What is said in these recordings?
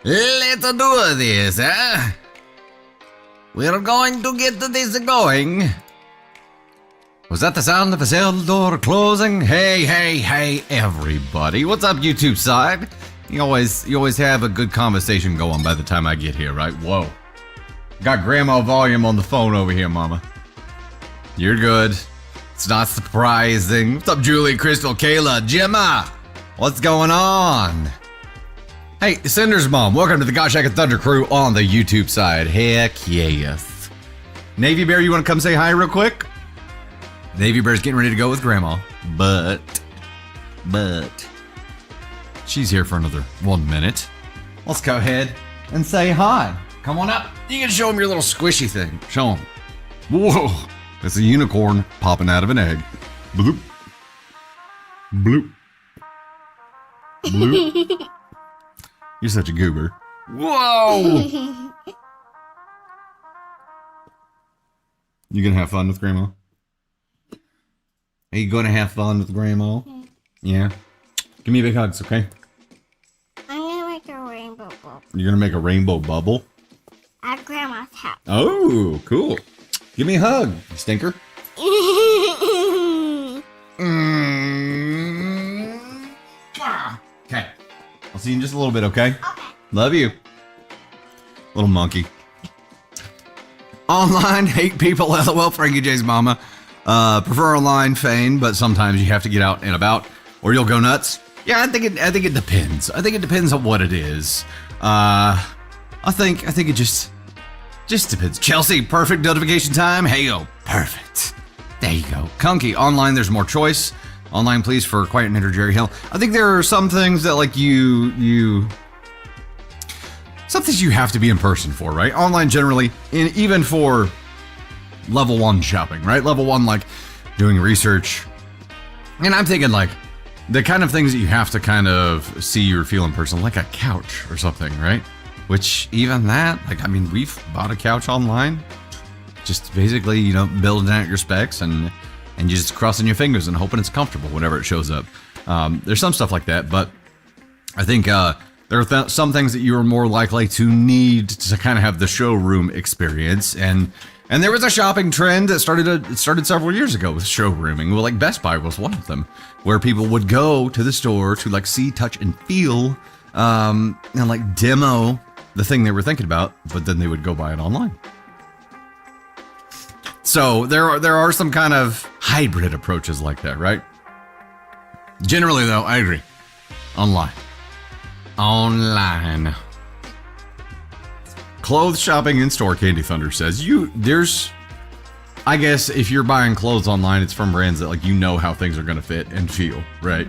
Let's do this, eh? We're going to get this going. Was that the sound of a cell door closing? Hey, everybody. What's up, YouTube side? You always have a good conversation going by the time I get here, right? Whoa. Got grandma volume on the phone over here, mama. You're good. It's not surprising. What's up, Julie, Crystal, Kayla, Gemma? What's going on? Hey, Cinder's mom, welcome to the Gosh Heck and Thunder crew on the YouTube side. Heck yes. Navy Bear, you want to come say hi real quick? Navy Bear's getting ready to go with Grandma, but she's here for another 1 minute. Let's go ahead and say hi. Come on up. You can show him your little squishy thing. Show him. Whoa, it's a unicorn popping out of an egg. Bloop. Bloop. Bloop. You're such a goober. Whoa! You gonna have fun with Grandma? Are you gonna have fun with Grandma? Yeah? Give me big hugs, okay? I'm gonna make a rainbow bubble. You're gonna make a rainbow bubble? At Grandma's house. Oh, cool. Give me a hug, you stinker. Okay. I'll see you in just a little bit, okay? Okay. Love you. Little monkey. Online, hate people, lol, Frankie J's mama. Prefer online, Fane, but sometimes you have to get out and about, or you'll go nuts. Yeah, I think it depends. I think it depends on what it is. I think it just depends. Chelsea, perfect notification time. Hey-o, perfect. There you go. Kunky, online, there's more choice. Online, please, for Quiet and Enter Jerry Hill. I think there are some things that, like, some things you have to be in person for, right? Online, generally, and even for level 1 shopping, right? Level 1, like, doing research. And I'm thinking, like, the kind of things that you have to kind of see or feel in person, like a couch or something, right? Which, even that, like, I mean, we've bought a couch online. Just basically, you know, building out your specs and you're just crossing your fingers and hoping it's comfortable whenever it shows up. There's some stuff like that, but I think there are some things that you are more likely to need to kind of have the showroom experience. And there was a shopping trend that started several years ago with showrooming. Well, like Best Buy was one of them, where people would go to the store to like see, touch, and feel, and like demo the thing they were thinking about, but then they would go buy it online. So there are some kind of hybrid approaches like that, right? Generally, though, I agree. Online. Clothes shopping in store, Candy Thunder says. I guess if you're buying clothes online, it's from brands that, like, you know how things are going to fit and feel, right?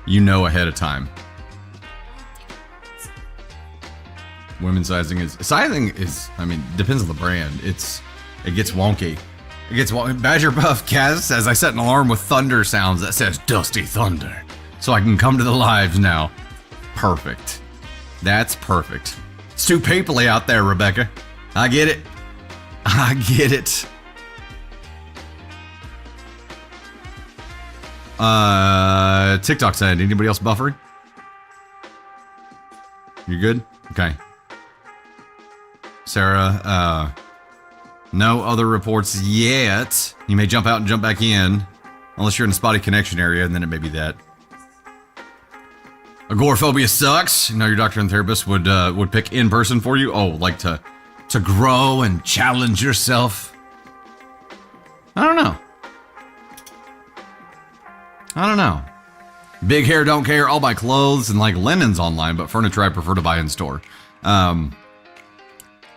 You know ahead of time. Women's sizing is, I mean, depends on the brand. It gets wonky. Badger Buff Kaz says, I set an alarm with thunder sounds that says Dusty Thunder, so I can come to the lives now. Perfect. That's perfect. It's too papally out there, Rebecca. I get it. TikTok said, anybody else buffering? You good? Okay. Sarah, no other reports yet. You may jump out and jump back in, unless you're in a spotty connection area, and then it may be that. Agoraphobia sucks. You know, your doctor and therapist would pick in person for you. Oh, like to grow and challenge yourself. I don't know. Big hair, don't care. I'll buy clothes and like linens online, but furniture I prefer to buy in store.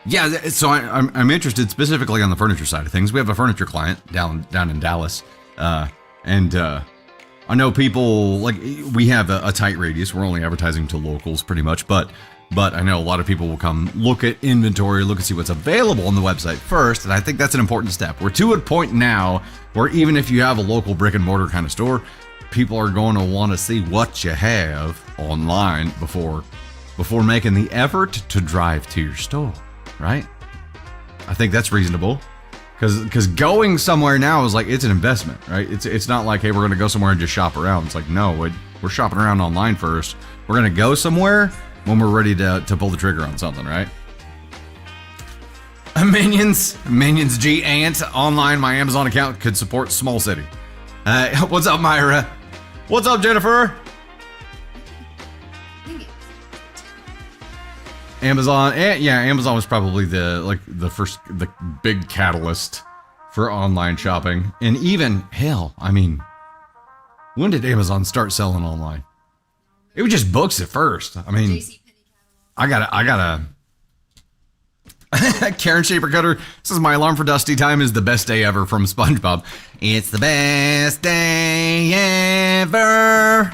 Yeah, so I'm interested specifically on the furniture side of things. We have a furniture client down in Dallas, and I know people, like, we have a tight radius. We're only advertising to locals pretty much, but I know a lot of people will come look at inventory, look and see what's available on the website first, and I think that's an important step. We're to a point now where even if you have a local brick and mortar kind of store, people are going to want to see what you have online before making the effort to drive to your store. Right? I think that's reasonable, because going somewhere now is like, it's an investment, right? It's not like, hey, we're going to go somewhere and just shop around. It's like, no, we're shopping around online first. We're going to go somewhere, when we're ready to pull the trigger on something, right? Minions G Ant online. My Amazon account could support small city. What's up, Myra? What's up, Jennifer? Amazon, Amazon was probably the big catalyst for online shopping. And even hell, I mean, when did Amazon start selling online? It was just books at first. I mean, I gotta. Karen Shaper Cutter says my alarm for Dusty Time is the best day ever from SpongeBob. It's the best day ever.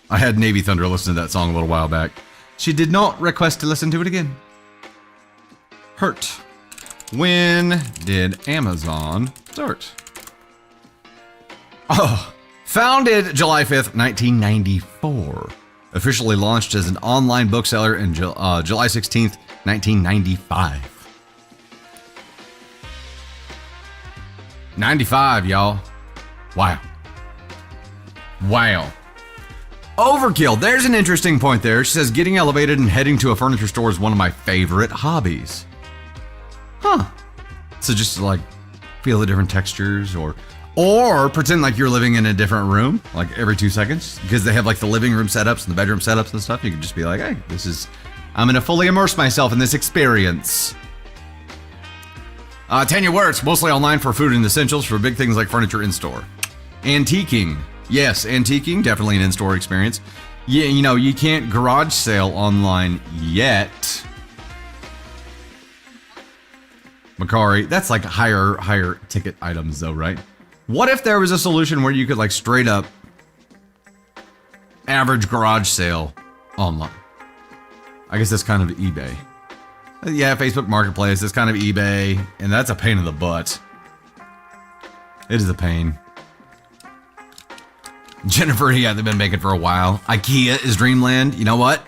I had Navy Thunder listen to that song a little while back. She did not request to listen to it again. Hurt. When did Amazon start? Oh, founded July 5th, 1994. Officially launched as an online bookseller in July 16th, 1995. 95, y'all. Wow. Overkill. There's an interesting point there. She says, getting elevated and heading to a furniture store is one of my favorite hobbies. Huh. So just like feel the different textures or pretend like you're living in a different room like every 2 seconds because they have like the living room setups and the bedroom setups and stuff. You can just be like, hey, I'm going to fully immerse myself in this experience. Tanya Wertz, mostly online for food and essentials for big things like furniture in-store. Antiquing. Yes, antiquing, definitely an in-store experience. Yeah, you can't garage sale online yet. Macari, that's like higher ticket items though, right? What if there was a solution where you could like straight up average garage sale online? I guess that's kind of eBay. Yeah, Facebook Marketplace, that's kind of eBay, and that's a pain in the butt. It is a pain. Jennifer, yeah, they've been making for a while. IKEA is dreamland. You know what?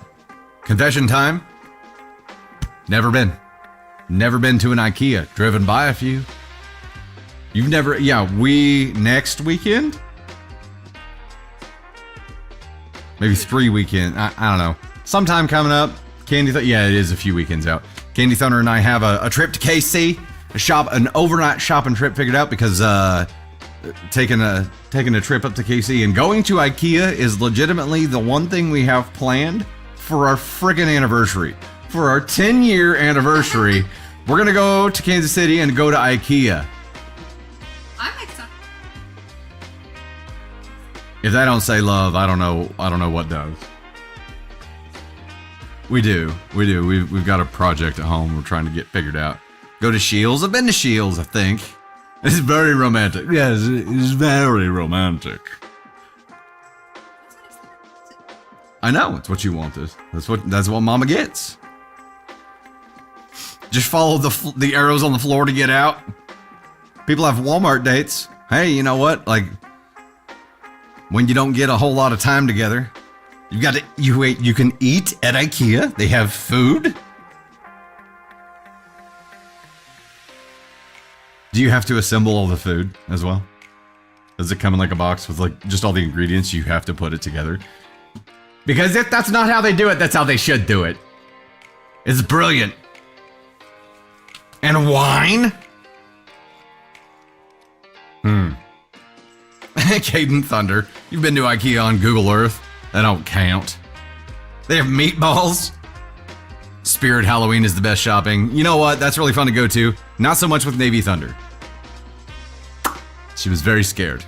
Confession time. Never been to an IKEA. Driven by a few. You've never, next weekend? Maybe 3 weekends. I don't know. Sometime coming up. It is a few weekends out. Candy Thunder and I have a trip to KC, an overnight shopping trip figured out because taking a trip up to KC and going to IKEA is legitimately the one thing we have planned for our friggin' anniversary. For our 10-year anniversary, we're gonna go to Kansas City and go to IKEA. I'm excited. If that don't say love, I don't know what does. We do. We've got a project at home we're trying to get figured out. Go to Shields. I've been to Shields, I think. It's very romantic. Yes, it's very romantic. I know, it's what you wanted. That's what Mama gets. Just follow the arrows on the floor to get out. People have Walmart dates. Hey, you know what? Like, when you don't get a whole lot of time together, you can eat at IKEA. They have food. Do you have to assemble all the food as well? Does it come in like a box with like just all the ingredients? You have to put it together. Because if that's not how they do it, that's how they should do it. It's brilliant. And wine? Caden Thunder, you've been to IKEA on Google Earth. That don't count. They have meatballs. Spirit Halloween is the best shopping. You know what? That's really fun to go to. Not so much with Navy Thunder. She was very scared.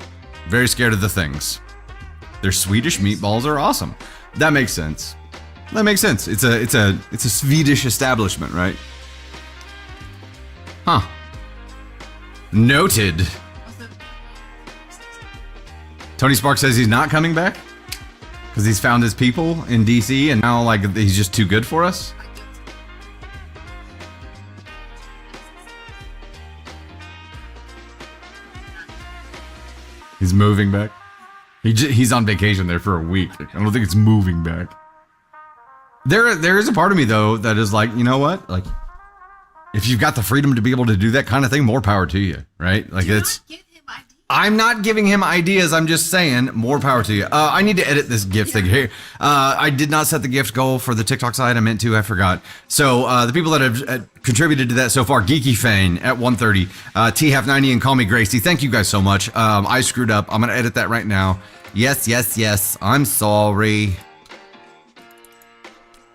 Very scared of the things. Their Swedish meatballs are awesome. That makes sense. It's a Swedish establishment, right? Huh. Noted. Tony Spark says he's not coming back because he's found his people in DC and now like he's just too good for us. He's moving back. He's on vacation there for a week. I don't think it's moving back. There is a part of me though that is like, you know what? Like, if you've got the freedom to be able to do that kind of thing, more power to you, right? Like, Do it's. not give him ideas. I'm not giving him ideas. I'm just saying, more power to you. I need to edit this gift thing here. I did not set the gift goal for the TikTok side. I meant to. I forgot. So the people that have contributed to that so far: Geeky Fane at 130, T Half 90, and Call Me Gracie. Thank you guys so much. I screwed up. I'm gonna edit that right now. Yes. I'm sorry.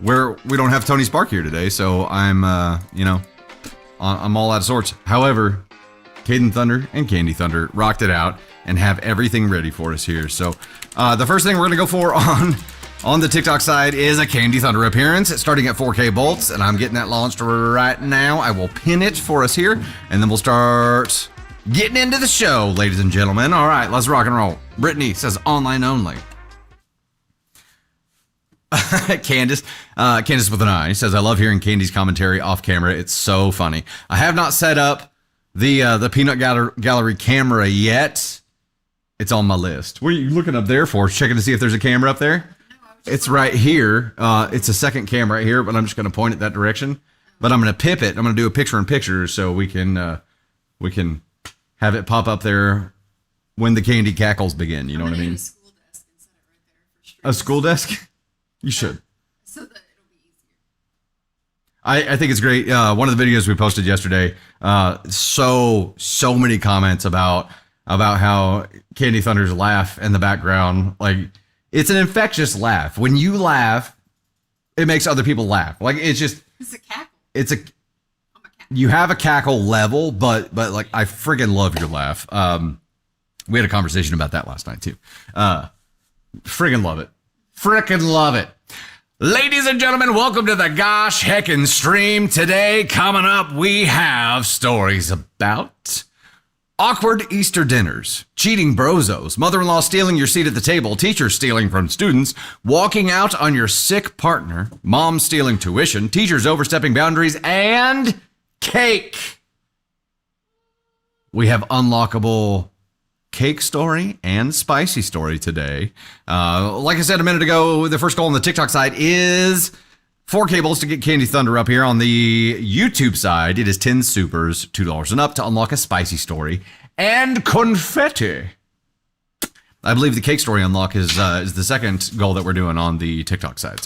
We don't have Tony Spark here today, so I'm I'm all out of sorts. However, Caden Thunder and Candy Thunder rocked it out and have everything ready for us here. So the first thing we're gonna go for on the TikTok side is a Candy Thunder appearance. It's starting at 4K bolts, and I'm getting that launched right now. I will pin it for us here, and then we'll start getting into the show, ladies and gentlemen. All right, let's rock and roll. Brittany says online only. Candace with an I says, I love hearing Candy's commentary off camera. It's so funny. I have not set up the Peanut Gallery camera yet. It's on my list. What are you looking up there for? Checking to see if there's a camera up there? It's right here. It's a second camera right here, but I'm just going to point it that direction. But I'm going to pip it. I'm going to do a picture-in-picture so we can have it pop up there when the candy cackles begin. You know what I mean? A school desk? You should. So that it'll be easier. I think it's great. One of the videos we posted yesterday, so many comments about how Candy Thunder's laugh in the background, like it's an infectious laugh. When you laugh, it makes other people laugh. Like it's a cackle. You have a cackle level, but like I friggin' love your laugh. We had a conversation about that last night too. Friggin' love it. Frickin' love it. Ladies and gentlemen, welcome to the Gosh Heckin' Stream. Today, coming up, we have stories about awkward Easter dinners, cheating brozos, mother-in-law stealing your seat at the table, teachers stealing from students, walking out on your sick partner, mom stealing tuition, teachers overstepping boundaries, and cake. We have unlockable cake story and spicy story today. Like I said a minute ago, the first goal on the TikTok side is 4 cables to get Candy Thunder up here. On the YouTube side, it is 10 supers, $2 and up to unlock a spicy story and confetti. I believe the cake story unlock is the second goal that we're doing on the TikTok side.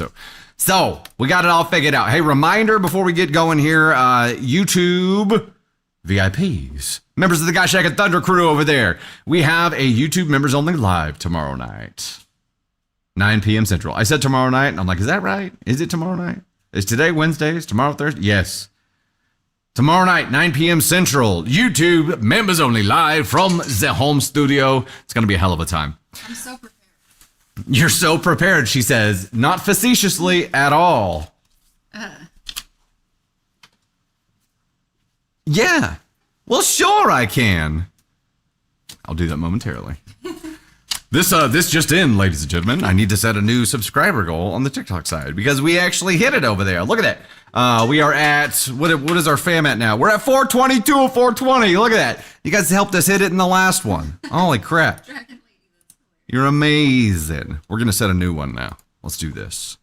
So we got it all figured out. Hey, reminder before we get going here, YouTube VIPs, members of the Gosh Heckin' Thunder crew over there. We have a YouTube members only live tomorrow night, 9 p.m. Central. I said tomorrow night, and I'm like, is that right? Is it tomorrow night? Is today Wednesday? Is tomorrow Thursday? Yes. Tomorrow night, 9 p.m. Central, YouTube members only live from the home studio. It's going to be a hell of a time. I'm so prepared. You're so prepared, she says, not facetiously at all. Yeah. Well, sure I can. I'll do that momentarily. This just in, ladies and gentlemen. I need to set a new subscriber goal on the TikTok side because we actually hit it over there. Look at that. We are at, what is our fam at now? We're at 422 of 420. Look at that. You guys helped us hit it in the last one. Holy crap. You're amazing. We're going to set a new one now. Let's do this.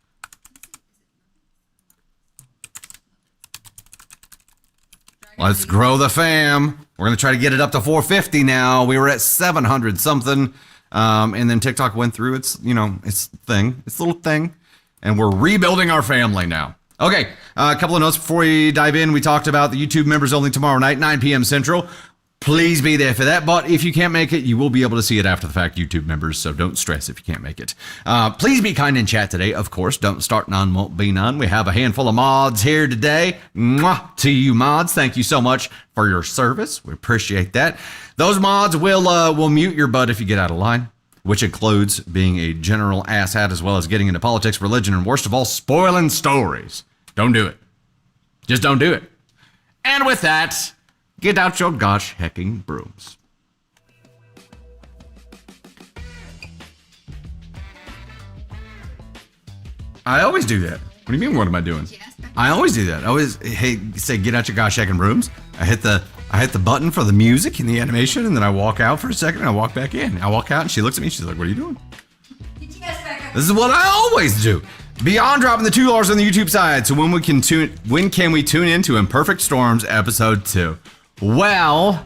Let's grow the fam. We're going to try to get it up to 450 now. We were at 700 something. And then TikTok went through its little thing. And we're rebuilding our family now. Okay, a couple of notes before we dive in. We talked about the YouTube members only tomorrow night, 9 p.m. Central. Please be there for that. But if you can't make it, you will be able to see it after the fact, YouTube members. So don't stress if you can't make it. Please be kind in chat today. Of course, don't start none, won't be none. We have a handful of mods here today. Mwah to you mods. Thank you so much for your service. We appreciate that. Those mods will mute your butt if you get out of line, which includes being a general asshat as well as getting into politics, religion, and worst of all, spoiling stories. Don't do it. Just don't do it. And with that, get out your gosh hecking brooms. I always do that. What do you mean, what am I doing? I always do that. I always say get out your gosh hecking brooms. I hit the button for the music and the animation, and then I walk out for a second and I walk back in. I walk out and she looks at me and she's like, what are you doing? This is what I always do. Beyond dropping the $2 on the YouTube side, so when can we tune into Imperfect Storms episode 2? Well,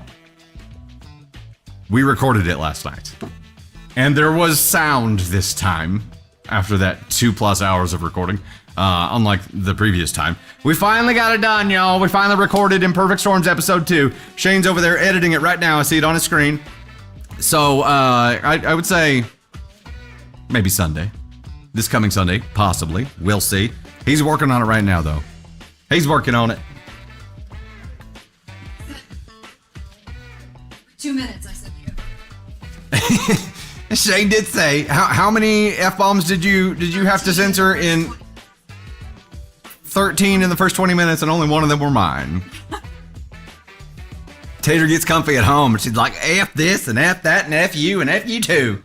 We recorded it last night. And there was sound this time after that 2+ hours of recording, unlike the previous time. We finally got it done, y'all. We finally recorded Imperfect Storms episode 2. Shane's over there editing it right now. I see it on his screen. So I would say maybe Sunday. This coming Sunday, possibly. We'll see. He's working on it right now, though. He's working on it. 2 minutes, I said to you. Shane did say, how many F-bombs did you have to censor in 13 in the first 20 minutes, and only one of them were mine? Tater gets comfy at home, and she's like, F this, and F that, and F you, and F you too.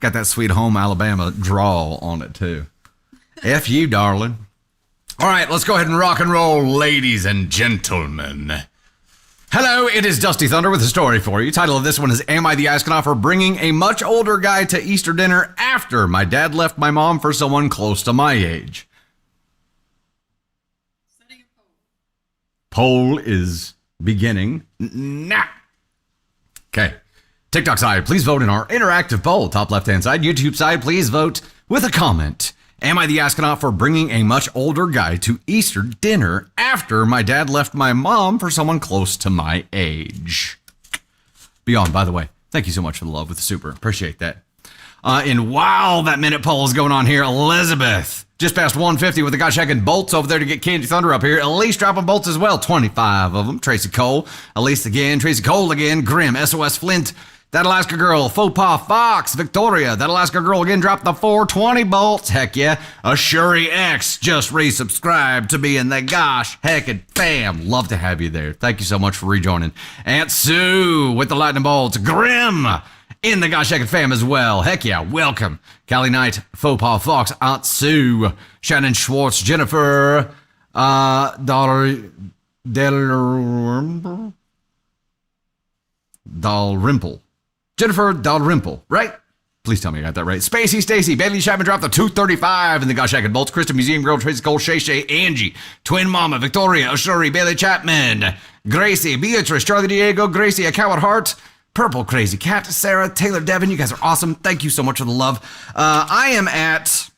Got that Sweet Home Alabama drawl on it, too. F you, darling. All right, let's go ahead and rock and roll, ladies and gentlemen. Hello, it is Dusty Thunder with a story for you. Title of this one is, Am I the Astronaut for Bringing a Much Older Guy to Easter Dinner After My Dad Left My Mom for Someone Close to My Age? Setting a poll. Poll is beginning now. Okay. TikTok side, please vote in our interactive poll. Top left-hand side. YouTube side, please vote with a comment. Am I the astronaut for bringing a much older guy to Easter dinner after my dad left my mom for someone close to my age? Beyond, by the way, thank you so much for the love with the super. Appreciate that. And while that minute poll is going on here, Elizabeth, just past 150 with the guy checking bolts over there to get Candy Thunder up here. Elise dropping bolts as well, 25 of them. Tracy Cole, Elise again, Tracy Cole again, Grim, SOS Flint, That Alaska Girl, Faux Pas Fox, Victoria, That Alaska Girl again dropped the 420 bolts. Heck yeah. Ashuri X just resubscribed to be in the gosh heckin' fam. Love to have you there. Thank you so much for rejoining. Aunt Sue with the lightning bolts. Grim in the gosh heckin' fam as well. Heck yeah, welcome. Callie Knight, Faux Pas Fox, Aunt Sue, Shannon Schwartz, Jennifer, Dalrymple. Jennifer Dalrymple, right? Please tell me I got that right. Spacey Stacy, Bailey Chapman dropped the 235 in the Gosh Heckin' Bolts. Kristen Museum Girl, Tracy Cole, Shay Shay, Angie, Twin Mama, Victoria, Ashuri, Bailey Chapman, Gracie, Beatrice, Charlie Diego, Gracie, A Coward Heart, Purple Crazy Cat, Sarah, Taylor Devin. You guys are awesome. Thank you so much for the love. I am at...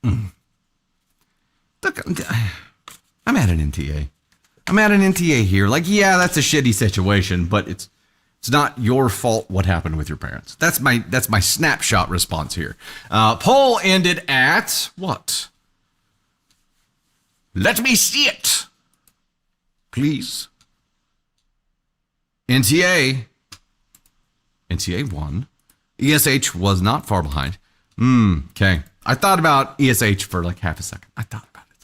Look, I'm at an NTA. I'm at an NTA here. Like, yeah, that's a shitty situation, but it's not your fault what happened with your parents. That's my snapshot response here. Poll ended at what? Let me see it, please. NTA won. ESH was not far behind. Okay. I thought about ESH for like half a second. I thought about it.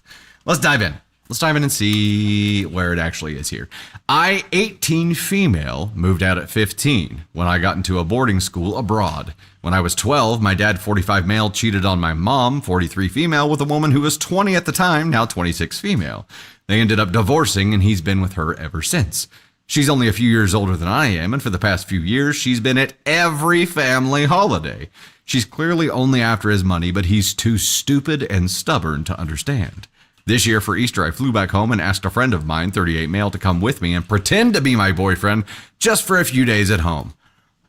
Let's dive in. Let's dive in and see where it actually is here. I, 18 female, moved out at 15 when I got into a boarding school abroad. When I was 12, my dad, 45 male, cheated on my mom, 43 female, with a woman who was 20 at the time, now 26 female. They ended up divorcing, and he's been with her ever since. She's only a few years older than I am, and for the past few years, she's been at every family holiday. She's clearly only after his money, but he's too stupid and stubborn to understand. This year for Easter, I flew back home and asked a friend of mine, 38 male, to come with me and pretend to be my boyfriend just for a few days at home.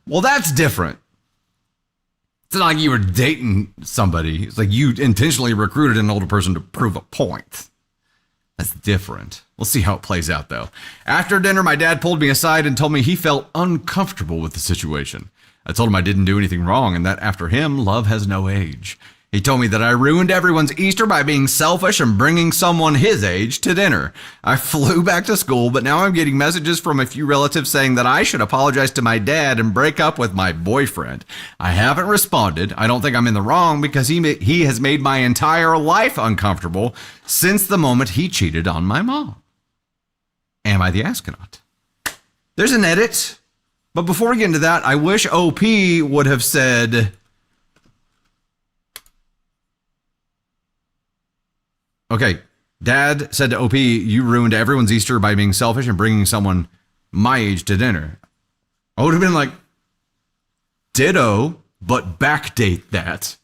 Well, that's different. It's not like you were dating somebody. It's like you intentionally recruited an older person to prove a point. That's different. We'll see how it plays out, though. After dinner, my dad pulled me aside and told me he felt uncomfortable with the situation. I told him I didn't do anything wrong and that after him, love has no age. He told me that I ruined everyone's Easter by being selfish and bringing someone his age to dinner. I flew back to school, but now I'm getting messages from a few relatives saying that I should apologize to my dad and break up with my boyfriend. I haven't responded. I don't think I'm in the wrong because he has made my entire life uncomfortable since the moment he cheated on my mom. Am I the astronaut? There's an edit, but before we get into that, I wish OP would have said... Okay, Dad said to OP, you ruined everyone's Easter by being selfish and bringing someone my age to dinner. I would have been like, ditto, but backdate that.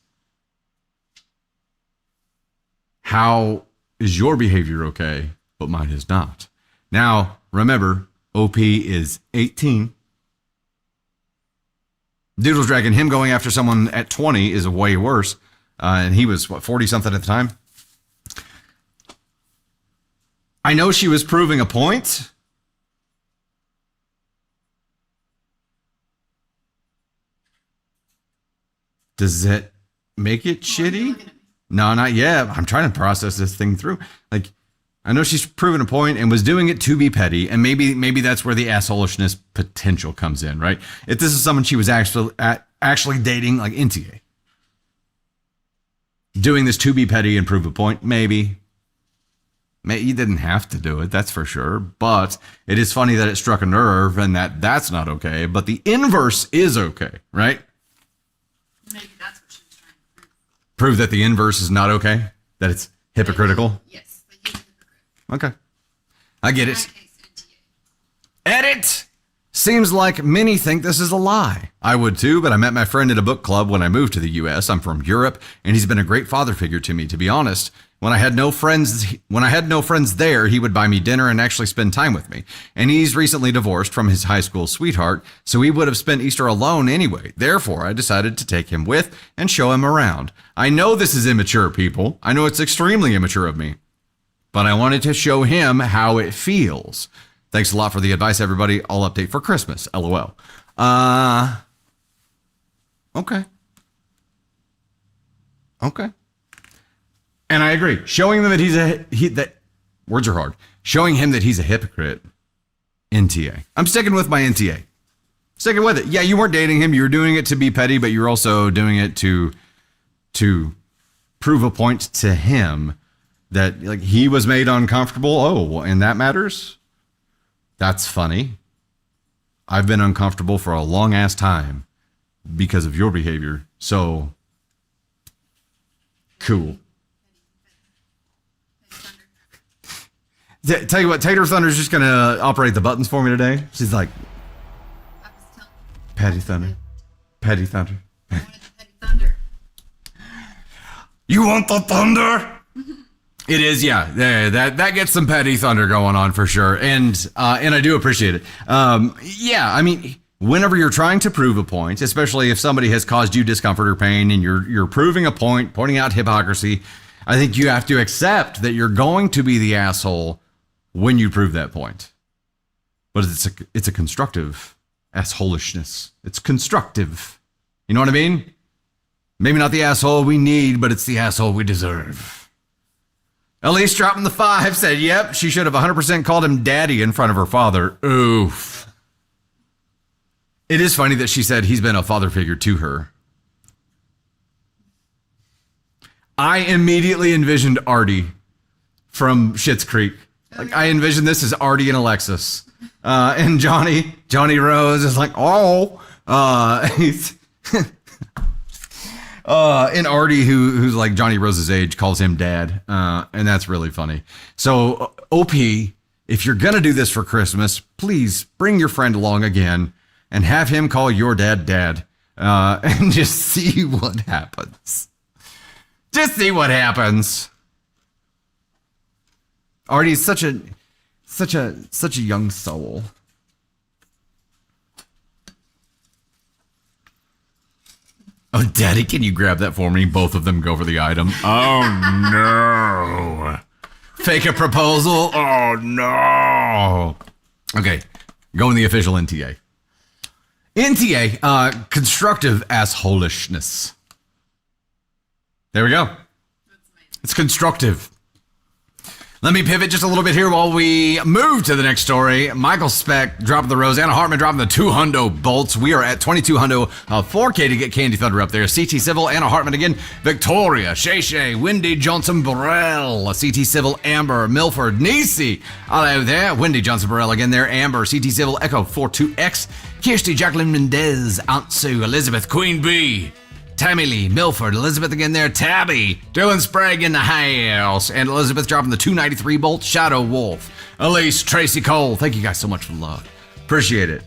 How is your behavior okay, but mine is not? Now, remember, OP is 18. Dude was dragging him going after someone at 20 is way worse. And he was, 40 something at the time? I know she was proving a point. Does that make it shitty? No, not yet. I'm trying to process this thing through. Like, I know she's proven a point and was doing it to be petty, and maybe that's where the assholishness potential comes in, right? If this is someone she was actually dating, like NTA, doing this to be petty and prove a point, maybe. You didn't have to do it, that's for sure. But it is funny that it struck a nerve and that's not okay. But the inverse is okay, right? Maybe that's what she was trying to prove. Prove that the inverse is not okay? That it's hypocritical? Yes, that he's a hypocrite. Okay. I get In it. that case, NTA. Edit! Seems like many think this is a lie. I would too, but I met my friend at a book club when I moved to the US. I'm from Europe, and he's been a great father figure to me, to be honest. When I had no friends there, he would buy me dinner and actually spend time with me. And he's recently divorced from his high school sweetheart, so he would have spent Easter alone anyway. Therefore, I decided to take him with and show him around. I know this is immature, people. I know it's extremely immature of me. But I wanted to show him how it feels. Thanks a lot for the advice, everybody. I'll update for Christmas. LOL. Okay. And I agree. Showing them that words are hard. Showing him that he's a hypocrite. NTA. I'm sticking with my NTA. Sticking with it. Yeah, you weren't dating him. You were doing it to be petty, but you're also doing it to prove a point to him that like he was made uncomfortable. Oh, and that matters. That's funny. I've been uncomfortable for a long ass time because of your behavior. So cool. Tell you what, Tater Thunder's just going to operate the buttons for me today. She's like, Patty Thunder. Patty Thunder. I wanted the petty thunder. You want the thunder? It is, yeah. That gets some petty thunder going on for sure. And I do appreciate it. Yeah, I mean, whenever you're trying to prove a point, especially if somebody has caused you discomfort or pain and you're proving a point, pointing out hypocrisy, I think you have to accept that you're going to be the asshole when you prove that point. But it's a constructive assholishness. It's constructive. You know what I mean? Maybe not the asshole we need, but it's the asshole we deserve. Elise dropping the 5 said, yep, she should have 100% called him daddy in front of her father. Oof. It is funny that she said he's been a father figure to her. I immediately envisioned Artie from Schitt's Creek. Like I envisioned this as Artie and Alexis. And Johnny Rose is like, oh, he's and Artie, who's like Johnny Rose's age, calls him dad. And that's really funny. So OP, if you're going to do this for Christmas, please bring your friend along again and have him call your dad. And just see what happens. Just see what happens. Artie's such a young soul. Oh, Daddy, can you grab that for me? Both of them go for the item. Oh, no. Fake a proposal? Oh, no. Okay, going the official NTA. NTA, constructive assholishness. There we go. It's constructive. Let me pivot just a little bit here while we move to the next story. Michael Speck dropping the rose. Anna Hartman dropping the 2 hundo bolts. We are at 22 hundo, 4K to get Candy Thunder up there. CT Civil, Anna Hartman again. Victoria, Shay, Wendy Johnson Burrell, CT Civil, Amber, Milford, Nisi. Hello there. Wendy Johnson Burrell again there. Amber, CT Civil, Echo 42X. Kirsty, Jacqueline Mendez, Aunt Sue, Elizabeth, Queen Bee. Tammy Lee, Milford, Elizabeth again there, Tabby, Dylan Sprague in the house, and Elizabeth dropping the 293 bolt, Shadow Wolf, Elise, Tracy Cole. Thank you guys so much for the love. Appreciate it.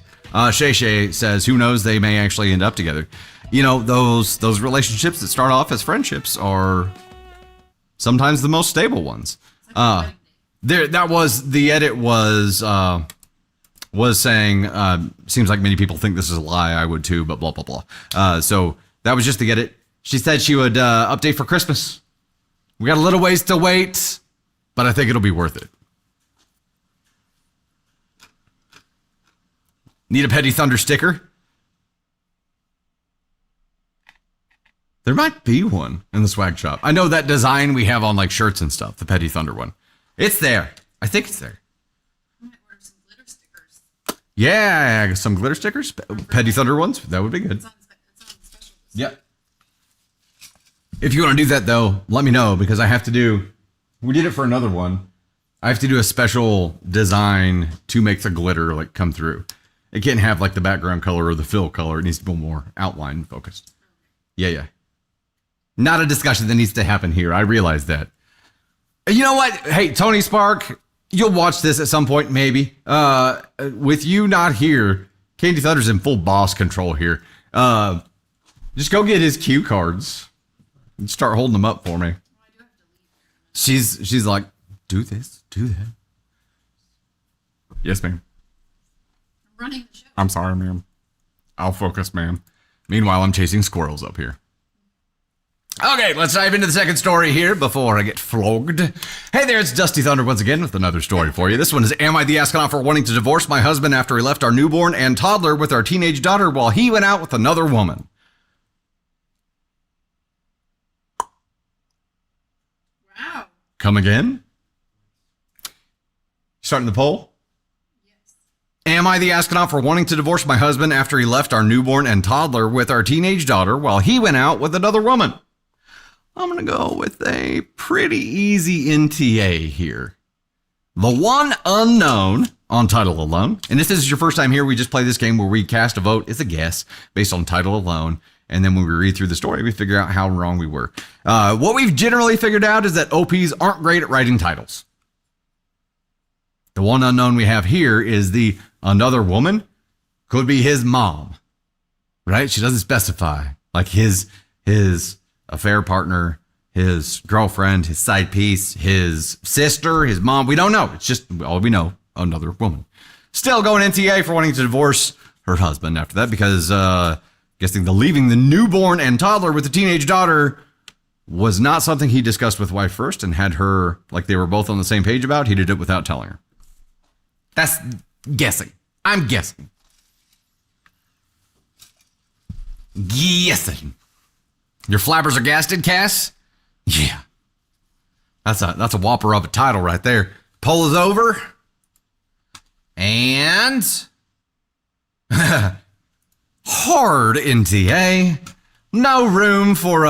Shay says, who knows, they may actually end up together. You know, those relationships that start off as friendships are sometimes the most stable ones. The edit was was saying, seems like many people think this is a lie. I would too, but blah, blah, blah. So that was just to get it. She said she would update for Christmas. We got a little ways to wait, but I think it'll be worth it. Need a Petty Thunder sticker? There might be one in the swag shop. I know that design we have on like shirts and stuff, the Petty Thunder one. It's there. I think it's there. I might order some glitter stickers. Yeah, some glitter stickers. Petty Thunder ones. That would be good. It's on special. Yep. If you want to do that though, let me know because I have to do. We did it for another one. I have to do a special design to make the glitter like come through. It can't have like the background color or the fill color. It needs to be more outline focused. Yeah. Not a discussion that needs to happen here. I realize that. You know what? Hey, Tony Spark, you'll watch this at some point, maybe. With you not here, Candy Thunder's in full boss control here. Just go get his cue cards and start holding them up for me. Well, I do have to leave. She's like, do this, do that. Yes, ma'am. I'm running the show. I'm sorry, ma'am. I'll focus, ma'am. Meanwhile, I'm chasing squirrels up here. Okay, let's dive into the second story here before I get flogged. Hey there, it's Dusty Thunder once again with another story for you. This one is, am I the astronaut for wanting to divorce my husband after he left our newborn and toddler with our teenage daughter while he went out with another woman? Wow. Come again? Starting the poll? Yes. Am I the astronaut for wanting to divorce my husband after he left our newborn and toddler with our teenage daughter while he went out with another woman? I'm going to go with a pretty easy NTA here. The one unknown on title alone. And if this is your first time here, we just play this game where we cast a vote. It's a guess based on title alone. And then when we read through the story, we figure out how wrong we were. What we've generally figured out is that OPs aren't great at writing titles. The one unknown we have here is the another woman. Could be his mom, right? She doesn't specify. Like his affair partner, his girlfriend, his side piece, his sister, his mom. We don't know. It's just all we know, another woman. Still going NTA for wanting to divorce her husband after that because guessing the leaving the newborn and toddler with the teenage daughter was not something he discussed with wife first and had her, like they were both on the same page about. He did it without telling her. That's guessing. I'm guessing. Guessing. Your flappers are gasted, Cass? Yeah. That's a whopper of a title right there. Poll is over. And hard NTA. No room for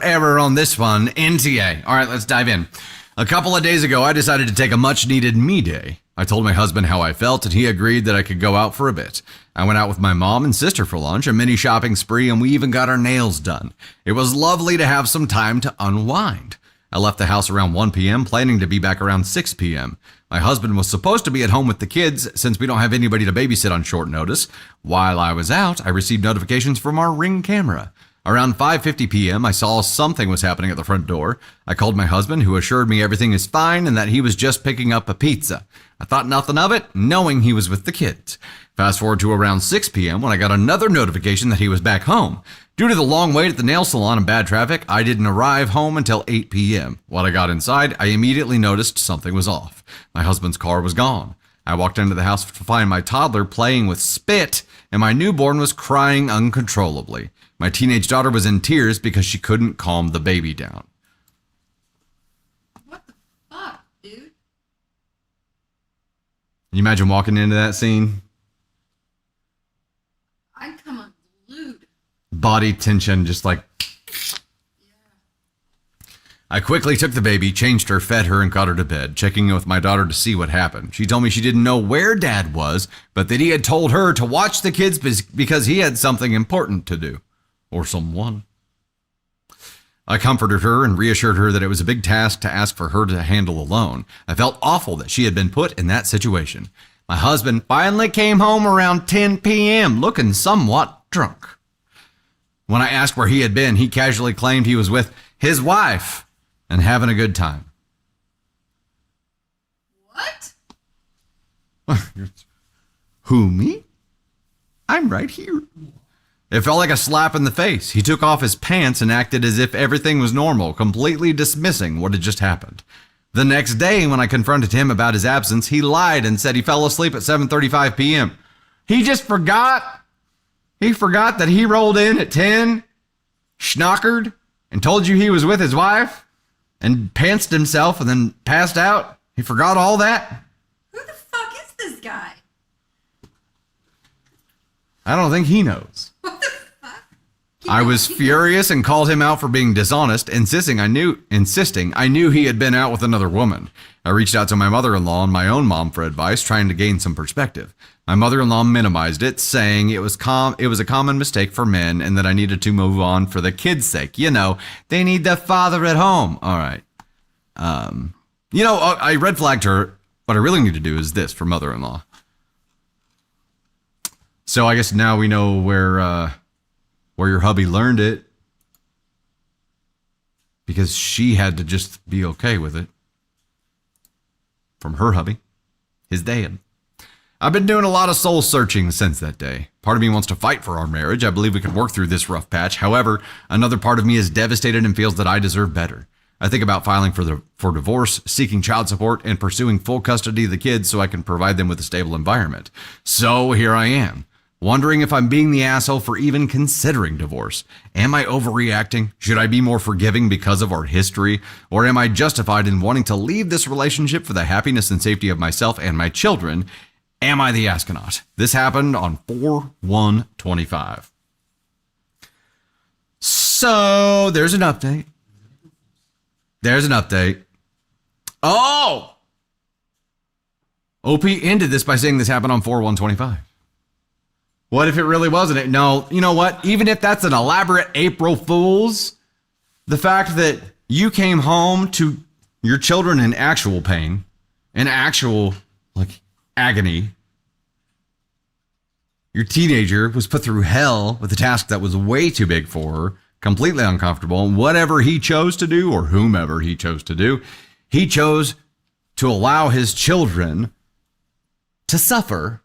error on this one. NTA. All right, let's dive in. A couple of days ago, I decided to take a much needed me day. I told my husband how I felt, and he agreed that I could go out for a bit. I went out with my mom and sister for lunch, a mini shopping spree, and we even got our nails done. It was lovely to have some time to unwind. I left the house around 1 p.m., planning to be back around 6 p.m. My husband was supposed to be at home with the kids since we don't have anybody to babysit on short notice. While I was out, I received notifications from our Ring camera. Around 5:50 p.m., I saw something was happening at the front door. I called my husband, who assured me everything is fine and that he was just picking up a pizza. I thought nothing of it, knowing he was with the kids. Fast forward to around 6 p.m. when I got another notification that he was back home. Due to the long wait at the nail salon and bad traffic, I didn't arrive home until 8 p.m. When I got inside, I immediately noticed something was off. My husband's car was gone. I walked into the house to find my toddler playing with spit, and my newborn was crying uncontrollably. My teenage daughter was in tears because she couldn't calm the baby down. What the fuck, dude? Can you imagine walking into that scene? I'd come unglued. Body tension, just like... Yeah. I quickly took the baby, changed her, fed her, and got her to bed, checking in with my daughter to see what happened. She told me she didn't know where Dad was, but that he had told her to watch the kids because he had something important to do. Or someone. I comforted her and reassured her that it was a big task to ask for her to handle alone. I felt awful that she had been put in that situation. My husband finally came home around 10 p.m. looking somewhat drunk. When I asked where he had been, he casually claimed he was with his wife and having a good time. What? Who, me? I'm right here. It felt like a slap in the face. He took off his pants and acted as if everything was normal, completely dismissing what had just happened. The next day, when I confronted him about his absence, he lied and said he fell asleep at 7:35 p.m. He just forgot. He forgot that he rolled in at 10, schnockered, and told you he was with his wife, and pantsed himself and then passed out. He forgot all that. Who the fuck is this guy? I don't think he knows. What the fuck? I was furious and called him out for being dishonest, insisting I knew he had been out with another woman. I reached out to my mother-in-law and my own mom for advice, trying to gain some perspective. My mother-in-law minimized it, saying it was a common mistake for men and that I needed to move on for the kids' sake. You know, they need the father at home. All right. I red flagged her. What I really need to do is this for mother-in-law. So I guess now we know where your hubby learned it, because she had to just be okay with it from her hubby, his dad. I've been doing a lot of soul searching since that day. Part of me wants to fight for our marriage. I believe we can work through this rough patch. However, another part of me is devastated and feels that I deserve better. I think about filing for divorce, seeking child support, and pursuing full custody of the kids so I can provide them with a stable environment. So here I am, wondering if I'm being the asshole for even considering divorce. Am I overreacting? Should I be more forgiving because of our history? Or am I justified in wanting to leave this relationship for the happiness and safety of myself and my children? Am I the astronaut? This happened on 4/1/25. So there's an update. Oh! OP ended this by saying this happened on 4/1/25. What if it really wasn't it? No, you know what? Even if that's an elaborate April Fool's, the fact that you came home to your children in actual pain, in actual agony. Your teenager was put through hell with a task that was way too big for her, completely uncomfortable. And whatever he chose to do, or whomever he chose to do, he chose to allow his children to suffer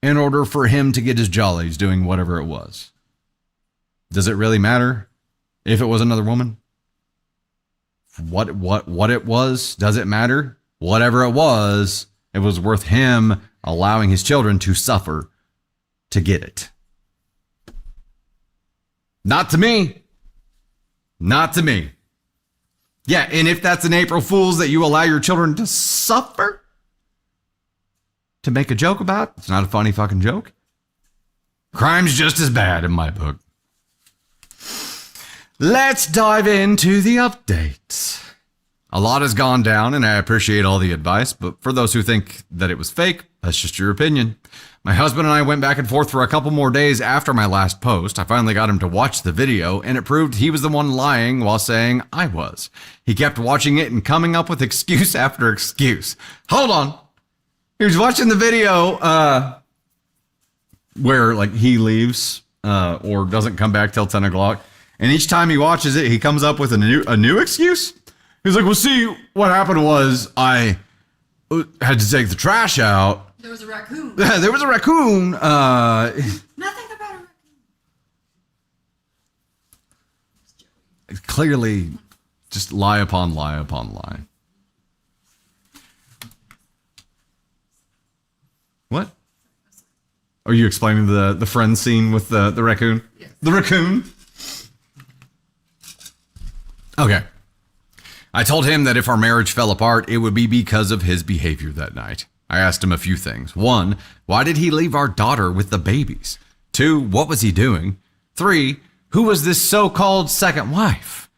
in order for him to get his jollies doing whatever it was. Does it really matter if it was another woman? What it was? Does it matter? Whatever it was worth him allowing his children to suffer to get it. Not to me. Not to me. Yeah, and if that's an April Fool's that you allow your children to suffer to make a joke about, it's not a funny fucking joke. Crime's just as bad in my book. Let's dive into the updates. A lot has gone down, and I appreciate all the advice, but for those who think that it was fake, that's just your opinion. My husband and I went back and forth for a couple more days after my last post. I finally got him to watch the video, and it proved he was the one lying while saying I was. He kept watching it and coming up with excuse after excuse. Hold on. He was watching the video where he leaves or doesn't come back till 10 o'clock. And each time he watches it, he comes up with a new excuse. He's like, well, see, what happened was I had to take the trash out. There was a raccoon. There was a raccoon. Nothing about a raccoon. Clearly, just lie upon lie upon lie. What? Are you explaining the friend scene with the raccoon? Yes. The raccoon? Okay. I told him that if our marriage fell apart, it would be because of his behavior that night. I asked him a few things. 1, why did he leave our daughter with the babies? 2, what was he doing? 3, who was this so-called second wife?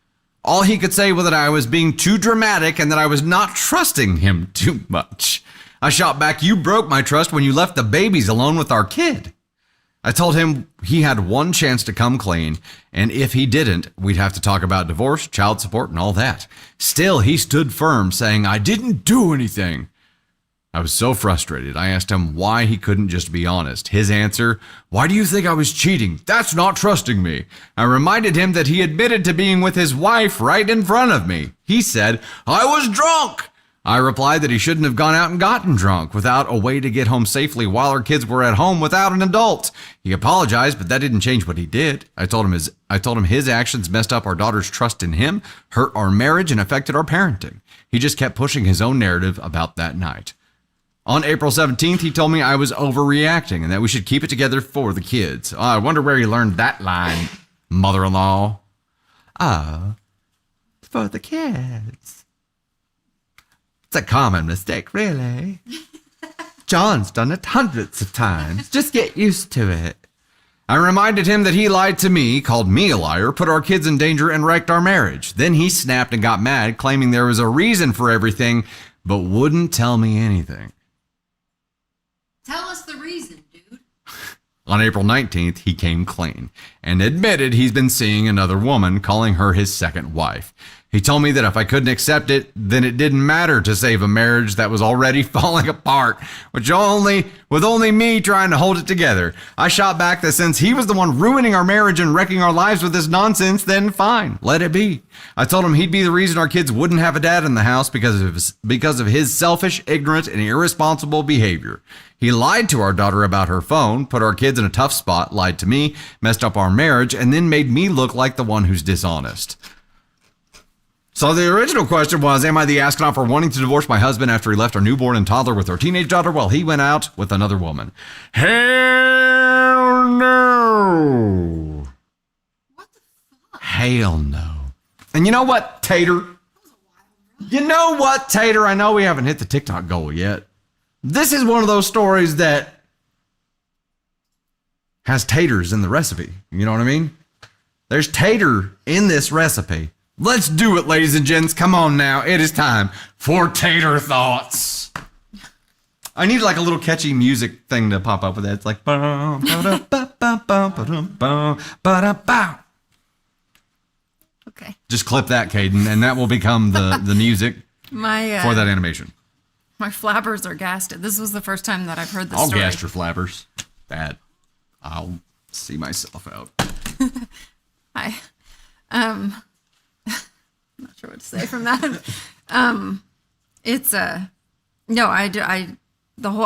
All he could say was that I was being too dramatic and that I was not trusting him too much. I shot back, you broke my trust when you left the babies alone with our kid. I told him he had one chance to come clean, and if he didn't, we'd have to talk about divorce, child support, and all that. Still, he stood firm, saying, I didn't do anything. I was so frustrated. I asked him why he couldn't just be honest. His answer, why do you think I was cheating? That's not trusting me. I reminded him that he admitted to being with his wife right in front of me. He said, I was drunk. I replied that he shouldn't have gone out and gotten drunk without a way to get home safely while our kids were at home without an adult. He apologized, but that didn't change what he did. I told him his actions messed up our daughter's trust in him, hurt our marriage, and affected our parenting. He just kept pushing his own narrative about that night. On April 17th, he told me I was overreacting and that we should keep it together for the kids. Oh, I wonder where he learned that line, mother-in-law. For the kids. It's a common mistake, really. John's done it hundreds of times. Just get used to it. I reminded him that he lied to me, called me a liar, put our kids in danger, and wrecked our marriage. Then he snapped and got mad, claiming there was a reason for everything, but wouldn't tell me anything. Tell us the reason, dude. On April 19th, he came clean and admitted he's been seeing another woman, calling her his second wife. He told me that if I couldn't accept it, then it didn't matter to save a marriage that was already falling apart, with only me trying to hold it together. I shot back that since he was the one ruining our marriage and wrecking our lives with this nonsense, then fine, let it be. I told him he'd be the reason our kids wouldn't have a dad in the house because of his selfish, ignorant, and irresponsible behavior. He lied to our daughter about her phone, put our kids in a tough spot, lied to me, messed up our marriage, and then made me look like the one who's dishonest. So the original question was, am I the astronaut for wanting to divorce my husband after he left our newborn and toddler with our teenage daughter while he went out with another woman? Hell no. What the fuck? Hell no. And you know what, Tater? You know what, Tater? I know we haven't hit the TikTok goal yet. This is one of those stories that has taters in the recipe. You know what I mean? There's tater in this recipe. Let's do it, ladies and gents. Come on now. It is time for Tater Thoughts. I need like a little catchy music thing to pop up with that. It's like... Okay. Just clip that, Caden, and that will become the music for that animation. My flappers are gassed. This was the first time that I've heard this I'll story. gas your flappers. Bad. I'll see myself out. I'm not sure what to say from that.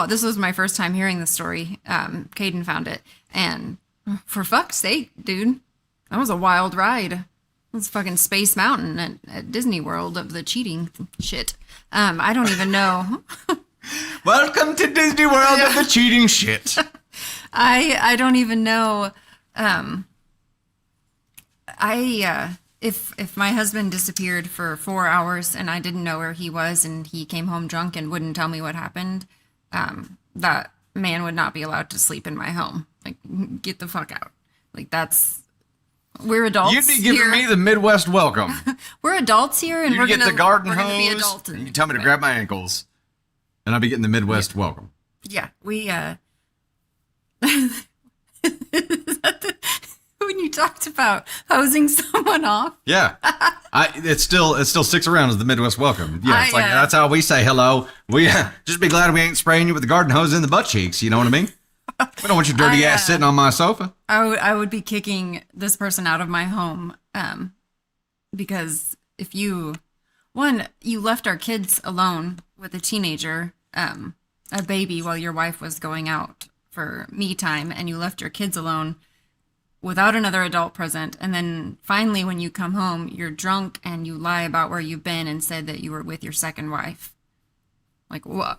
This was my first time hearing the story. Caden found it, and for fuck's sake, dude, that was a wild ride. It's fucking Space Mountain at Disney World of the cheating shit. I don't even know. Welcome to Disney World of the cheating shit. I don't even know. If my husband disappeared for 4 hours and I didn't know where he was and he came home drunk and wouldn't tell me what happened, that man would not be allowed to sleep in my home. Like, get the fuck out. Like, we're adults. You'd be giving me the Midwest welcome. We're adults here, and You'd we're get gonna the garden we're gonna be hose. adults. And you tell me to grab my ankles, and I'll be getting the Midwest welcome. Yeah, we when you talked about hosing someone off. Yeah, it still sticks around as the Midwest welcome. Yeah, it's like that's how we say hello. We just be glad we ain't spraying you with the garden hose in the butt cheeks. You know what I mean? We don't want your dirty ass sitting on my sofa. I would be kicking this person out of my home, because if you left our kids alone with a teenager, a baby, while your wife was going out for me time, and you left your kids alone without another adult present, and then finally when you come home, you're drunk and you lie about where you've been and said that you were with your second wife. Like, well,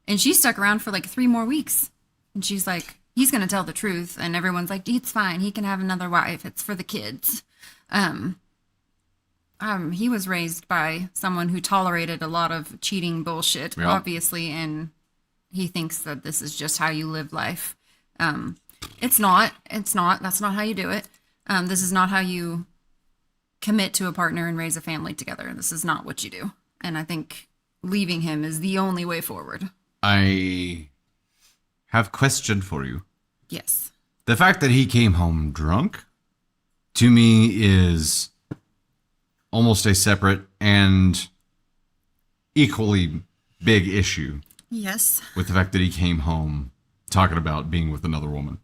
and she stuck around for like 3 more weeks. And she's like, he's going to tell the truth. And everyone's like, it's fine. He can have another wife. It's for the kids. He was raised by someone who tolerated a lot of cheating bullshit, obviously. And he thinks that this is just how you live life. It's not. That's not how you do it. This is not how you commit to a partner and raise a family together. This is not what you do. And I think leaving him is the only way forward. I have a question for you. Yes. The fact that he came home drunk, to me, is almost a separate and equally big issue. Yes. With the fact that he came home talking about being with another woman.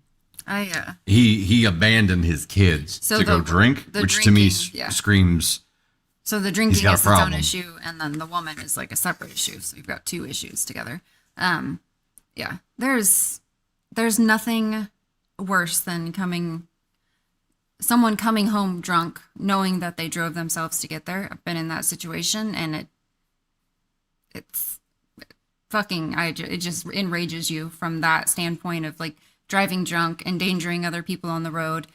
He abandoned his kids to go drink, which to me screams So the drinking got a is its own problem. issue, and then the woman is like a separate issue. So you've got two issues together. Yeah, there's nothing worse than someone coming home drunk, knowing that they drove themselves to get there. I've been in that situation, and it's fucking. It just enrages you from that standpoint of like driving drunk, endangering other people on the road.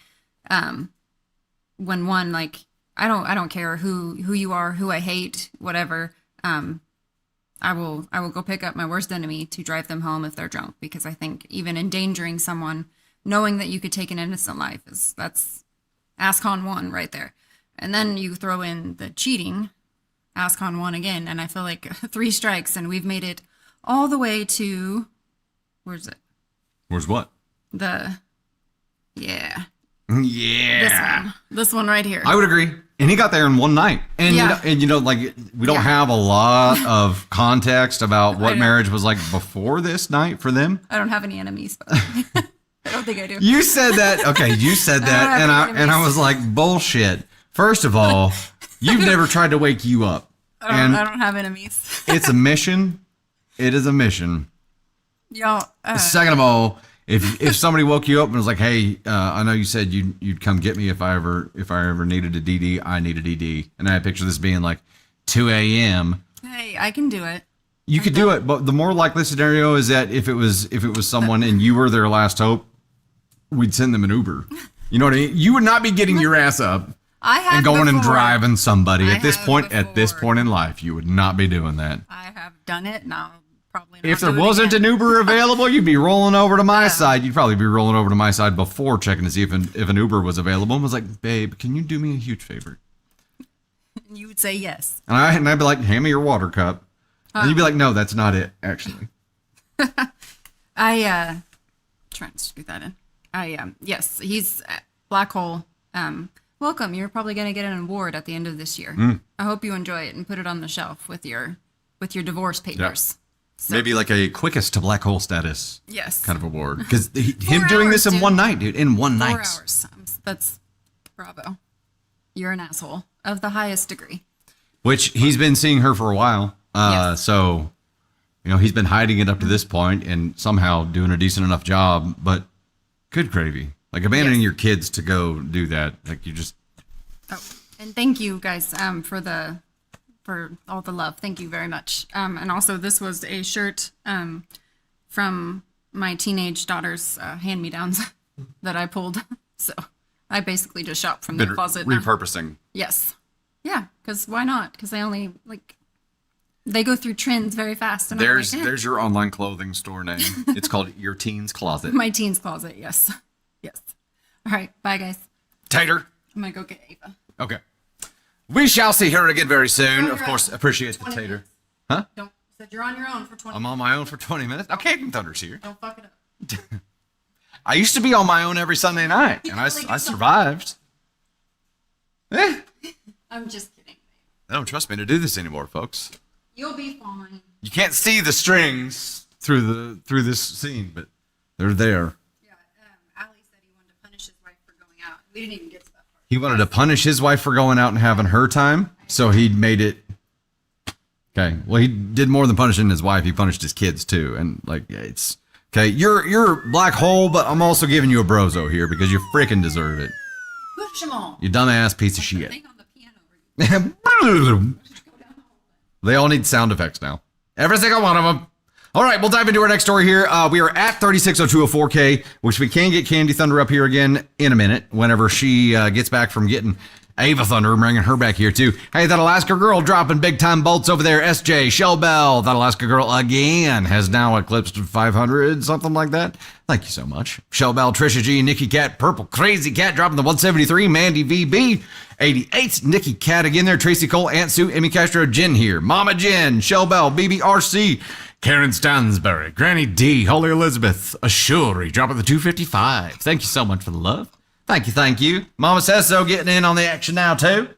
When one like. I don't care who you are, who I hate, whatever. I will go pick up my worst enemy to drive them home if they're drunk, because I think even endangering someone, knowing that you could take an innocent life, that's ASCON 1 right there. And then you throw in the cheating, ASCON 1 again, and I feel like 3 strikes, and we've made it all the way to where's it? Where's what? Yeah. Yeah. This one right here. I would agree. And he got there in one night. And, like, we don't have a lot of context about what marriage was like before this night for them. I don't have any enemies. But I don't think I do. You said that. Okay, you said that. And I was like, bullshit. First of all, you've never tried to wake you up. I don't have enemies. It's a mission. It is a mission. Y'all. Second of all, if somebody woke you up and was like, "Hey, I know you said you'd come get me if I ever needed a DD, I need a DD," and I picture this being like 2 a.m. Hey, I can do it. You could do it, but the more likely scenario is that if it was someone and you were their last hope, we'd send them an Uber. You know what I mean? You would not be getting your ass up and going and driving somebody at this point. At this point in life, you would not be doing that. I have done it now. Probably not. If there wasn't an Uber available, you'd be rolling over to my side. You'd probably be rolling over to my side before checking to see if an Uber was available. And was like, "Babe, can you do me a huge favor?" And you would say yes. And I'd be like, "Hand me your water cup." And you'd be like, "No, that's not it, actually." Trying to scoot that in. Yes, he's Black Hole. Welcome. You're probably going to get an award at the end of this year. I hope you enjoy it and put it on the shelf with your divorce papers. Yeah. So, maybe like a quickest to black hole status. Yes. Kind of award. Because him doing this in one night, dude. In 1 night. 4 hours. That's bravo. You're an asshole of the highest degree. Which he's been seeing her for a while. Yes. So, he's been hiding it up to this point and somehow doing a decent enough job. But good gravy. Like abandoning your kids to go do that. Like you just. Oh, and thank you guys for all the love. Thank you very much. And also this was a shirt from my teenage daughter's hand-me-downs that I pulled. So I basically just shop from the closet. Repurposing. Yes. Yeah, because why not? Because I only, they go through trends very fast. And there's your online clothing store name. It's called Your Teen's Closet. My Teen's Closet, yes. Yes. All right, bye, guys. Tater. I'm going to go get Ava. Okay. We shall see her again very soon. Of course, appreciate the tater. Huh? Said you're on your own for 20 minutes. I'm on my own for 20 minutes. Okay, Thunder's here. Don't fuck it up. I used to be on my own every Sunday night, and I survived. I'm just kidding. They don't trust me to do this anymore, folks. You'll be fine. You can't see the strings through this scene, but they're there. Yeah, Ali said he wanted to punish his wife for going out. We didn't even get to that part. He wanted to punish his wife for going out and having her time, so he made it. Okay, well, he did more than punishing his wife. He punished his kids too, and it's okay. You're a black hole, but I'm also giving you a brozo here because you freaking deserve it. Push them all. You dumbass piece of shit. Thing on the piano over you. They all need sound effects now. Every single one of them. All right, we'll dive into our next story here. We are at 360204K, which we can get Candy Thunder up here again in a minute whenever she gets back from getting Ava Thunder and bringing her back here too. Hey, that Alaska girl dropping big time bolts over there. SJ, Shell Bell, that Alaska girl again has now eclipsed 500, something like that. Thank you so much. Shell Bell, Trisha G, Nikki Cat, Purple Crazy Cat dropping the 173, Mandy VB, 88, Nikki Cat again there, Tracy Cole, Aunt Sue, Emmy Castro, Jen here, Mama Jen, Shell Bell, BBRC, Karen Stansberry, Granny D, Holy Elizabeth, Ashuri dropping the 255. Thank you so much for the love. Thank you, thank you. Mama Says So getting in on the action now too.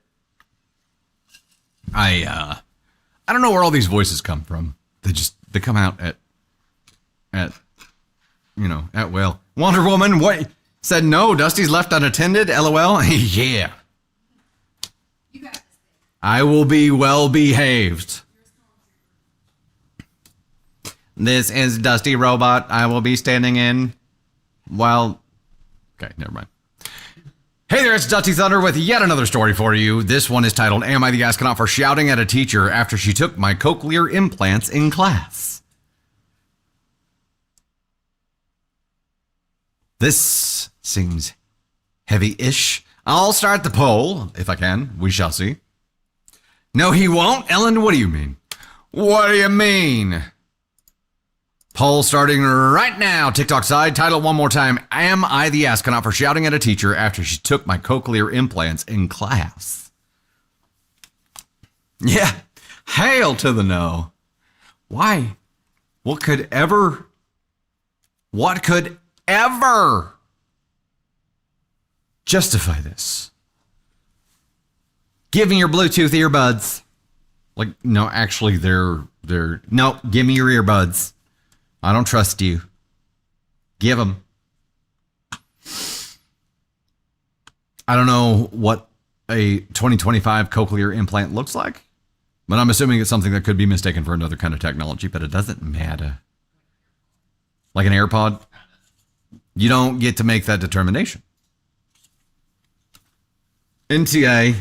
I don't know where all these voices come from. They come out at will. Wonder Woman, what said no, Dusty's left unattended, LOL. Yeah. You got this. I will be well behaved. This is Dusty Robot. I will be standing in while... Okay, never mind. Hey there, it's Dusty Thunder with yet another story for you. This one is titled, Am I the Astronaut for Shouting at a Teacher After She Took My Cochlear Implants in Class? This seems heavy-ish. I'll start the poll, if I can. We shall see. No, he won't? Ellen, what do you mean? What do you mean? Poll starting right now. TikTok side, title one more time. Am I the astronaut for shouting at a teacher after she took my cochlear implants in class? Yeah, hail to the no. Why? What could ever justify this? Give me your Bluetooth earbuds. Like, no, actually, no, give me your earbuds. I don't trust you. Give them. I don't know what a 2025 cochlear implant looks like, but I'm assuming it's something that could be mistaken for another kind of technology, but it doesn't matter. Like an AirPod, you don't get to make that determination. NTA,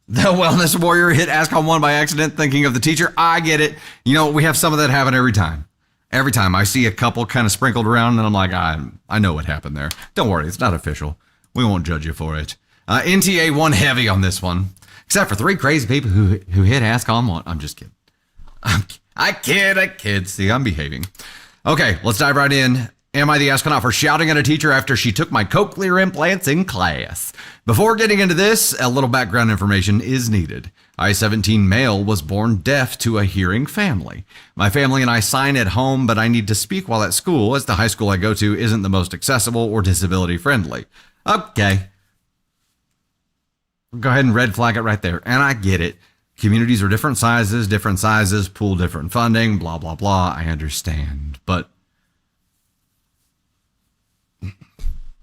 the wellness warrior hit ask on one by accident thinking of the teacher. I get it. You know, we have some of that happen every time. Every time I see a couple kind of sprinkled around and I'm like, I know what happened there. Don't worry, it's not official. We won't judge you for it. NTA won heavy on this one, except for 3 crazy people who hit ask on one. I'm just kidding. I kid. See, I'm behaving. Okay, let's dive right in. Am I the astronaut for shouting at a teacher after she took my cochlear implants in class? Before getting into this, a little background information is needed. I, 17 male, was born deaf to a hearing family. My family and I sign at home, but I need to speak while at school, as the high school I go to isn't the most accessible or disability friendly. Okay. Go ahead and red flag it right there. And I get it. Communities are different sizes, pool different funding, blah, blah, blah. I understand. But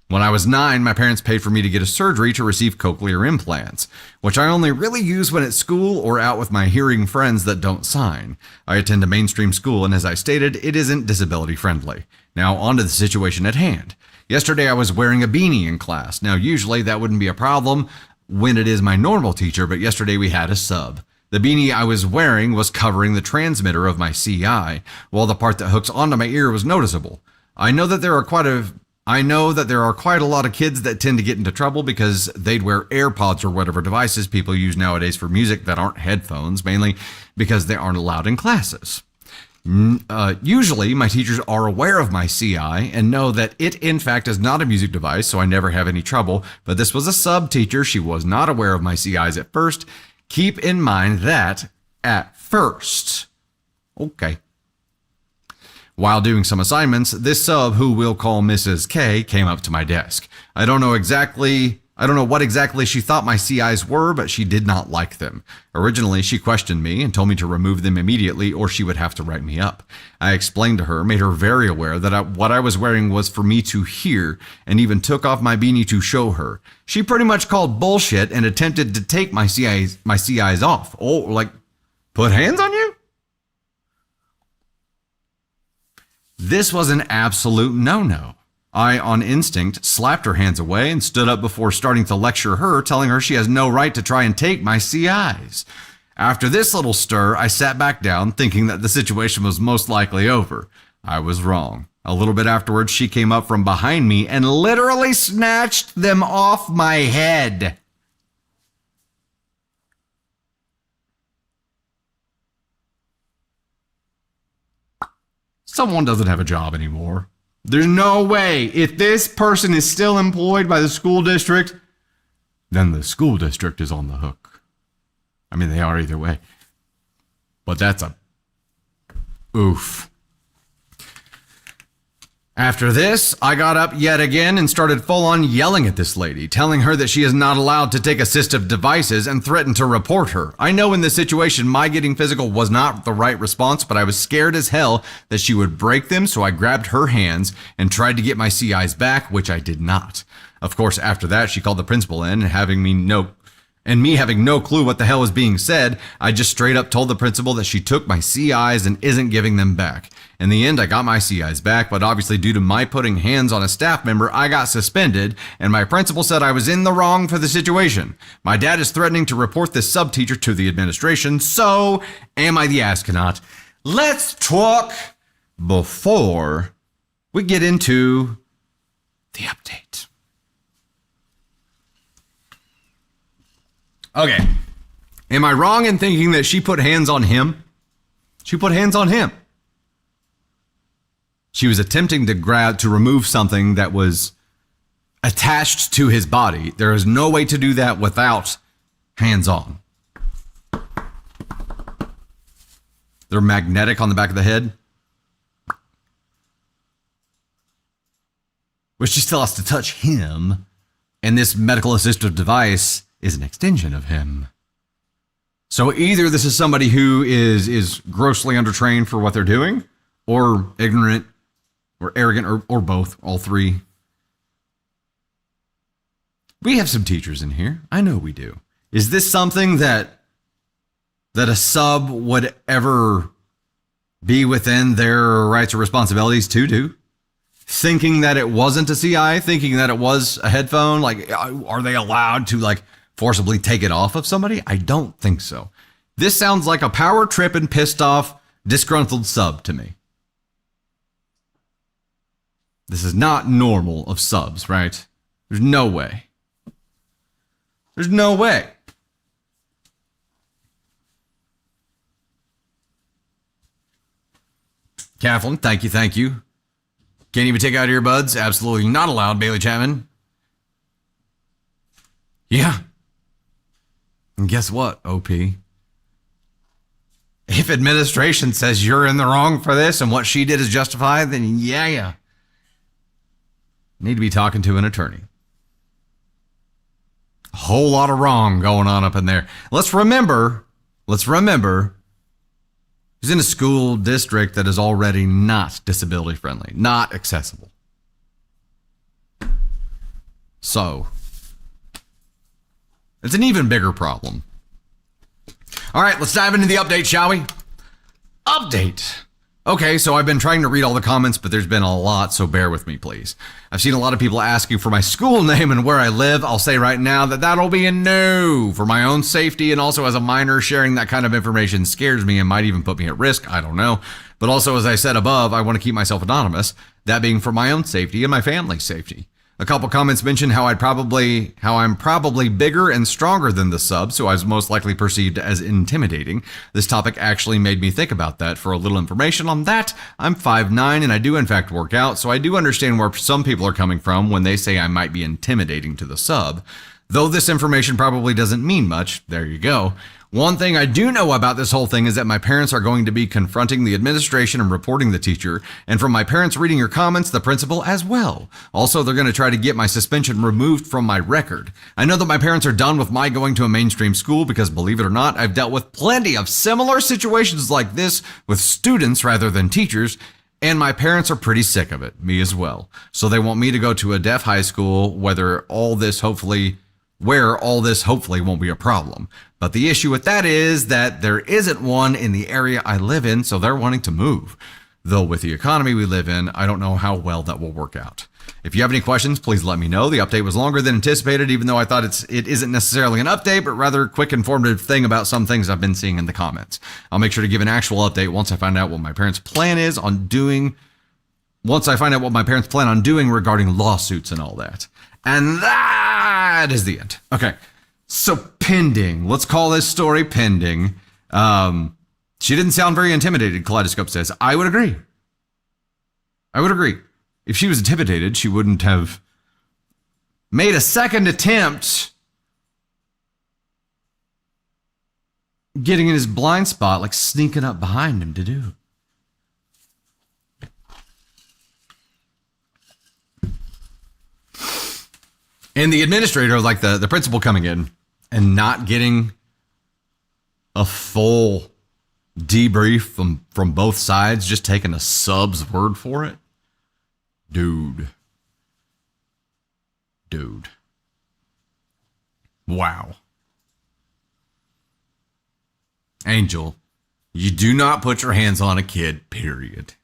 when I was 9, my parents paid for me to get a surgery to receive cochlear implants, which I only really use when at school or out with my hearing friends that don't sign. I attend a mainstream school, and as I stated, it isn't disability friendly. Now, on to the situation at hand. Yesterday, I was wearing a beanie in class. Now, usually that wouldn't be a problem when it is my normal teacher, but yesterday we had a sub. The beanie I was wearing was covering the transmitter of my CI, while the part that hooks onto my ear was noticeable. I know that there are quite a lot of kids that tend to get into trouble because they'd wear AirPods or whatever devices people use nowadays for music that aren't headphones, mainly because they aren't allowed in classes. Usually, my teachers are aware of my CI and know that it, in fact, is not a music device, so I never have any trouble, but this was a sub-teacher. She was not aware of my CIs at first. Keep in mind that at first. Okay. While doing some assignments, this sub, who we'll call Mrs. K, came up to my desk. I don't know what exactly she thought my CIs were, but she did not like them. Originally, she questioned me and told me to remove them immediately or she would have to write me up. I explained to her, made her very aware that what I was wearing was for me to hear, and even took off my beanie to show her. She pretty much called bullshit and attempted to take my CIs off. Oh, like, put hands on you? This was an absolute no-no. I, on instinct, slapped her hands away and stood up before starting to lecture her, telling her she has no right to try and take my CIs. After this little stir, I sat back down, thinking that the situation was most likely over. I was wrong. A little bit afterwards, she came up from behind me and literally snatched them off my head. Someone doesn't have a job anymore. There's no way. If this person is still employed by the school district, then the school district is on the hook. I mean, they are either way. But that's a oof. After this, I got up yet again and started full-on yelling at this lady, telling her that she is not allowed to take assistive devices and threatened to report her. I know in this situation, my getting physical was not the right response, but I was scared as hell that she would break them, so I grabbed her hands and tried to get my CIs back, which I did not. Of course, after that, she called the principal in and having me note And me having no clue what the hell was being said, I just straight up told the principal that she took my CIs and isn't giving them back. In the end, I got my CIs back, but obviously due to my putting hands on a staff member, I got suspended, and my principal said I was in the wrong for the situation. My dad is threatening to report this sub-teacher to the administration, so am I the astronaut? Let's talk before we get into the update. Okay. Am I wrong in thinking that she put hands on him? She put hands on him. She was attempting to remove something that was attached to his body. There is no way to do that without hands on. They're magnetic on the back of the head. But she still has to touch him. And this medical assistive device is an extension of him. So either this is somebody who is grossly undertrained for what they're doing, or ignorant, or arrogant, or both, all three. We have some teachers in here. I know we do. Is this something that a sub would ever be within their rights or responsibilities to do? Thinking that it wasn't a CI, thinking that it was a headphone, like, are they allowed to, like, forcibly take it off of somebody? I don't think so. This sounds like a power trip and pissed off, disgruntled sub to me. This is not normal of subs, right? There's no way. There's no way. Kathleen, thank you. Can't even take out earbuds. Absolutely not allowed, Bailey Chapman. Yeah. And guess what, OP? If administration says you're in the wrong for this and what she did is justified, then yeah. Need to be talking to an attorney. A whole lot of wrong going on up in there. Let's remember, he's in a school district that is already not disability friendly, not accessible. So, it's an even bigger problem. All right, let's dive into the update, shall we? Update. Okay, so I've been trying to read all the comments, but there's been a lot, so bear with me, please. I've seen a lot of people asking for my school name and where I live. I'll say right now that that'll be a no for my own safety, and also as a minor, sharing that kind of information scares me and might even put me at risk. I don't know. But also, as I said above, I want to keep myself anonymous, that being for my own safety and my family's safety. A couple comments mentioned how I'm probably bigger and stronger than the sub, so I was most likely perceived as intimidating. This topic actually made me think about that. For a little information on that, I'm 5'9", and I do in fact work out, so I do understand where some people are coming from when they say I might be intimidating to the sub. Though this information probably doesn't mean much, there you go. One thing I do know about this whole thing is that my parents are going to be confronting the administration and reporting the teacher, and from my parents reading your comments, the principal as well. Also, they're going to try to get my suspension removed from my record. I know that my parents are done with my going to a mainstream school because, believe it or not, I've dealt with plenty of similar situations like this with students rather than teachers, and my parents are pretty sick of it, me as well. So they want me to go to a deaf high school where all this hopefully won't be a problem. But the issue with that is that there isn't one in the area I live in, so they're wanting to move. Though with the economy we live in, I don't know how well that will work out. If you have any questions, please let me know. The update was longer than anticipated, even though I thought it isn't necessarily an update, but rather a quick informative thing about some things I've been seeing in the comments. I'll make sure to give an actual update once I find out what my parents' plan on doing regarding lawsuits and all that. And that is the end. Okay. So pending. Let's call this story pending. She didn't sound very intimidated, Kaleidoscope says. I would agree. If she was intimidated, she wouldn't have made a second attempt getting in his blind spot, like sneaking up behind him to do. And the administrator, like the principal coming in and not getting a full debrief from both sides, just taking a sub's word for it. Dude. Wow. Angel, you do not put your hands on a kid, period.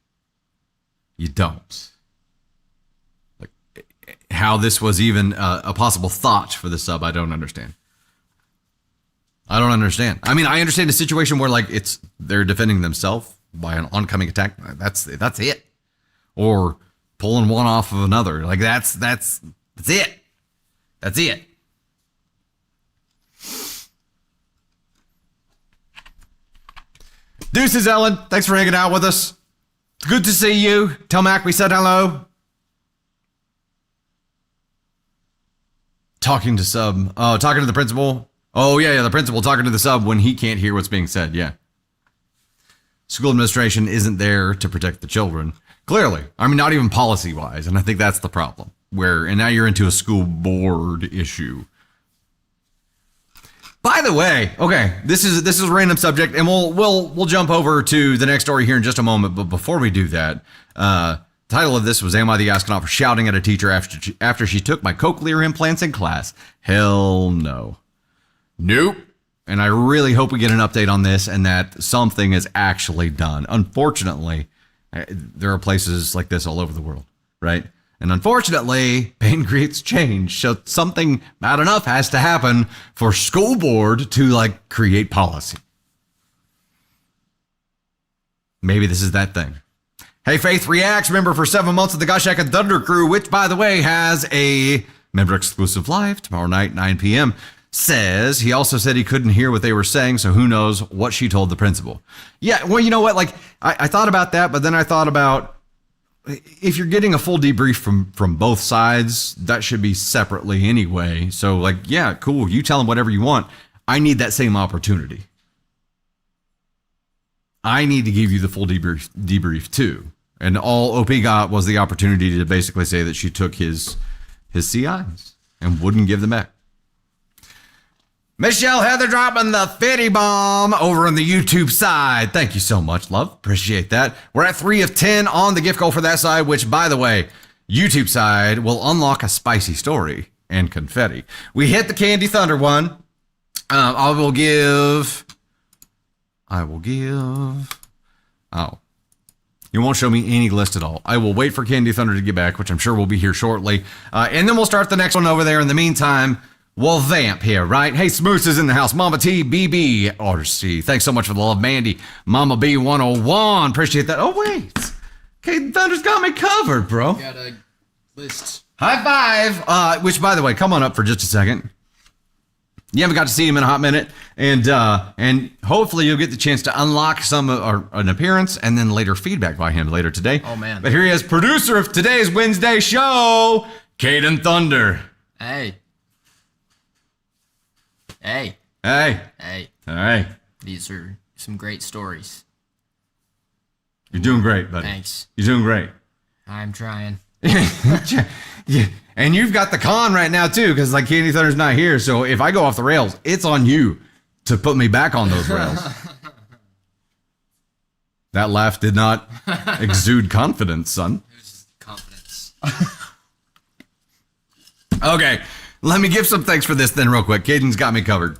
You don't. Like, how this was even a possible thought for the sub, I don't understand. I don't understand. I mean, I understand a situation where like they're defending themselves by an oncoming attack. That's it. Or pulling one off of another. Like that's it. That's it. Deuces, Ellen. Thanks for hanging out with us. It's good to see you. Tell Mac we said hello. Talking to the principal. Oh, yeah, the principal talking to the sub when he can't hear what's being said, yeah. School administration isn't there to protect the children. Clearly. I mean, not even policy-wise, and I think that's the problem. And now you're into a school board issue. By the way, okay, this is a random subject, and we'll jump over to the next story here in just a moment. But before we do that, title of this was "Am I the Astronaut for shouting at a teacher after she took my cochlear implants in class?" Hell no, nope. And I really hope we get an update on this and that something is actually done. Unfortunately, there are places like this all over the world, right? And unfortunately, pain creates change. So something bad enough has to happen for school board to like create policy. Maybe this is that thing. Hey, Faith Reacts, member for 7 months of the Gosh and Thunder crew, which by the way has a member exclusive live tomorrow night, 9 p.m. Says he also said he couldn't hear what they were saying, so who knows what she told the principal. Yeah, well, you know what? Like I thought about that, but then I thought about, if you're getting a full debrief from both sides, that should be separately anyway. So like, yeah, cool. You tell them whatever you want. I need that same opportunity. I need to give you the full debrief too. And all OP got was the opportunity to basically say that she took his CIs and wouldn't give them back. Michelle Heather dropping the fitty bomb over on the YouTube side. Thank you so much, love. Appreciate that. We're at 3 of 10 on the gift goal for that side, which, by the way, YouTube side will unlock a spicy story and confetti. We hit the Candy Thunder one. I will give. Oh, you won't show me any list at all. I will wait for Candy Thunder to get back, which I'm sure will be here shortly. And then we'll start the next one over there. In the meantime, we'll vamp here, right? Hey, Smoose is in the house. Mama T, BB, RC. Thanks so much for the love, Mandy. Mama B 101. Appreciate that. Oh, wait. Okay, Thunder's got me covered, bro. Got a list. High five. Which, by the way, come on up for just a second. You haven't got to see him in a hot minute, and hopefully you'll get the chance to unlock an appearance and then later feedback by him later today. Oh, man. But here he is, producer of today's Wednesday show, Caden Thunder. Hey. Hey. Hey. Hey. All right. These are some great stories. You're doing great, buddy. Thanks. You're doing great. I'm trying. Yeah. And you've got the con right now, too, because like Candy Thunder's not here. So if I go off the rails, it's on you to put me back on those rails. That laugh did not exude confidence, son. It was confidence. Okay, let me give some thanks for this then real quick. Caden's got me covered.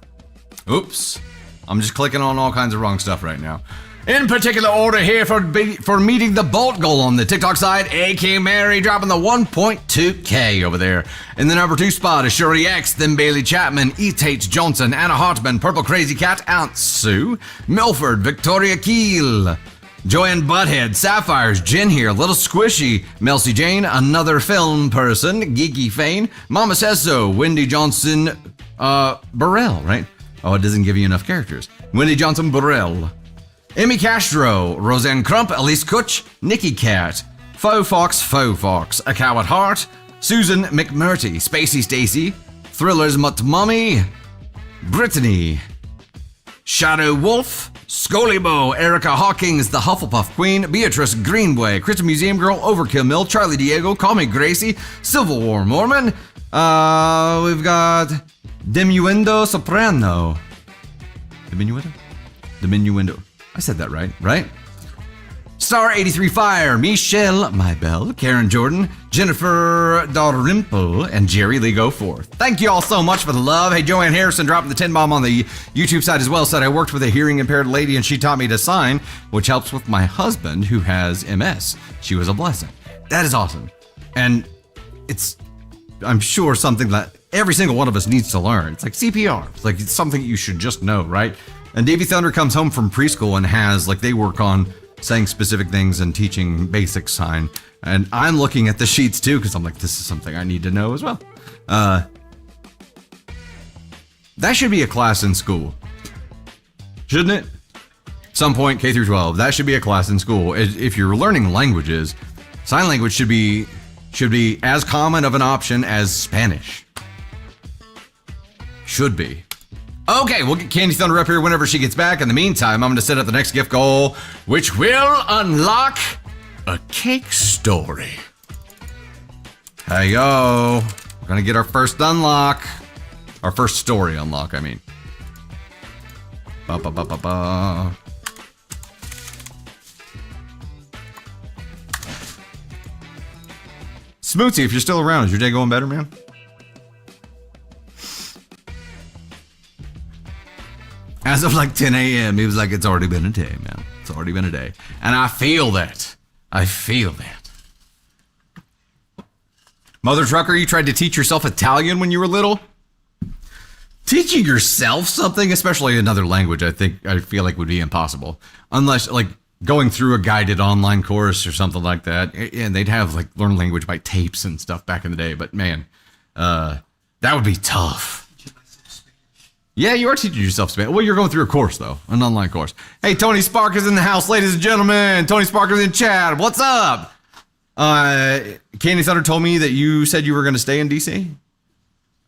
Oops. I'm just clicking on all kinds of wrong stuff right now. In particular order here for meeting the Bolt goal on the TikTok side, AK Mary dropping the 1.2K over there. In the number 2 spot is Shuri X, then Bailey Chapman, Etate Johnson, Anna Hartman, Purple Crazy Cat, Aunt Sue, Milford, Victoria Keel, Joanne Butthead, Sapphires, Jen here, Little Squishy, Melcy Jane, Another Film Person, Geeky Fane, Mama Says So, Wendy Johnson, Burrell, right? Oh, it doesn't give you enough characters. Wendy Johnson Burrell. Emmy Castro, Roseanne Crump, Elise Kutch, Nikki Cat, Faux Fox, A Cow at Heart, Susan McMurty, Spacey Stacy, Thrillers Mutt Mummy, Brittany, Shadow Wolf, Scullybo, Erica Hawkins, The Hufflepuff Queen, Beatrice Greenway, Crystal Museum Girl, Overkill Mill, Charlie Diego, Call Me Gracie, Civil War Mormon, we've got Diminuendo Soprano. Diminuendo? I said that right? Star 83 Fire, Michelle Mybell, Karen Jordan, Jennifer Dalrymple, and Jerry Lee Go Forth. Thank you all so much for the love. Hey, Joanne Harrison dropping the 10 bomb on the YouTube side as well. Said I worked with a hearing impaired lady and she taught me to sign, which helps with my husband who has MS. She was a blessing. That is awesome. And it's, I'm sure, something that every single one of us needs to learn. It's like CPR. It's something you should just know, right? And Davy Thunder comes home from preschool and has, they work on saying specific things and teaching basic sign. And I'm looking at the sheets too, because I'm like, this is something I need to know as well. That should be a class in school. Shouldn't it? Some point, K through 12, that should be a class in school. If you're learning languages, sign language should be as common of an option as Spanish. Should be. Okay, we'll get Candy Thunder up here whenever she gets back. In the meantime, I'm going to set up the next gift goal, which will unlock a cake story. Hey, yo. We're going to get our first unlock. Our first story unlock, I mean. Ba-ba-ba-ba-ba. Smootsy, if you're still around, is your day going better, man? As of 10 a.m., he was like, it's already been a day, man. It's already been a day. And I feel that. I feel that. Mother Trucker, you tried to teach yourself Italian when you were little? Teaching yourself something, especially another language, I feel like would be impossible. Unless, going through a guided online course or something like that. And they'd have, learn language by tapes and stuff back in the day. But, man, that would be tough. Yeah, you are teaching yourself Spanish. Well, you're going through a course, though. An online course. Hey, Tony Spark is in the house, ladies and gentlemen. Tony Spark is in chat. What's up? Candy Thunder told me that you said you were going to stay in D.C.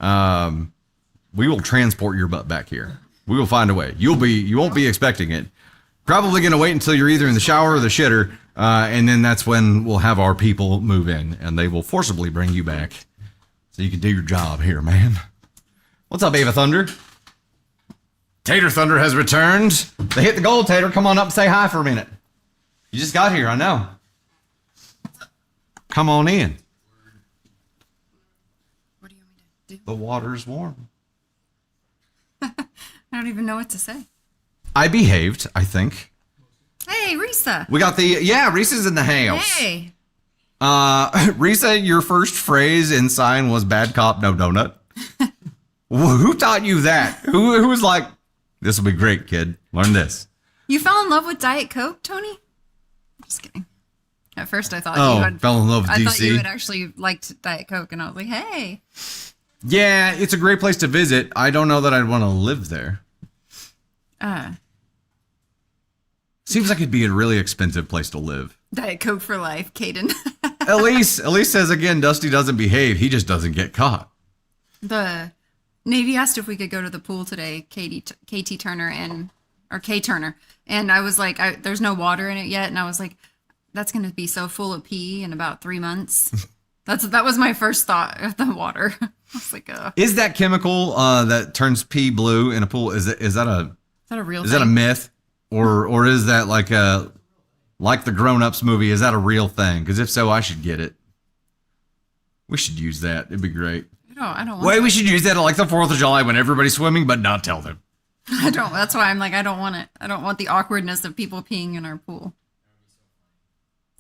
We will transport your butt back here. We will find a way. You won't be expecting it. Probably going to wait until you're either in the shower or the shitter, and then that's when we'll have our people move in, and they will forcibly bring you back so you can do your job here, man. What's up, Ava Thunder? Tater Thunder has returned. They hit the goal, Tater. Come on up and say hi for a minute. You just got here, I know. Come on in. What do you want me to do? The water's warm. I don't even know what to say. I behaved, I think. Hey, Risa. We got Risa's in the house. Hey. Risa, your first phrase in sign was bad cop, no donut. Who taught you that? Who was like, this will be great, kid. Learn this. You fell in love with Diet Coke, Tony? Just kidding. At first I thought fell in love with DC. I thought you had actually liked Diet Coke, and I was like, hey. Yeah, it's a great place to visit. I don't know that I'd want to live there. Seems like it'd be a really expensive place to live. Diet Coke for life, Caden. Elise says again, Dusty doesn't behave. He just doesn't get caught. The Navy asked if we could go to the pool today, KT Turner or K Turner. And I was like, there's no water in it yet. And I was like, that's going to be so full of pee in about 3 months. That was my first thought of the water. I was like, Is that chemical that turns pee blue in a pool? Is that a real thing? Is that a myth? Or is that like the Grown Ups movie? Is that a real thing? Because if so, I should get it. We should use that. It'd be great. I don't want Wait, we should use that at the 4th of July when everybody's swimming, but not tell them. I don't. That's why I'm like, I don't want it. I don't want the awkwardness of people peeing in our pool.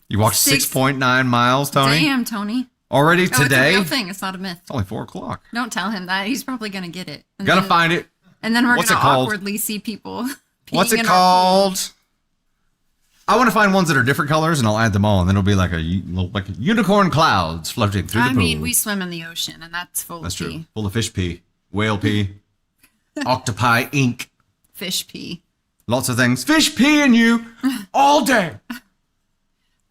You walked 6.9 miles, Tony? Damn, Tony. Already today? It's a real thing. It's not a myth. It's only 4 o'clock. Don't tell him that. He's probably going to get it. Gotta find it. And then we're going to called? awkwardly see people peeing What's it in called? I want to find ones that are different colors, and I'll add them all, and then it'll be like a unicorn clouds floating through the pool. I mean, we swim in the ocean, and that's full That's of pee. true. Full of fish pee, whale pee, octopi ink. Fish pee. Lots of things. Fish pee in you all day.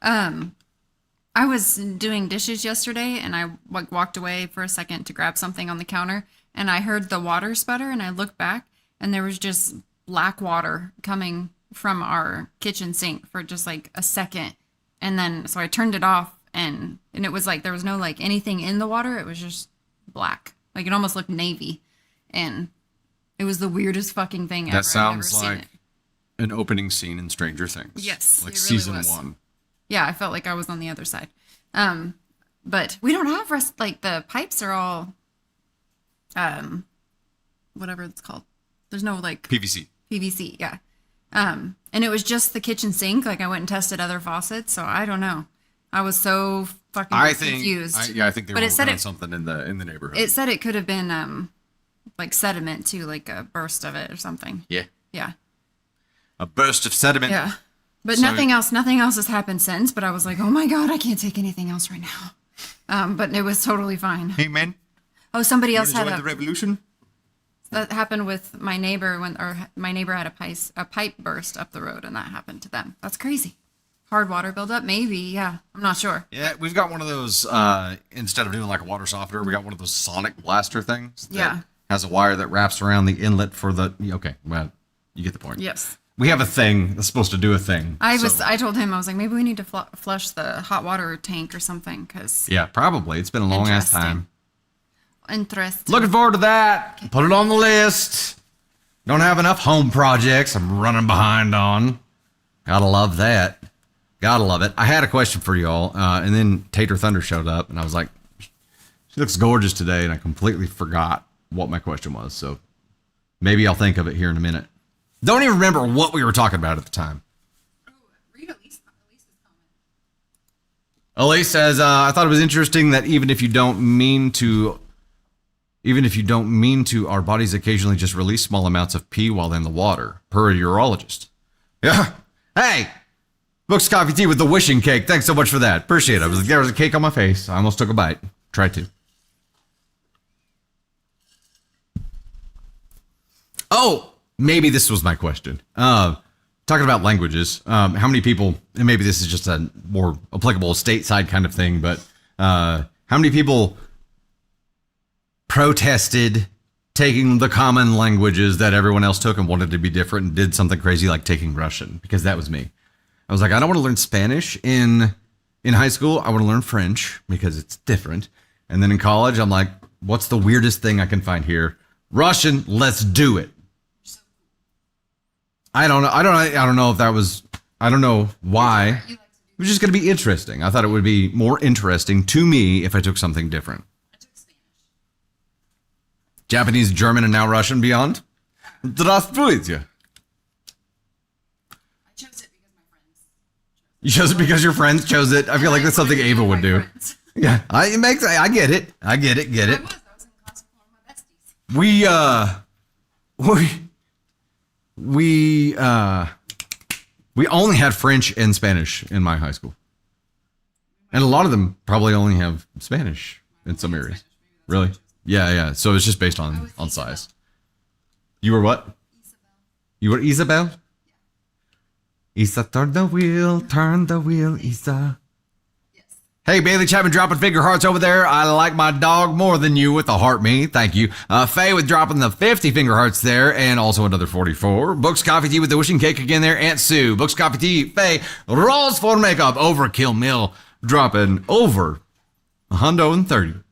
I was doing dishes yesterday, and I walked away for a second to grab something on the counter, and I heard the water sputter, and I looked back, and there was just black water coming from our kitchen sink for just a second. And then, so I turned it off, and it was there was no anything in the water. It was just black. It almost looked navy. And it was the weirdest fucking thing ever. That sounds like an opening scene in Stranger Things. Yes, like it really season was. 1. Yeah, I felt like I was on the other side. But we don't have like the pipes are all, whatever it's called. There's no like PVC. Yeah. And it was just the kitchen sink. Like I went and tested other faucets. So I don't know. I was so fucking confused. I think they were working on something in the neighborhood. It said it could have been, like sediment too, like a burst of it or something. Yeah. Yeah. A burst of sediment. Yeah. But nothing else has happened since. But I was like, oh my God, I can't take anything else right now. But it was totally fine. Hey, man. Oh, somebody else had the revolution? that happened with my neighbor my neighbor had a pipe burst up the road and that happened to them. That's crazy. Hard water buildup, maybe. Yeah, I'm not sure. Yeah, we've got one of those, instead of doing like a water softener, we got one of those sonic blaster things. That has a wire that wraps around the inlet for the, okay, well, you get the point. Yes. We have a thing that's supposed to do a thing. I told him, I was like, maybe we need to flush the hot water tank or something, because... Yeah, probably. It's been a long ass time. Interesting. Looking forward to that. Put it on the list. Don't have enough home projects I'm running behind on. Gotta love that. Gotta love it. I had a question for y'all, and then Tater Thunder showed up, and I was like, she looks gorgeous today, and I completely forgot what my question was, so maybe I'll think of it here in a minute. Don't even remember what we were talking about at the time. Oh, read Elise's comment. Elise says, I thought it was interesting that even if you don't mean to, our bodies occasionally just release small amounts of pee while in the water, per a urologist. Yeah. Hey, Books, Coffee, Tea with the wishing cake. Thanks so much for that. Appreciate it. There was a cake on my face. I almost took a bite. Tried to. Oh, maybe this was my question. Talking about languages, how many people, and maybe this is just a more applicable stateside kind of thing, but how many people protested taking the common languages that everyone else took and wanted to be different and did something crazy like taking Russian? Because that was me. I was like, I don't want to learn Spanish in high school. I want to learn French because it's different. And then in college, I'm like, what's the weirdest thing I can find here? Russian, let's do it. I don't know if that was, I don't know why. It was just going to be interesting. I thought it would be more interesting to me if I took something different. I took Spanish. Japanese, German, and now Russian beyond? Здравствуйте. I chose it because my friends. You chose it because your friends chose it? I feel like that's something Ava would do. Yeah, I get it. I get it. I was in class with one of my besties. We only had French and Spanish in my high school. And a lot of them probably only have Spanish in some areas. Really? Yeah. So it's just based on size. You were what? Isabel. You were Isabel? Yeah. Isa, turn the wheel, Isa. Yes. Hey, Bailey Chapman dropping figure hearts over there. I like my dog more than you with the heart me. Thank you. Faye with dropping the 50 finger hearts there and also another 44. Books, Coffee, Tea with the wishing cake again there. Aunt Sue. Books, Coffee, Tea. Faye. Rolls for makeup. Overkill Mill dropping over $130.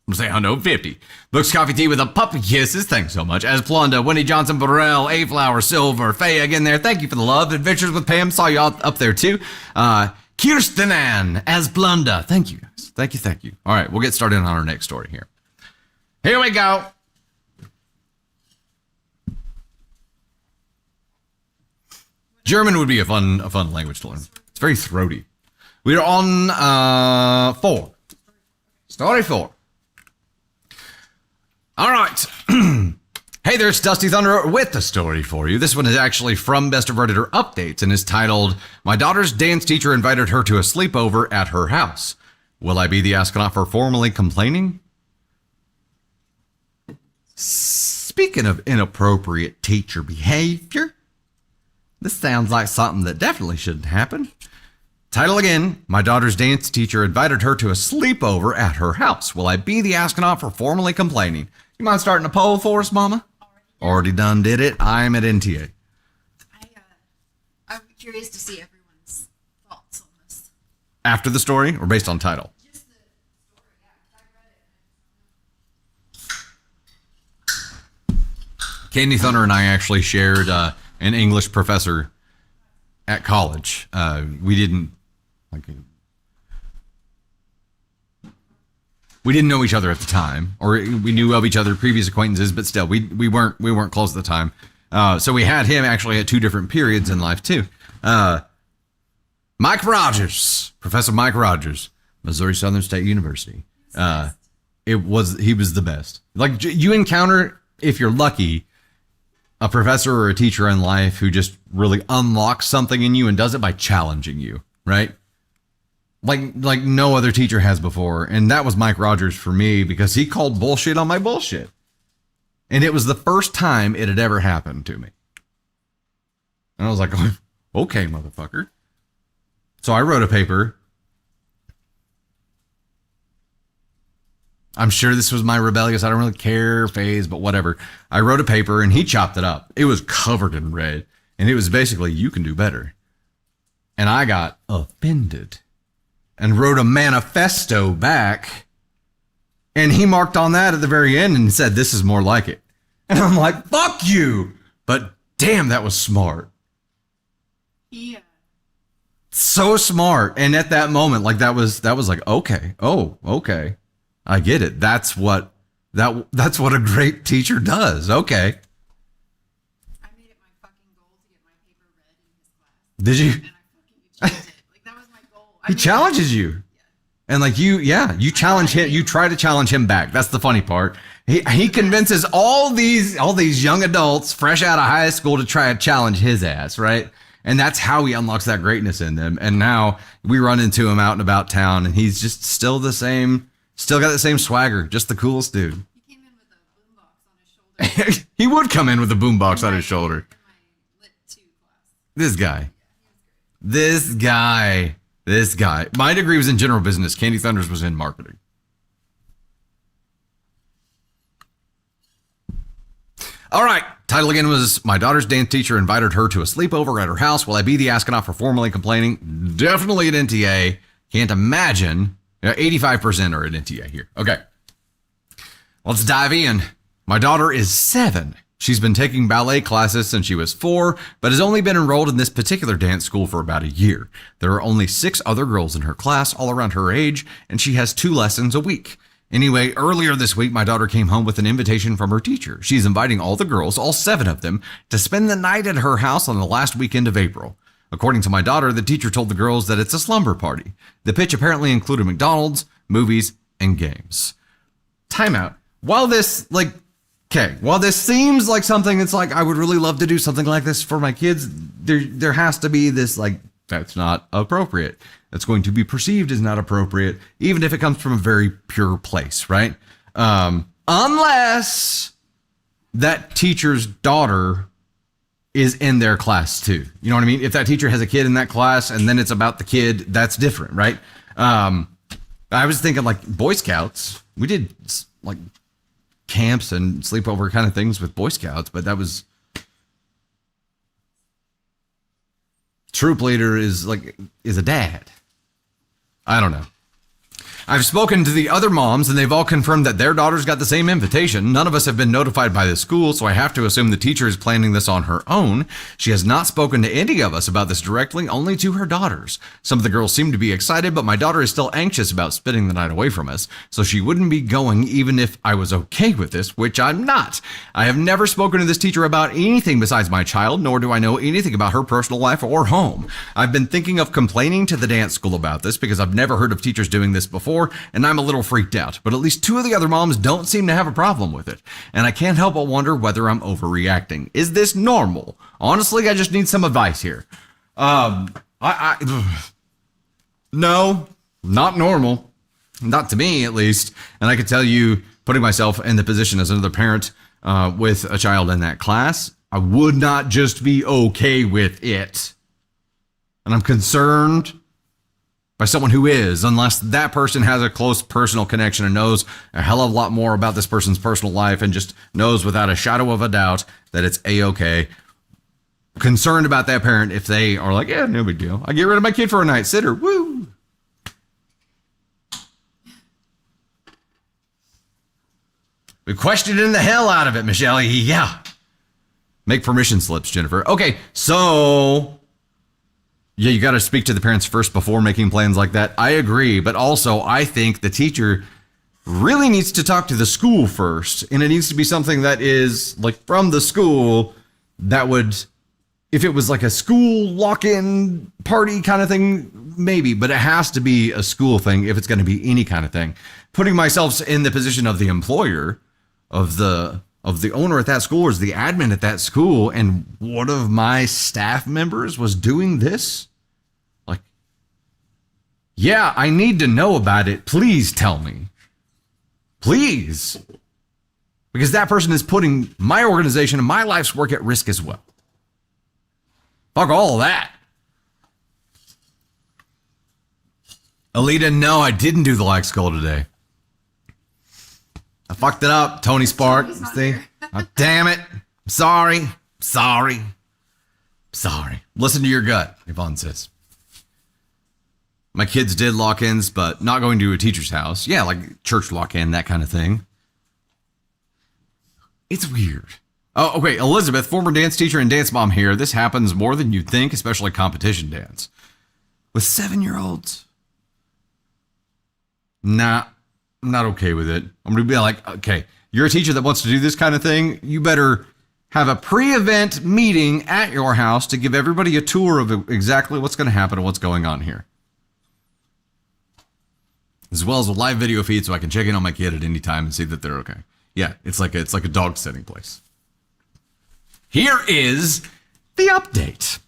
I'm going to say $150. Books, Coffee, Tea with a puppy kisses. Thanks so much. As Plunda, Winnie Johnson, Burrell, A Flower, Silver, Faye again there. Thank you for the love. Adventures with Pam. Saw you all up there too. Kirsten Ann as Blunda. Thank you guys. Thank you. All right, we'll get started on our next story here. Here we go. German would be a fun language to learn. It's very throaty. We're on 4. Story 4. All right. Hey there, it's Dusty Thunder with the story for you. This one is actually from Best of Redditor Updates and is titled, My Daughter's Dance Teacher Invited Her to a Sleepover at Her House. Will I be the astronaut for formally complaining? Speaking of inappropriate teacher behavior, this sounds like something that definitely shouldn't happen. Title again, My Daughter's Dance Teacher Invited Her to a Sleepover at Her House. Will I be the astronaut for formally complaining? You mind starting a poll for us, Mama? Already done did it. I'm at NTA. I'm curious to see everyone's thoughts on this. After the story or based on title? Just the story, yeah. I read it. Candy Thunder and I actually shared a an English professor at college. We didn't know each other at the time, or we knew of each other, previous acquaintances, but still, we weren't close at the time. So we had him actually at two different periods in life too. Mike Rogers, Professor Mike Rogers, Missouri Southern State University. He was the best. Like, you encounter, if you're lucky, a professor or a teacher in life who just really unlocks something in you and does it by challenging you, right? Like no other teacher has before. And that was Mike Rogers for me, because he called bullshit on my bullshit. And it was the first time it had ever happened to me. And I was like, okay, motherfucker. So I wrote a paper. I'm sure this was my rebellious, I don't really care phase, but whatever. I wrote a paper and he chopped it up. It was covered in red. And it was basically, you can do better. And I got offended and wrote a manifesto back. And he marked on that at the very end and said, this is more like it. And I'm like, fuck you. But damn, that was smart. Yeah. So smart. And at that moment, like that was like, okay. Oh, okay. I get it. That's what a great teacher does. Okay. I made it my fucking goal to get my paper read in his class. Did you? And I fucking achieved it. Like, that was my goal. He challenges you. Yeah. And like you challenge him. You try to challenge him back. That's the funny part. He convinces all these young adults fresh out of high school to try to challenge his ass, right? And that's how he unlocks that greatness in them. And now we run into him out and about town, and he's just still the same. Still got the same swagger, just the coolest dude. He came in with a boombox on his shoulder. He would come in with a boombox on his shoulder. In my Lit 2 class. This guy. My degree was in general business. Candy Thunders was in marketing. All right. Title again was My Daughter's Dance Teacher Invited Her to a Sleepover at Her House. Will I be the astronaut for formally complaining? Definitely an NTA. Can't imagine. 85% are at NTA here. Okay. Let's dive in. My daughter is 7. She's been taking ballet classes since she was 4, but has only been enrolled in this particular dance school for about a year. There are only 6 other girls in her class, all around her age, and she has 2 lessons a week. Anyway, earlier this week, my daughter came home with an invitation from her teacher. She's inviting all the girls, all 7 of them, to spend the night at her house on the last weekend of April. According to my daughter, the teacher told the girls that it's a slumber party. The pitch apparently included McDonald's, movies, and games. Timeout. While this seems like something that's like, I would really love to do something like this for my kids, there has to be this, like, that's not appropriate. That's going to be perceived as not appropriate, even if it comes from a very pure place, right? Unless that teacher's daughter is in their class too. You know what I mean? If that teacher has a kid in that class and then it's about the kid, that's different, right? I was thinking like Boy Scouts. We did like camps and sleepover kind of things with Boy Scouts, but that was troop leader is a dad. I don't know. I've spoken to the other moms and they've all confirmed that their daughters got the same invitation. None of us have been notified by the school, so I have to assume the teacher is planning this on her own. She has not spoken to any of us about this directly, only to her daughters. Some of the girls seem to be excited, but my daughter is still anxious about spending the night away from us, so she wouldn't be going even if I was okay with this, which I'm not. I have never spoken to this teacher about anything besides my child, nor do I know anything about her personal life or home. I've been thinking of complaining to the dance school about this because I've never heard of teachers doing this before, and I'm a little freaked out, but at least 2 of the other moms don't seem to have a problem with it, and I can't help but wonder whether I'm overreacting. Is this normal? Honestly, I just need some advice here. No, not normal. Not to me, at least. And I could tell you, putting myself in the position as another parent with a child in that class, I would not just be okay with it. And I'm concerned by someone who is, unless that person has a close personal connection and knows a hell of a lot more about this person's personal life and just knows without a shadow of a doubt that it's a-okay. Concerned about that parent if they are like, yeah, no big deal. I get rid of my kid for a night sitter. Woo! We questioned the hell out of it, Michelle. Yeah. Make permission slips, Jennifer. Okay, so yeah, you got to speak to the parents first before making plans like that. I agree, but also I think the teacher really needs to talk to the school first, and it needs to be something that is like from the school that would, if it was like a school lock-in party kind of thing, maybe, but it has to be a school thing if it's going to be any kind of thing. Putting myself in the position of the employer, of the owner at that school, or as the admin at that school, and one of my staff members was doing this, like, yeah, I need to know about it. Please tell me. Please. Because that person is putting my organization and my life's work at risk as well. Fuck all of that. Alita, no, I didn't do the like skull today. I fucked it up, Tony Spark. See? Oh, damn it. Sorry. Listen to your gut, Yvonne says. My kids did lock-ins, but not going to a teacher's house. Yeah, like church lock-in, that kind of thing. It's weird. Oh, okay. Elizabeth, former dance teacher and dance mom here. This happens more than you'd think, especially competition dance. With 7-year-olds. Nah, I'm not okay with it. I'm going to be like, okay, you're a teacher that wants to do this kind of thing. You better have a pre-event meeting at your house to give everybody a tour of exactly what's going to happen and what's going on here. As well as a live video feed so I can check in on my kid at any time and see that they're okay. Yeah, it's like a dog sitting place. Here is the update.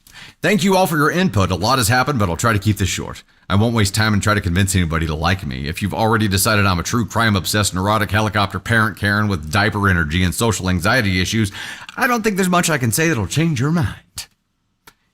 Thank you all for your input. A lot has happened, but I'll try to keep this short. I won't waste time and try to convince anybody to like me. If you've already decided I'm a true crime-obsessed, neurotic helicopter parent Karen with diaper energy and social anxiety issues, I don't think there's much I can say that'll change your mind.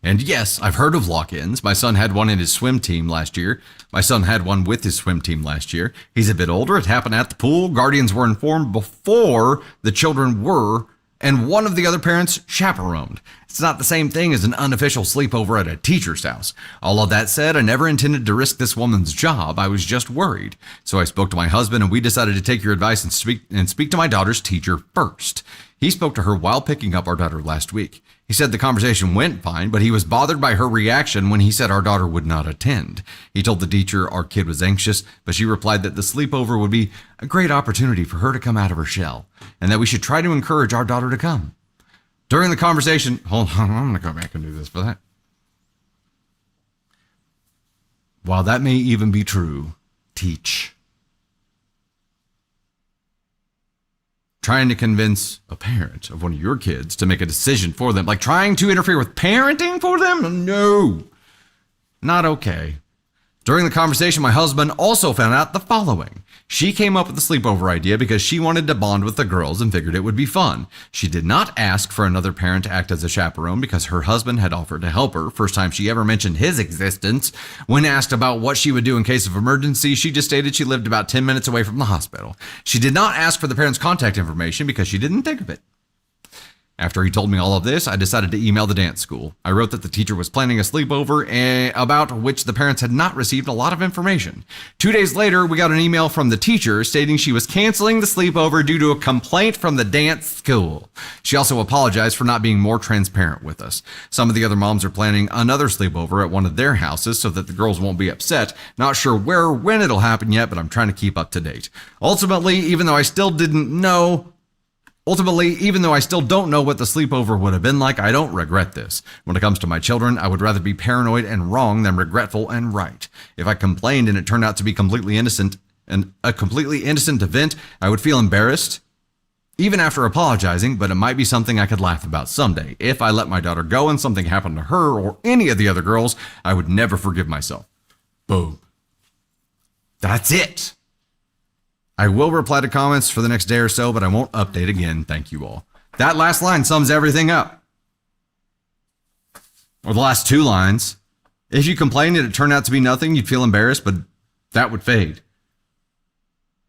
And yes, I've heard of lock-ins. My son had one in his swim team last year. My son had one with his swim team last year. He's a bit older. It happened at the pool. Guardians were informed before the children were, and one of the other parents chaperoned. It's not the same thing as an unofficial sleepover at a teacher's house. All of that said, I never intended to risk this woman's job. I was just worried. So I spoke to my husband, and we decided to take your advice and speak to my daughter's teacher first. He spoke to her while picking up our daughter last week. He said the conversation went fine, but he was bothered by her reaction when he said our daughter would not attend. He told the teacher our kid was anxious, but she replied that the sleepover would be a great opportunity for her to come out of her shell, and that we should try to encourage our daughter to come. During the conversation, hold on, I'm going to go back and do this for that. While that may even be true, teach. Trying to convince a parent of one of your kids to make a decision for them, like trying to interfere with parenting for them? No, not okay. During the conversation, my husband also found out the following. She came up with the sleepover idea because she wanted to bond with the girls and figured it would be fun. She did not ask for another parent to act as a chaperone because her husband had offered to help her. First time she ever mentioned his existence. When asked about what she would do in case of emergency, she just stated she lived about 10 minutes away from the hospital. She did not ask for the parents' contact information because she didn't think of it. After he told me all of this, I decided to email the dance school. I wrote that the teacher was planning a sleepover about which the parents had not received a lot of information. 2 days later, we got an email from the teacher stating she was canceling the sleepover due to a complaint from the dance school. She also apologized for not being more transparent with us. Some of the other moms are planning another sleepover at one of their houses so that the girls won't be upset. Not sure where or when it'll happen yet, but I'm trying to keep up to date. Ultimately, even though I still don't know what the sleepover would have been like, I don't regret this. When it comes to my children, I would rather be paranoid and wrong than regretful and right. If I complained and it turned out to be completely innocent and a completely innocent event, I would feel embarrassed, even after apologizing, but it might be something I could laugh about someday. If I let my daughter go and something happened to her or any of the other girls, I would never forgive myself. Boom. That's it. I will reply to comments for the next day or so, but I won't update again. Thank you all. That last line sums everything up. Or the last two lines. If you complained and it turned out to be nothing, you'd feel embarrassed, but that would fade.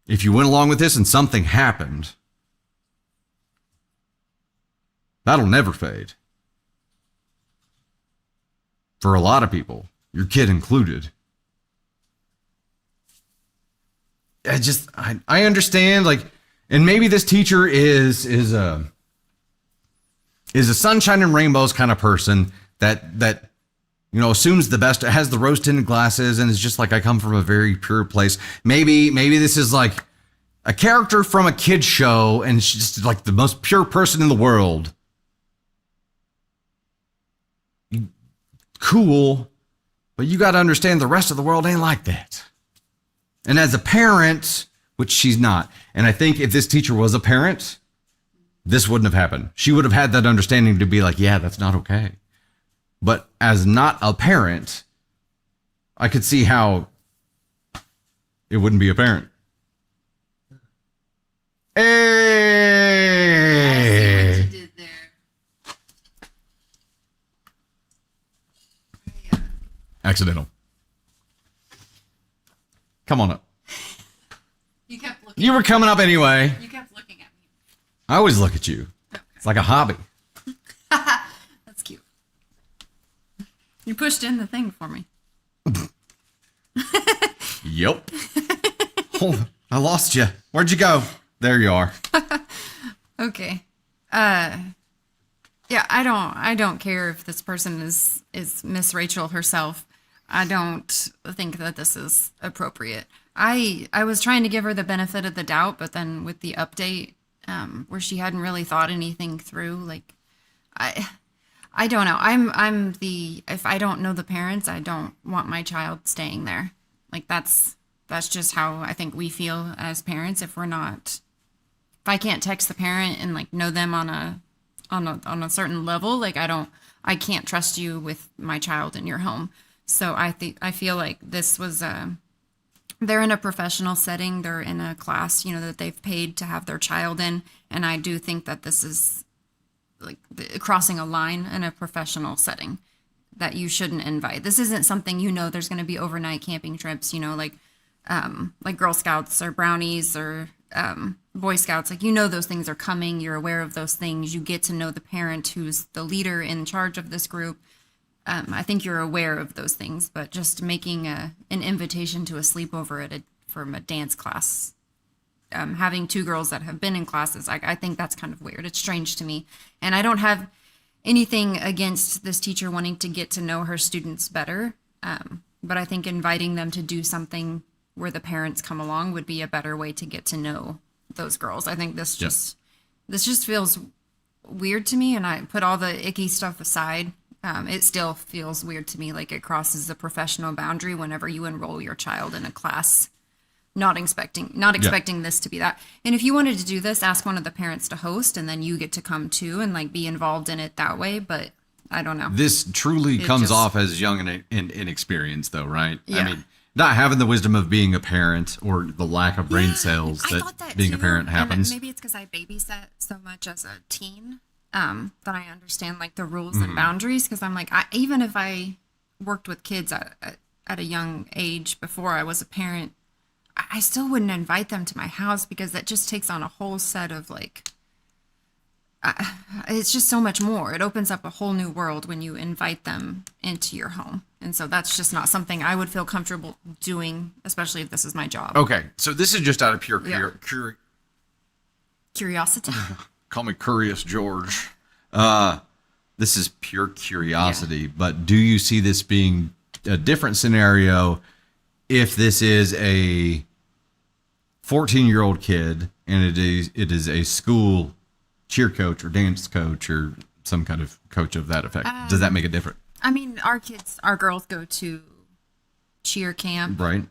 If you went along with this and something happened, that'll never fade. For a lot of people, your kid included. I understand, like, and maybe this teacher is is a sunshine and rainbows kind of person that assumes the best, has the rose tinted glasses, and is just like, I come from a very pure place. Maybe this is like a character from a kid's show, and she's just like the most pure person in the world. Cool, but you got to understand the rest of the world ain't like that. And as a parent, which she's not, and I think if this teacher was a parent, this wouldn't have happened. She would have had that understanding to be like, yeah, that's not okay. But as not a parent, I could see how it wouldn't be apparent. Hey! I see what you did there. Accidental. Come on up. You kept looking. You were coming up anyway. You kept looking at me. I always look at you. Okay. It's like a hobby. That's cute. You pushed in the thing for me. Yep. Oh, I lost you. Where'd you go? There you are. Okay. Yeah, I don't care if this person is Miss Rachel herself. I don't think that this is appropriate. I was trying to give her the benefit of the doubt, but then with the update, where she hadn't really thought anything through, like, I don't know. If I don't know the parents, I don't want my child staying there. Like, that's just how I think we feel as parents. If I can't text the parent and like know them on a certain level, like I can't trust you with my child in your home. So I feel like this was they're in a professional setting. They're in a class, that they've paid to have their child in. And I do think that this is like crossing a line in a professional setting that you shouldn't invite. This isn't something, there's going to be overnight camping trips, like Girl Scouts or brownies or Boy Scouts. Like, those things are coming. You're aware of those things. You get to know the parent who's the leader in charge of this group. I think you're aware of those things, but just making an invitation to a sleepover from a dance class, having two girls that have been in classes, I think that's kind of weird. It's strange to me. And I don't have anything against this teacher wanting to get to know her students better. But I think inviting them to do something where the parents come along would be a better way to get to know those girls. I think this just feels weird to me. And I put all the icky stuff aside. It still feels weird to me, like it crosses the professional boundary whenever you enroll your child in a class, not expecting this to be that. And if you wanted to do this, ask one of the parents to host, and then you get to come too and like be involved in it that way. But I don't know. This truly comes off as young and inexperienced, though, right? Yeah. I mean, not having the wisdom of being a parent or the lack of brain cells that being a parent happens. And maybe it's because I babysat so much as a teen. That I understand like the rules and boundaries, because I'm like, even if I worked with kids at a young age before I was a parent, I still wouldn't invite them to my house, because that just takes on a whole set of like, it's just so much more. It opens up a whole new world when you invite them into your home. And so that's just not something I would feel comfortable doing, especially if this is my job. Okay, so this is just out of pure Curiosity. Call me Curious George. This is pure curiosity, but do you see this being a different scenario if this is a 14-year-old kid and it is a school cheer coach or dance coach or some kind of coach of that effect? Does that make it different? I mean, our girls go to cheer camp, right?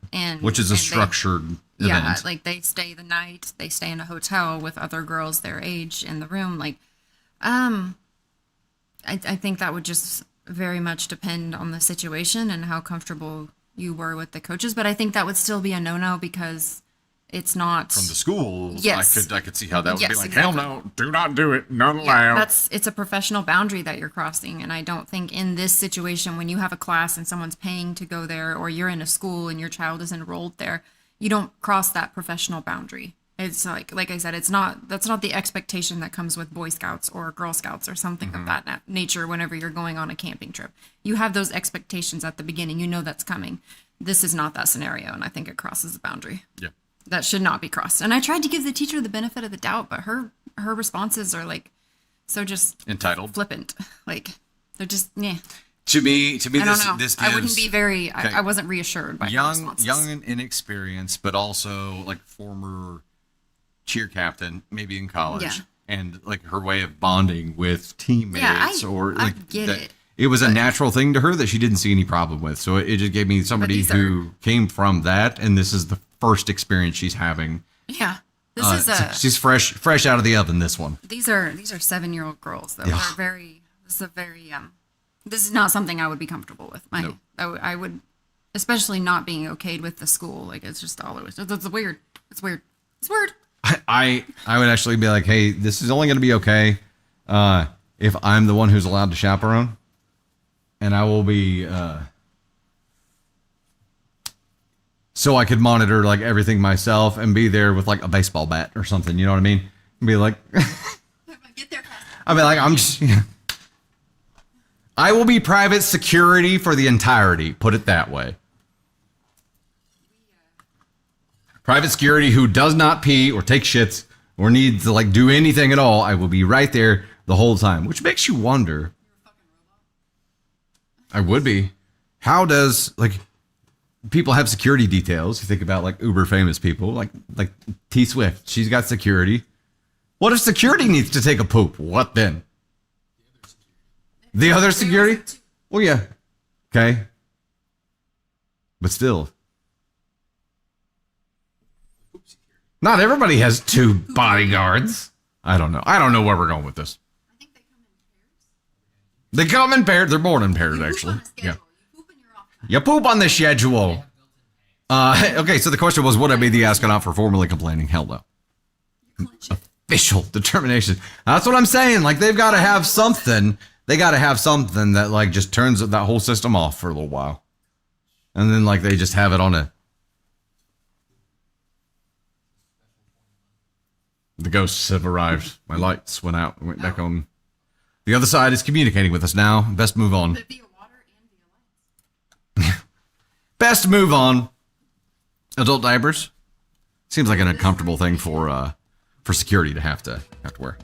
Which is a structured event. Yeah, like they stay the night. They stay in a hotel with other girls their age in the room. Like, I think that would just very much depend on the situation and how comfortable you were with the coaches. But I think that would still be a no-no, because it's not from the schools. Yes. I could see how that would be like, exactly. hell no, do not do it, not allowed. It's a professional boundary that you're crossing, and I don't think in this situation, when you have a class and someone's paying to go there, or you're in a school and your child is enrolled there, you don't cross that professional boundary. It's like I said, that's not the expectation that comes with Boy Scouts or Girl Scouts or something of that nature whenever you're going on a camping trip. You have those expectations at the beginning. You know that's coming. This is not that scenario, and I think it crosses the boundary. Yeah. That should not be crossed. And I tried to give the teacher the benefit of the doubt, but her responses are like so just entitled. flippant. Like they're just To me, I don't know. this I wouldn't gives be very. okay, I wasn't reassured by her responses. young and inexperienced, but also like former cheer captain, maybe in college, Yeah. and like her way of bonding with teammates or I like get that, it. It was a natural thing to her that she didn't see any problem with. So it just gave me somebody these who came from that, and this is the first experience she's having. Yeah, this is She's fresh out of the oven. This one. These are 7-year-old girls though. Yeah. They're very. This is a very This is not something I would be comfortable with. No. I would, especially not being okayed with the school. Like it's just all it's weird. It's weird. It's weird. I would actually be like, hey, this is only going to be okay if I'm the one who's allowed to chaperone, and I will be so I could monitor like everything myself and be there with like a baseball bat or something. You know what I mean? Be like, Get there. I mean, like I'm just. I will be private security for the entirety. Put it that way. Private security who does not pee or take shits or needs to like do anything at all. I will be right there the whole time, which makes you wonder. I would be. How does like people have security details? You think about like uber famous people like T Swift. She's got security. What if security needs to take a poop? What then? The other security? Well, yeah. Okay. But still. Not everybody has 2 bodyguards. I don't know. I don't know where we're going with this. I think they come in pairs. They come in pairs. They're born in pairs, actually. Yeah. You poop on the schedule. Okay, so the question was, would I be the astronaut for formally complaining? Hell no. Official determination. That's what I'm saying. Like, they've got to have something. They got to have something that, like, just turns that whole system off for a little while. And then, like, they just have it on a... The ghosts have arrived. My lights went out and went back on. The other side is communicating with us now. Best move on. Best move on. Adult diapers. Seems like an uncomfortable thing for security to have to wear.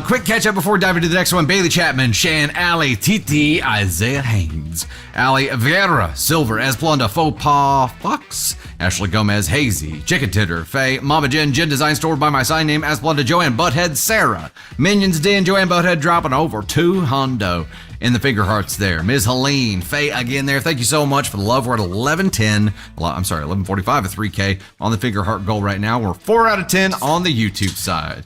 Quick catch up before we dive into the next one. Bailey Chapman, Shan, Allie, Titi, Isaiah Haynes, Allie Vera, Silver, Esplunda, Faux Pas, Fox, Ashley Gomez, Hazy, Chicken Titter, Faye, Mama Jen, Jen Design Store by my sign name, Esplunda, Joanne Butthead, Sarah, Minions D and Joanne Butthead dropping over 2 hundo in the finger hearts there. Ms. Helene, Faye again there. Thank you so much for the love. We're at 11:10. I'm sorry, 11:45 at 3K on the finger heart goal right now. We're 4 out of 10 on the YouTube side.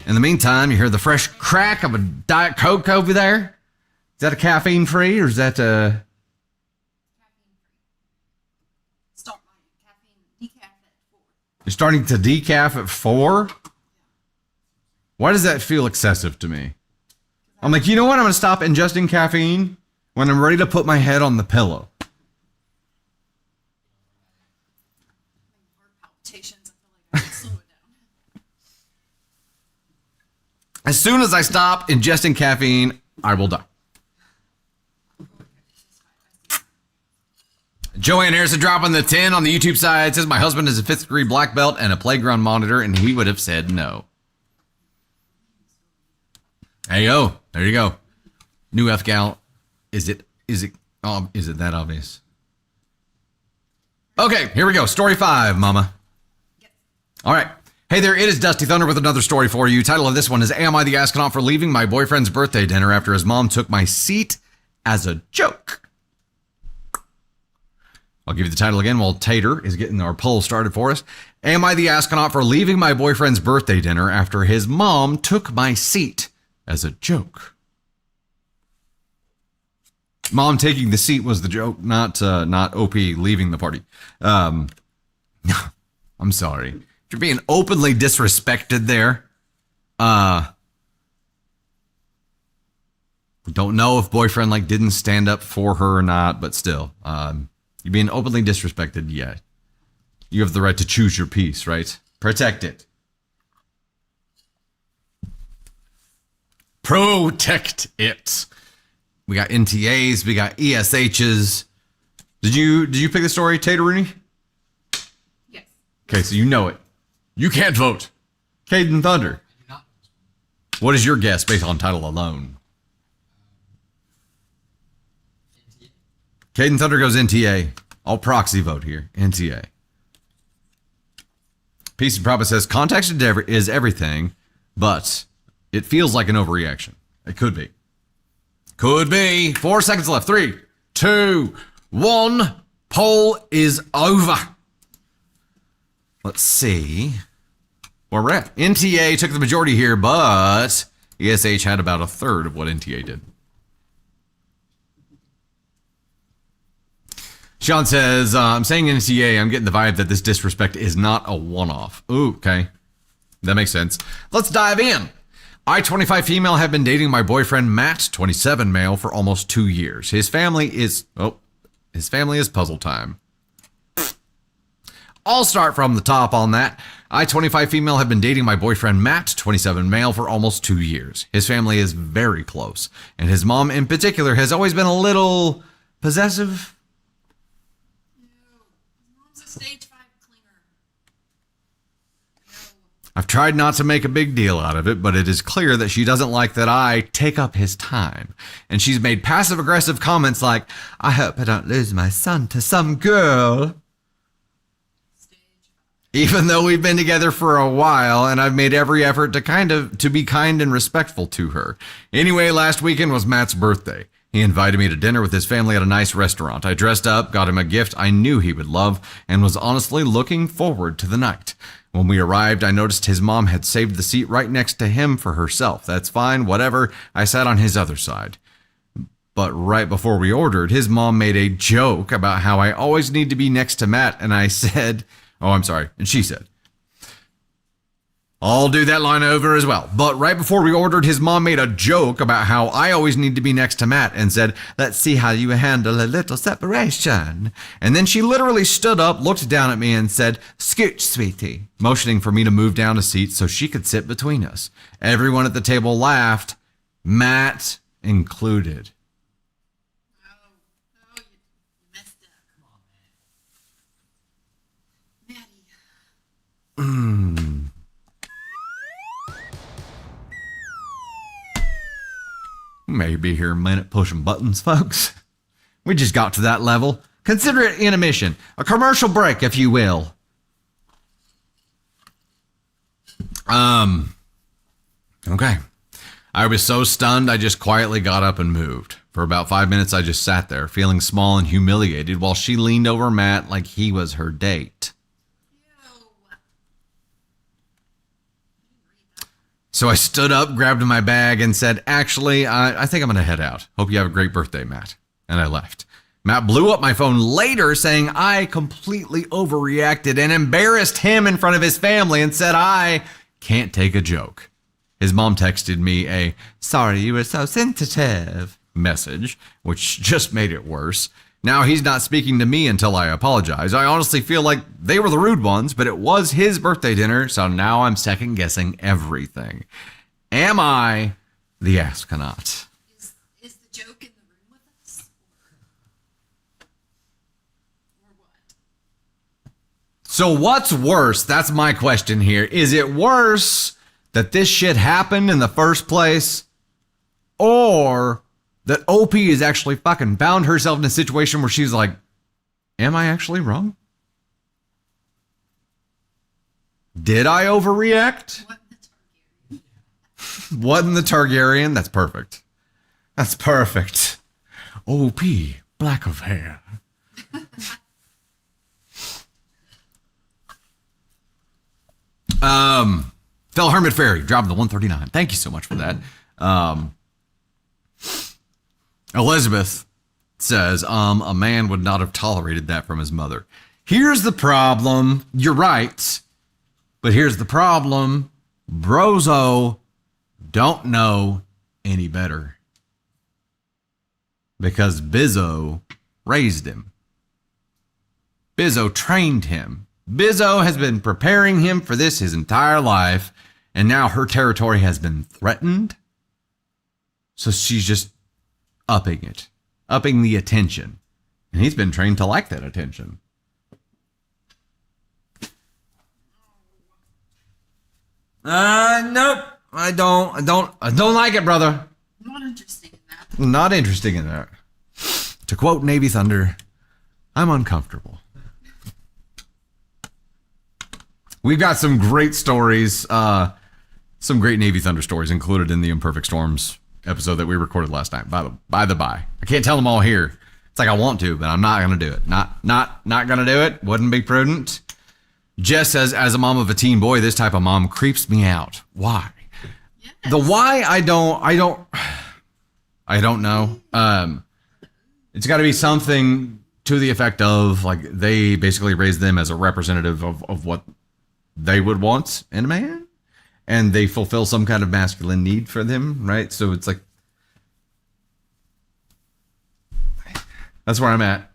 In the meantime, you hear the fresh crack of a Diet Coke over there. Is that a caffeine free or is that a... You're starting to decaf at 4? Why does that feel excessive to me? I'm like, you know what? I'm going to stop ingesting caffeine when I'm ready to put my head on the pillow. As soon as I stop ingesting caffeine, I will die. Joanne Harrison dropping the 10 on the YouTube side. Says my husband is a 5th degree black belt and a playground monitor, and he would have said no. Hey, yo, there you go. New F-Gal. Is it that obvious? Okay, here we go. Story 5, mama. All right. Hey there, it is Dusty Thunder with another story for you. Title of this one is, Am I the Astronaut for Leaving My Boyfriend's Birthday Dinner After His Mom Took My Seat as a Joke? I'll give you the title again while Tater is getting our poll started for us. Am I the astronaut for leaving my boyfriend's birthday dinner after his mom took my seat as a joke? Mom taking the seat was the joke, not OP leaving the party. I'm sorry. You're being openly disrespected there. Don't know if boyfriend like didn't stand up for her or not, but still, you're being openly disrespected. Yeah, you have the right to choose your peace, right? Protect it. Protect it. We got NTAs, we got ESHs. Did you pick the story, Tater Rooney? Yes. Okay, so you know it. You can't vote. Caden Thunder. What is your guess based on title alone? Caden Thunder goes NTA. I'll proxy vote here. NTA. Peace and Prophet says, context is everything, but it feels like an overreaction. It could be. Could be. 4 seconds left. 3, 2, 1. Poll is over. Let's see where we're at. NTA took the majority here, but ESH had about a third of what NTA did. Sean says, I'm saying NTA, I'm getting the vibe that this disrespect is not a one-off. Ooh, okay. That makes sense. Let's dive in. I, 25 female, have been dating my boyfriend, Matt, 27 male, for almost 2 years. His family is puzzle time. I'll start from the top on that. I, 25 female, have been dating my boyfriend, Matt, 27 male, for almost 2 years. His family is very close, and his mom in particular has always been a little possessive. Mom's a stage 5 clinger. I've tried not to make a big deal out of it, but it is clear that she doesn't like that I take up his time. And she's made passive-aggressive comments like, I hope I don't lose my son to some girl. Even though we've been together for a while, and I've made every effort to be kind and respectful to her. Anyway, last weekend was Matt's birthday. He invited me to dinner with his family at a nice restaurant. I dressed up, got him a gift I knew he would love, and was honestly looking forward to the night. When we arrived, I noticed his mom had saved the seat right next to him for herself. That's fine, whatever. I sat on his other side. But right before we ordered, his mom made a joke about how I always need to be next to Matt, and I said, and she said, I'll do that line over as well. But right before we ordered, his mom made a joke about how I always need to be next to Matt and said, let's see how you handle a little separation. And then she literally stood up, looked down at me and said, scooch, sweetie, motioning for me to move down a seat so she could sit between us. Everyone at the table laughed, Matt included. Oh, you messed up. Come on, man. Maddie. Maybe here a minute pushing buttons, folks. We just got to that level. Consider it intermission, a commercial break, if you will. Okay. I was so stunned, I just quietly got up and moved. For about 5 minutes, I just sat there, feeling small and humiliated, while she leaned over Matt like he was her date. So I stood up, grabbed my bag, and said, actually, I think I'm going to head out. Hope you have a great birthday, Matt. And I left. Matt blew up my phone later saying I completely overreacted and embarrassed him in front of his family and said I can't take a joke. His mom texted me a, sorry you were so sensitive message, which just made it worse. Now he's not speaking to me until I apologize. I honestly feel like they were the rude ones, but it was his birthday dinner, so now I'm second guessing everything. Am I the astronaut? Is the joke in the room with us? Or what? So what's worse? That's my question here. Is it worse that this shit happened in the first place, or that OP has actually fucking found herself in a situation where she's like, am I actually wrong? Did I overreact? What in the Targaryen? That's perfect. That's perfect. OP, black of hair. Fell Hermit Fairy, dropping the 139. Thank you so much for that. Elizabeth says, a man would not have tolerated that from his mother. Here's the problem. You're right. But here's the problem. Brozo don't know any better. Because Bizzo raised him. Bizzo trained him. Bizzo has been preparing him for this his entire life. And now her territory has been threatened. So she's just upping it, upping the attention. And he's been trained to like that attention. Nope. I don't like it, brother. Not interesting in that. Not interesting in that. To quote Navy Thunder, I'm uncomfortable. We've got some great stories, some great Navy Thunder stories included in the Imperfect Storms episode that we recorded last night. By the by, I can't tell them all here. It's like I want to, but I'm not gonna do it. Not gonna do it. Wouldn't be prudent. Jess says, as a mom of a teen boy, this type of mom creeps me out. Why? Yes. The why I don't know. It's got to be something to the effect of like they basically raised them as a representative of what they would want in a man, and they fulfill some kind of masculine need for them, right? So it's like that's where I'm at.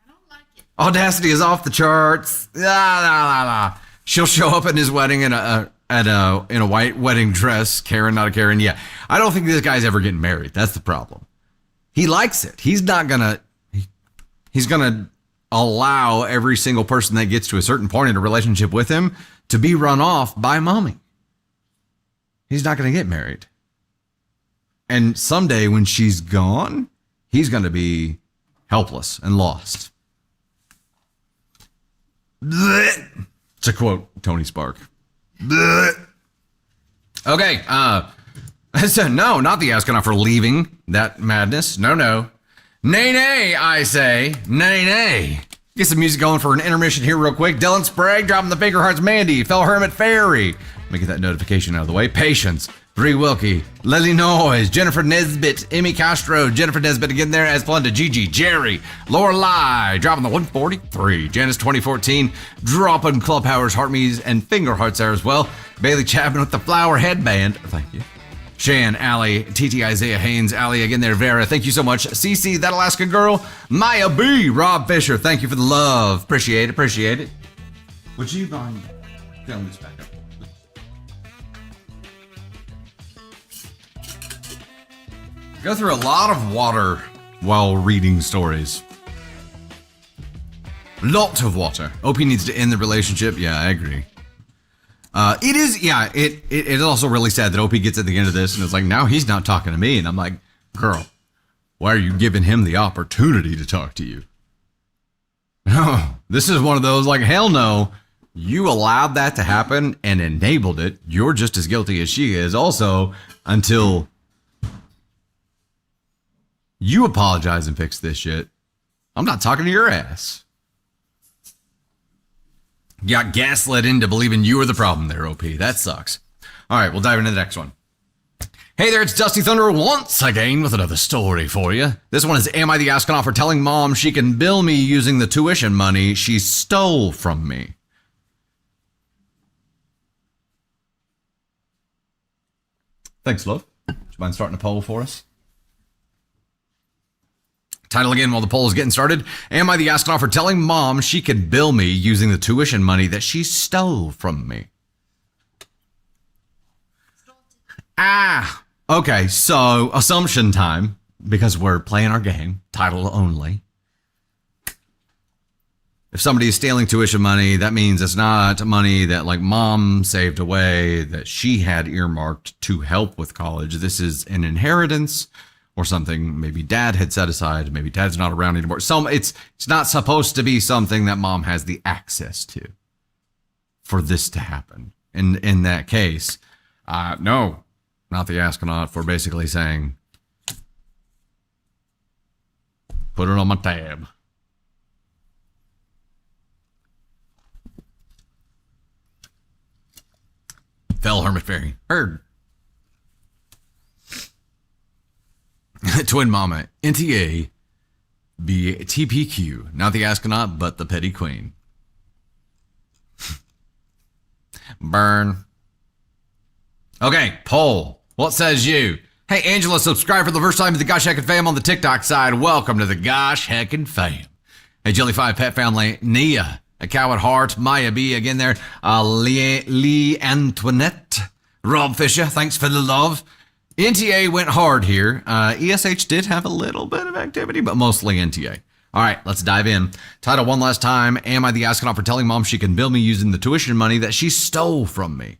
I don't like it. Audacity is off the charts. She'll show up in his wedding in a white wedding dress. Karen, not a Karen. Yeah, I don't think this guy's ever getting married. That's the problem. He likes it. He's gonna allow every single person that gets to a certain point in a relationship with him to be run off by mommy. He's not gonna get married. And someday when she's gone, he's gonna be helpless and lost. Blech. To quote Tony Spark. Blech. Okay, so no, not the asking for leaving that madness. No. Nay, I say. Nay. Get some music going for an intermission here real quick. Dylan Sprague dropping the Finger Hearts Mandy. Fell Hermit Fairy. Let me get that notification out of the way. Patience. Bree Wilkie. Lily Noyes. Jennifer Nesbitt. Emmy Castro. Jennifer Nesbitt again there as Blunda. Gigi. Jerry. Lorelai. Dropping the 143. Janice 2014. Dropping Club Powers, Heart Me's, and Finger Hearts there as well. Bailey Chapman with the flower headband. Thank you. Shan, Allie, TT, Isaiah Haynes, Allie again there, Vera, thank you so much. CC, That Alaska Girl, Maya B, Rob Fisher, thank you for the love. Appreciate it. Would you mind filling this back up? Go through a lot of water while reading stories. Lot of water. OP needs to end the relationship. Yeah, I agree. It is also really sad that OP gets at the end of this and it's like, now he's not talking to me. And I'm like, girl, why are you giving him the opportunity to talk to you? No, this is one of those like, hell no, you allowed that to happen and enabled it. You're just as guilty as she is also until you apologize and fix this shit. I'm not talking to your ass. Got gaslit into believing you were the problem there, OP. That sucks. All right, we'll dive into the next one. Hey there, it's Dusty Thunder once again with another story for you. This one is, am I the astronaut for telling mom she can bill me using the tuition money she stole from me? Thanks, love. Would you mind starting a poll for us? Title again while the poll is getting started. Am I the astronaut for telling mom she can bill me using the tuition money that she stole from me? Okay, so assumption time, because we're playing our game, title only. If somebody is stealing tuition money, that means it's not money that like mom saved away that she had earmarked to help with college. This is an inheritance or something maybe dad had set aside. Maybe dad's not around anymore. So it's not supposed to be something that mom has the access to for this to happen. In that case, no, not the astronaut for basically saying, put it on my tab. Fell Hermit Fairy. Heard. Twin Mama, NTA, be TPQ, not the astronaut, but the petty queen. Burn. Okay, poll. What says you? Hey, Angela, subscribe for the first time to the Gosh Heckin' Fam on the TikTok side. Welcome to the Gosh Heckin' Fam. Hey, Jelly5 Pet Family, Nia, a cow at heart, Maya B, again there, Lee Antoinette, Rob Fisher, thanks for the love. NTA went hard here. ESH did have a little bit of activity, but mostly NTA. All right, let's dive in. Title one last time. Am I the astronaut for telling mom she can bill me using the tuition money that she stole from me?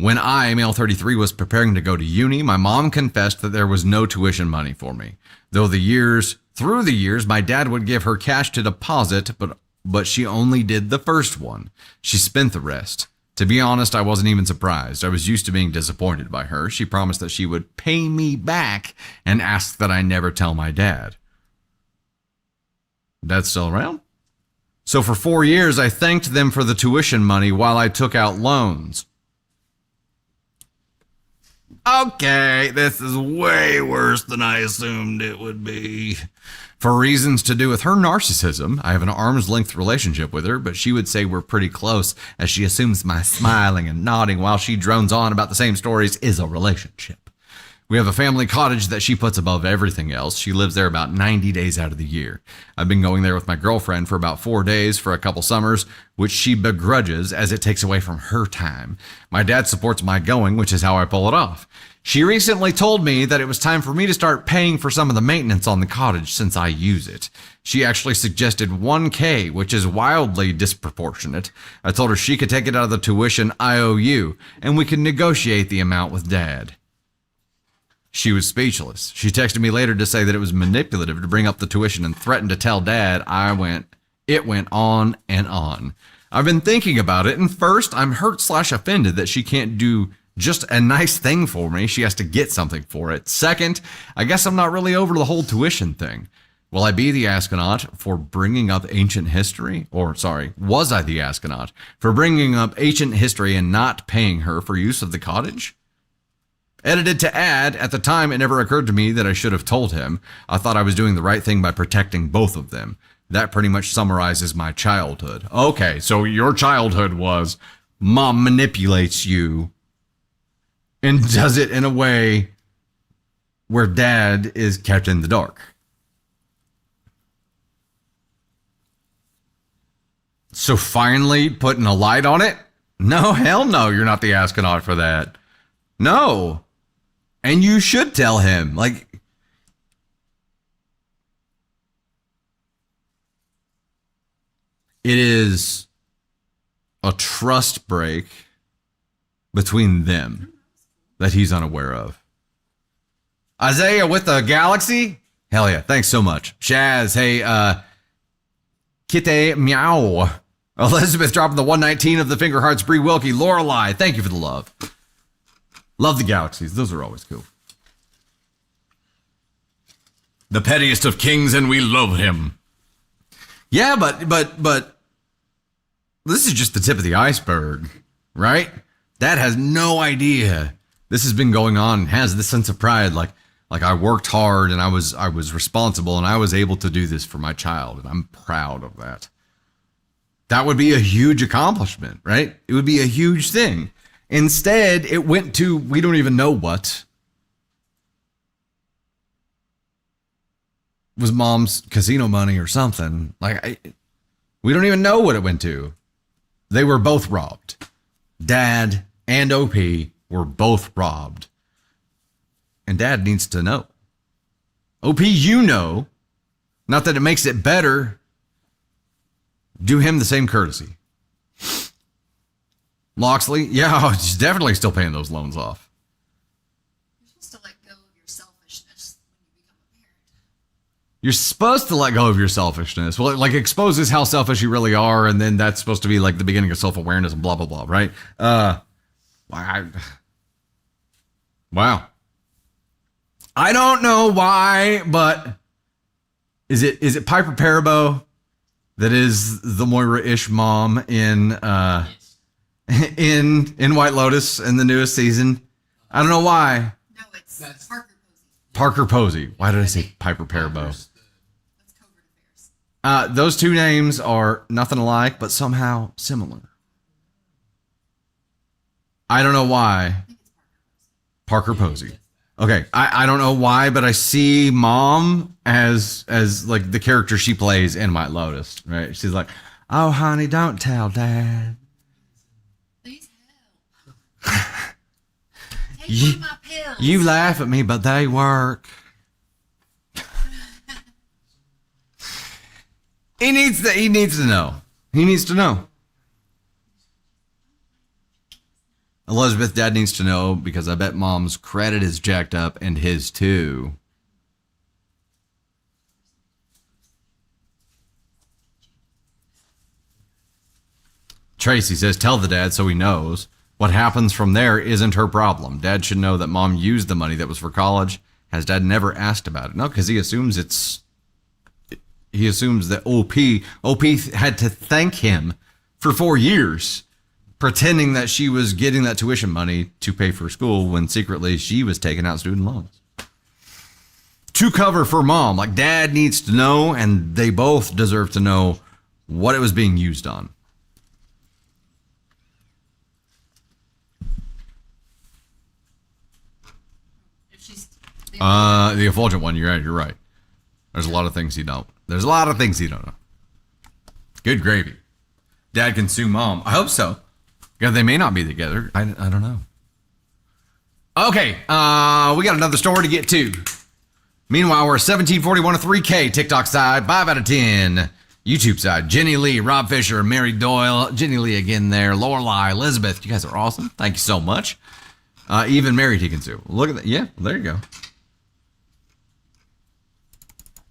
When I, male 33, was preparing to go to uni, my mom confessed that there was no tuition money for me. Through the years, my dad would give her cash to deposit, but she only did the first one. She spent the rest. To be honest, I wasn't even surprised. I was used to being disappointed by her. She promised that she would pay me back and asked that I never tell my dad. Dad's still around? So for 4 years, I thanked them for the tuition money while I took out loans. Okay, this is way worse than I assumed it would be. For reasons to do with her narcissism, I have an arm's length relationship with her, but she would say we're pretty close as she assumes my smiling and nodding while she drones on about the same stories is a relationship. We have a family cottage that she puts above everything else. She lives there about 90 days out of the year. I've been going there with my girlfriend for about 4 days for a couple summers, which she begrudges as it takes away from her time. My dad supports my going, which is how I pull it off. She recently told me that it was time for me to start paying for some of the maintenance on the cottage since I use it. She actually suggested $1,000, which is wildly disproportionate. I told her she could take it out of the tuition I owe you, and we could negotiate the amount with Dad. She was speechless. She texted me later to say that it was manipulative to bring up the tuition and threatened to tell Dad. It went on and on. I've been thinking about it, and first, I'm hurt/offended that she can't do just a nice thing for me. She has to get something for it. Second, I guess I'm not really over the whole tuition thing. Will I be the astronaut for bringing up ancient history? Was I the astronaut for bringing up ancient history and not paying her for use of the cottage? Edited to add, at the time it never occurred to me that I should have told him. I thought I was doing the right thing by protecting both of them. That pretty much summarizes my childhood. Okay, so your childhood was mom manipulates you and does it in a way where dad is kept in the dark. So finally putting a light on it? No, hell no, you're not the astronaut for that. No. And you should tell him. Like, it is a trust break between them that he's unaware of. Isaiah with the galaxy? Hell yeah. Thanks so much. Shaz, hey, Kitty Meow. Elizabeth dropping the 119 of the finger hearts. Bree Wilkie. Lorelei, thank you for the love. Love the galaxies. Those are always cool. The pettiest of kings, and we love him. Yeah, but this is just the tip of the iceberg, right? Dad has no idea this has been going on and has this sense of pride. Like I worked hard and I was responsible and I was able to do this for my child. And I'm proud of that. That would be a huge accomplishment, right? It would be a huge thing. Instead, it went to, we don't even know what. It was mom's casino money or something. We don't even know what it went to. They were both robbed. Dad and OP were both robbed. And Dad needs to know. OP, you know. Not that it makes it better. Do him the same courtesy. Loxley, yeah, he's definitely still paying those loans off. You're supposed to let go of your selfishness when you become a parent. You're supposed to let go of your selfishness. Well, it like exposes how selfish you really are, and then that's supposed to be like the beginning of self-awareness and blah, blah, blah, right? Wow. I don't know why, but is it Piper Parabo that is the Moira-ish mom in in White Lotus in the newest season? I don't know why. No, it's Parker Posey. Parker Posey. Why did I say Piper Parabo? That's Covert Affairs. Those two names are nothing alike, but somehow similar. I don't know why. I think it's Parker Posey. Okay, I don't know why, but I see mom as like the character she plays in White Lotus, right? She's like, oh, honey, don't tell Dad. Please help. Take one of my pills. You laugh at me, but they work. He needs to know. He needs to know. Elizabeth, Dad needs to know because I bet Mom's credit is jacked up and his too. Tracy says, tell the dad so he knows. What happens from there isn't her problem. Dad should know that Mom used the money that was for college. Has Dad never asked about it? No, because he assumes that OP had to thank him for 4 years, pretending that she was getting that tuition money to pay for school when secretly she was taking out student loans. To cover for Mom, like Dad needs to know, and they both deserve to know what it was being used on. The effulgent one, you're right. There's a lot of things he don't. There's a lot of things he don't know. Good gravy. Dad can sue Mom. I hope so. Yeah, they may not be together. I don't know. Okay, we got another story to get to. Meanwhile, we're 1741 to 3K TikTok side, 5 out of 10. YouTube side, Jenny Lee, Rob Fisher, Mary Doyle, Jenny Lee again there, Lorelei, Elizabeth. You guys are awesome. Thank you so much. Even married he can sue. Look at that. Yeah, there you go.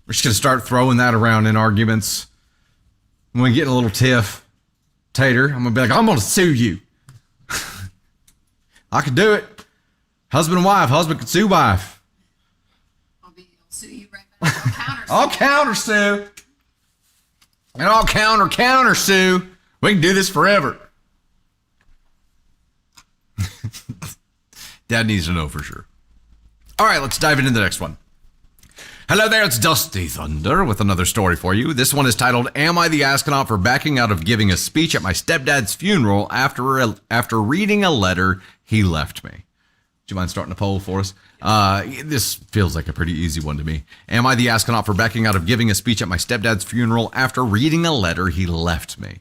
We're just going to start throwing that around in arguments. When we get in a little tiff, Tater, I'm going to be like, I'm going to sue you. I could do it. Husband and wife. Husband could sue wife. I'll sue you right back. I'll counter sue. And I'll counter sue. We can do this forever. Dad needs to know for sure. All right, let's dive into the next one. Hello there, it's Dusty Thunder with another story for you. This one is titled, Am I the Astronaut for Backing Out of Giving a Speech at My Stepdad's Funeral after reading a letter he left me? Do you mind starting a poll for us? This feels like a pretty easy one to me. Am I the astronaut for backing out of giving a speech at my stepdad's funeral after reading a letter he left me?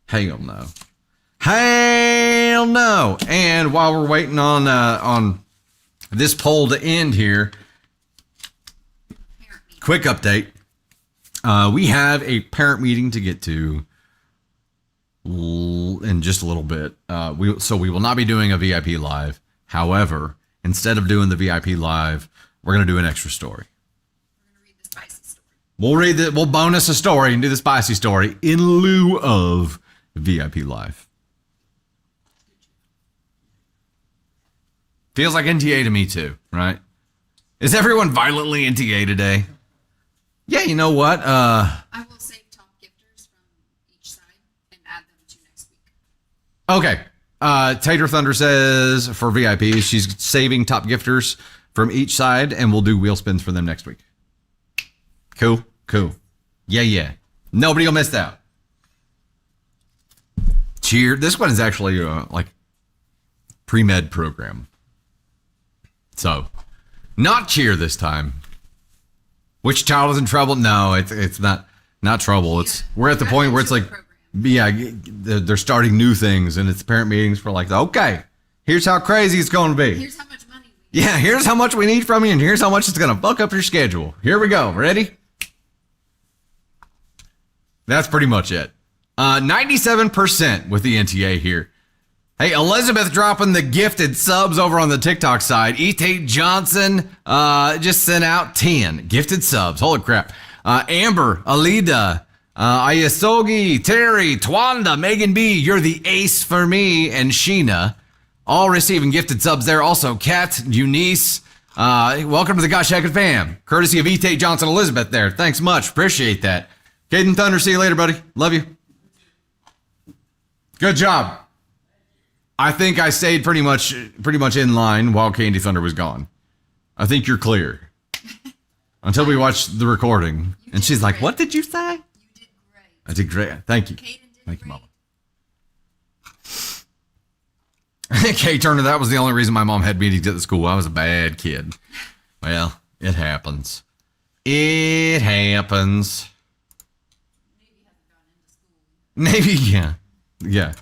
Hell no. Hell no. And while we're waiting on this poll to end here, quick update. We have a parent meeting to get to in just a little bit. So we will not be doing a VIP live. However, instead of doing the VIP live, we're going to do an extra story. We're going to read the spicy story. We'll bonus a story and do the spicy story in lieu of VIP live. Feels like NTA to me too, right? Is everyone violently NTA today? Yeah, you know what? I will save top gifters from each side and add them to next week. Okay. Tater Thunder says for VIP, she's saving top gifters from each side, and we'll do wheel spins for them next week. Cool. Yeah. Nobody will miss out. Cheer. This one is actually like pre-med program. So, not cheer this time. Which child is in trouble? No, it's not trouble. We're at the point where it's like, yeah, they're starting new things, and it's parent meetings for like, okay, here's how crazy it's going to be. Here's how much money we need. Yeah, here's how much we need from you, and here's how much it's going to fuck up your schedule. Here we go. Ready? That's pretty much it. 97% with the NTA here. Hey, Elizabeth dropping the gifted subs over on the TikTok side. E.T. Johnson just sent out 10 gifted subs. Holy crap. Amber, Alida, Ayasogi, Terry, Twanda, Megan B, you're the ace for me, and Sheena, all receiving gifted subs there. Also, Kat, Eunice, welcome to the Gosh Heck fam. Courtesy of E.T. Johnson, Elizabeth there. Thanks much. Appreciate that. Caden Thunder, see you later, buddy. Love you. Good job. I think I stayed pretty much in line while Candy Thunder was gone. I think you're clear. Until we watched the recording. And she's like, what did you say? You did great. I did great. Thank you. Thank you, Mama. Kay Turner, that was the only reason my mom had meetings at the school. I was a bad kid. Well, it happens. It happens. Maybe, yeah. Yeah.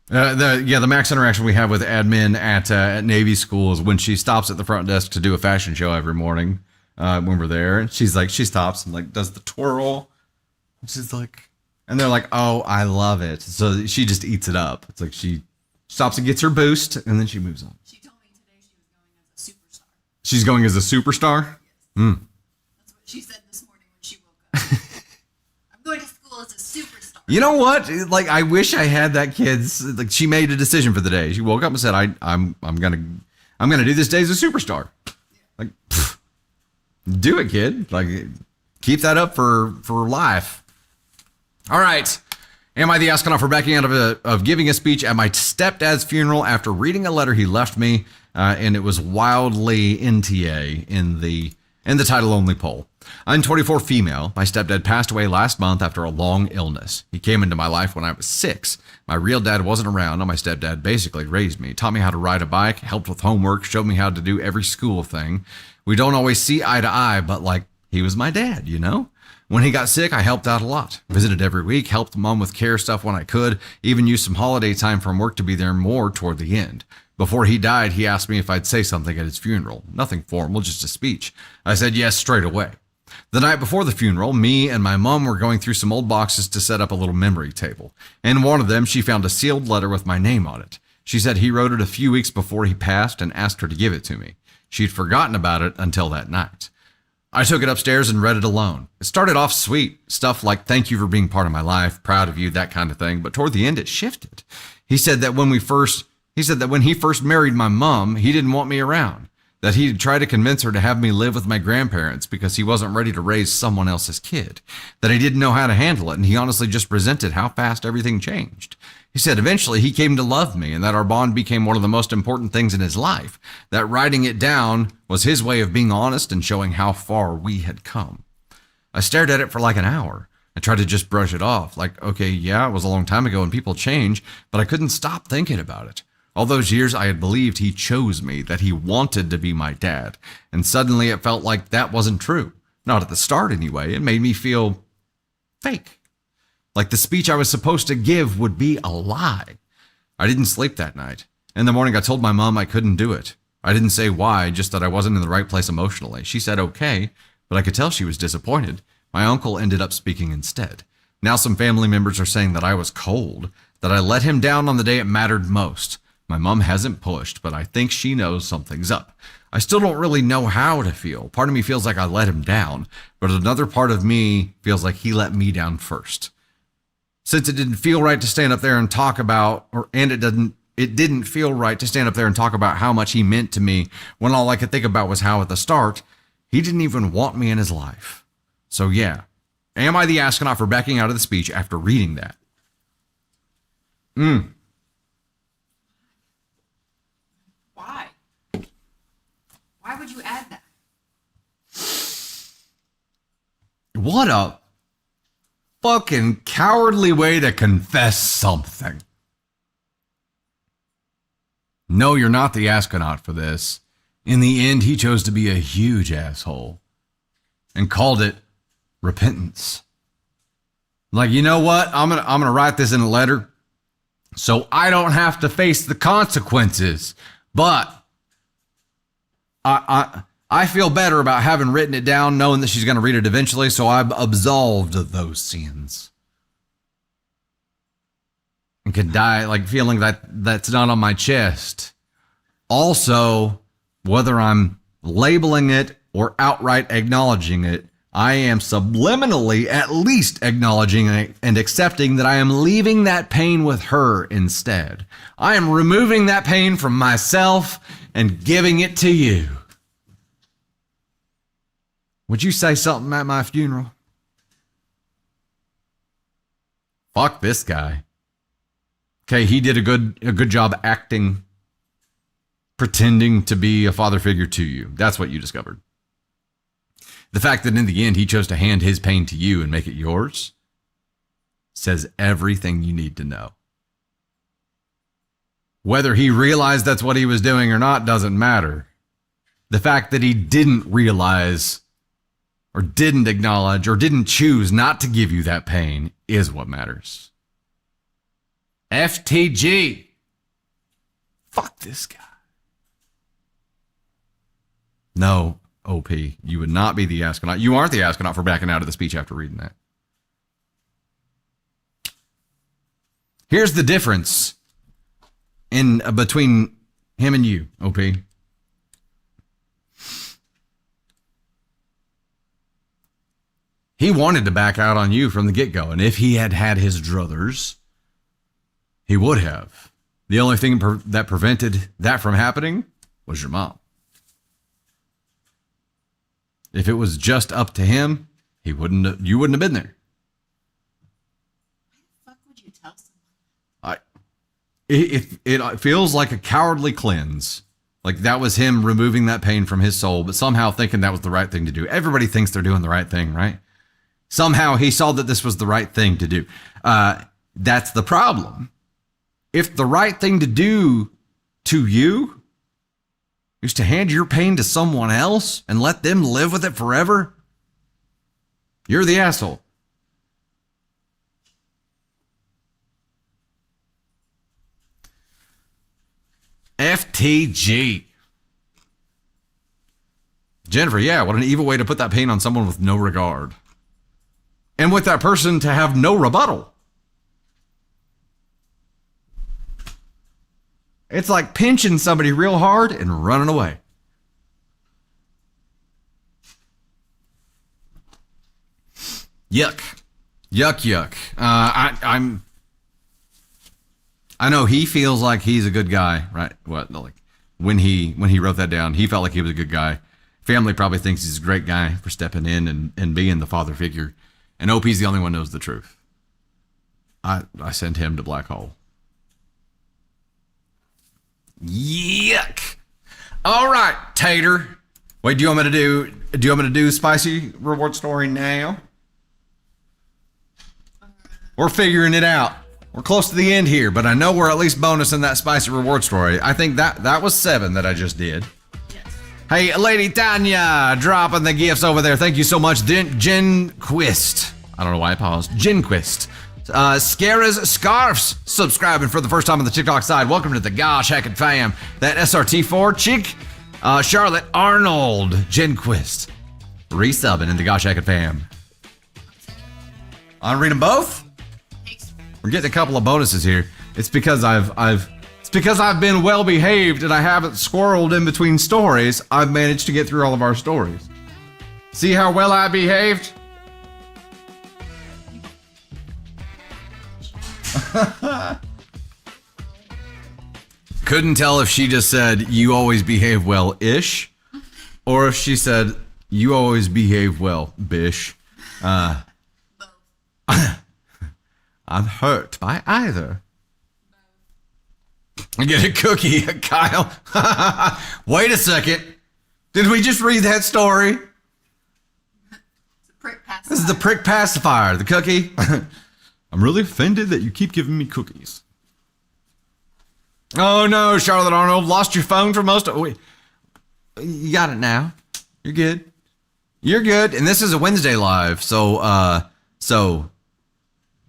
The max interaction we have with admin at Navy School is when she stops at the front desk to do a fashion show every morning when we're there. And she's like, she stops and like does the twirl. She's like, and they're like, oh, I love it. So she just eats it up. It's like she stops and gets her boost, and then she moves on. She told me today she was going as a superstar. She's going as a superstar? Yes. That's what she said this morning when she woke up. I'm going to school as a superstar. You know what? Like, I wish I had that kid's. Like, she made a decision for the day. She woke up and said, "I'm gonna do this day as a superstar." Like, pff, do it, kid. Like, keep that up for life. All right. Am I the astronaut for backing out of giving a speech at my stepdad's funeral after reading a letter he left me, and it was wildly NTA in the title only poll. I'm 24, female. My stepdad passed away last month after a long illness. He came into my life when I was 6. My real dad wasn't around, and my stepdad basically raised me. Taught me how to ride a bike, helped with homework, showed me how to do every school thing. We don't always see eye to eye, but like, he was my dad, you know? When he got sick, I helped out a lot. Visited every week, helped mom with care stuff when I could, even used some holiday time from work to be there more toward the end. Before he died, he asked me if I'd say something at his funeral. Nothing formal, just a speech. I said yes straight away. The night before the funeral, me and my mom were going through some old boxes to set up a little memory table. In one of them, she found a sealed letter with my name on it. She said he wrote it a few weeks before he passed and asked her to give it to me. She'd forgotten about it until that night. I took it upstairs and read it alone. It started off sweet, stuff like thank you for being part of my life, proud of you, that kind of thing, but toward the end it shifted. He said that when he first married my mom, he didn't want me around, that he'd try to convince her to have me live with my grandparents because he wasn't ready to raise someone else's kid, that he didn't know how to handle it, and he honestly just resented how fast everything changed. He said eventually he came to love me and that our bond became one of the most important things in his life, that writing it down was his way of being honest and showing how far we had come. I stared at it for like an hour. I tried to just brush it off, like, okay, yeah, it was a long time ago and people change, but I couldn't stop thinking about it. All those years I had believed he chose me, that he wanted to be my dad, and suddenly it felt like that wasn't true. Not at the start anyway. It made me feel fake. Like the speech I was supposed to give would be a lie. I didn't sleep that night. In the morning, I told my mom I couldn't do it. I didn't say why, just that I wasn't in the right place emotionally. She said okay, but I could tell she was disappointed. My uncle ended up speaking instead. Now some family members are saying that I was cold, that I let him down on the day it mattered most. My mom hasn't pushed, but I think she knows something's up. I still don't really know how to feel. Part of me feels like I let him down, but another part of me feels like he let me down first. Since it didn't feel right to stand up there and talk about, it didn't feel right to stand up there and talk about how much he meant to me when all I could think about was how at the start, he didn't even want me in his life. So yeah, am I the astronaut for backing out of the speech after reading that? Why? Why would you add that? What a fucking cowardly way to confess something. No, you're not the astronaut for this. In the end, he chose to be a huge asshole and called it repentance. Like, you know what? I'm gonna write this in a letter so I don't have to face the consequences. But I feel better about having written it down, knowing that she's going to read it eventually, so I'm absolved of those sins. And could die like feeling that that's not on my chest. Also, whether I'm labeling it or outright acknowledging it, I am subliminally at least acknowledging it and accepting that I am leaving that pain with her instead. I am removing that pain from myself and giving it to you. Would you say something at my funeral? Fuck this guy. Okay, he did a good job acting, pretending to be a father figure to you. That's what you discovered. The fact that in the end he chose to hand his pain to you and make it yours says everything you need to know. Whether he realized that's what he was doing or not doesn't matter. The fact that he didn't realize or didn't acknowledge or didn't choose not to give you that pain is what matters. FTG. Fuck this guy. No, OP, you would not be the astronaut. You aren't the astronaut for backing out of the speech after reading that. Here's the difference. in between him and you, OP. He wanted to back out on you from the get-go, and if he had had his druthers, he would have. The only thing that prevented that from happening was your mom. If it was just up to him, you wouldn't have been there. Why the fuck would you tell someone? It feels like a cowardly cleanse. Like that was him removing that pain from his soul, but somehow thinking that was the right thing to do. Everybody thinks they're doing the right thing, right? Somehow he saw that this was the right thing to do. That's the problem. If the right thing to do to you is to hand your pain to someone else and let them live with it forever, you're the asshole. FTG. Jennifer, yeah, what an evil way to put that pain on someone with no regard. And with that person to have no rebuttal. It's like pinching somebody real hard and running away. Yuck. Yuck. I know he feels like he's a good guy, right? What, like when he wrote that down, he felt like he was a good guy. Family probably thinks he's a great guy for stepping in and being the father figure. And OP's the only one who knows the truth. I sent him to black hole. Yuck. All right, Tater. Wait, do you want me to do spicy reward story now? We're figuring it out. We're close to the end here, but I know we're at least bonusing that spicy reward story. I think that was 7 that I just did. Yes. Hey, Lady Tanya, dropping the gifts over there. Thank you so much. Jen Quist. I don't know why I paused. Jen Quist. Scara's Scarfs, subscribing for the first time on the TikTok side. Welcome to the Gosh Heckin' fam. That SRT4 chick, Charlotte Arnold, Jen Quist, resubbing in the Gosh Heckin' fam. I'll read them both. We're getting a couple of bonuses here. It's because I've been well behaved and I haven't squirreled in between stories. I've managed to get through all of our stories. See how well I behaved? Couldn't tell if she just said you always behave well-ish, or if she said you always behave well, bish. I'm hurt by either. I get a cookie, Kyle. Wait a second. Did we just read that story? It's a prick pacifier. This is the prick pacifier, the cookie. I'm really offended that you keep giving me cookies. Oh no, Charlotte Arnold, lost your phone for most of it. You got it now. You're good. You're good. And this is a Wednesday live, so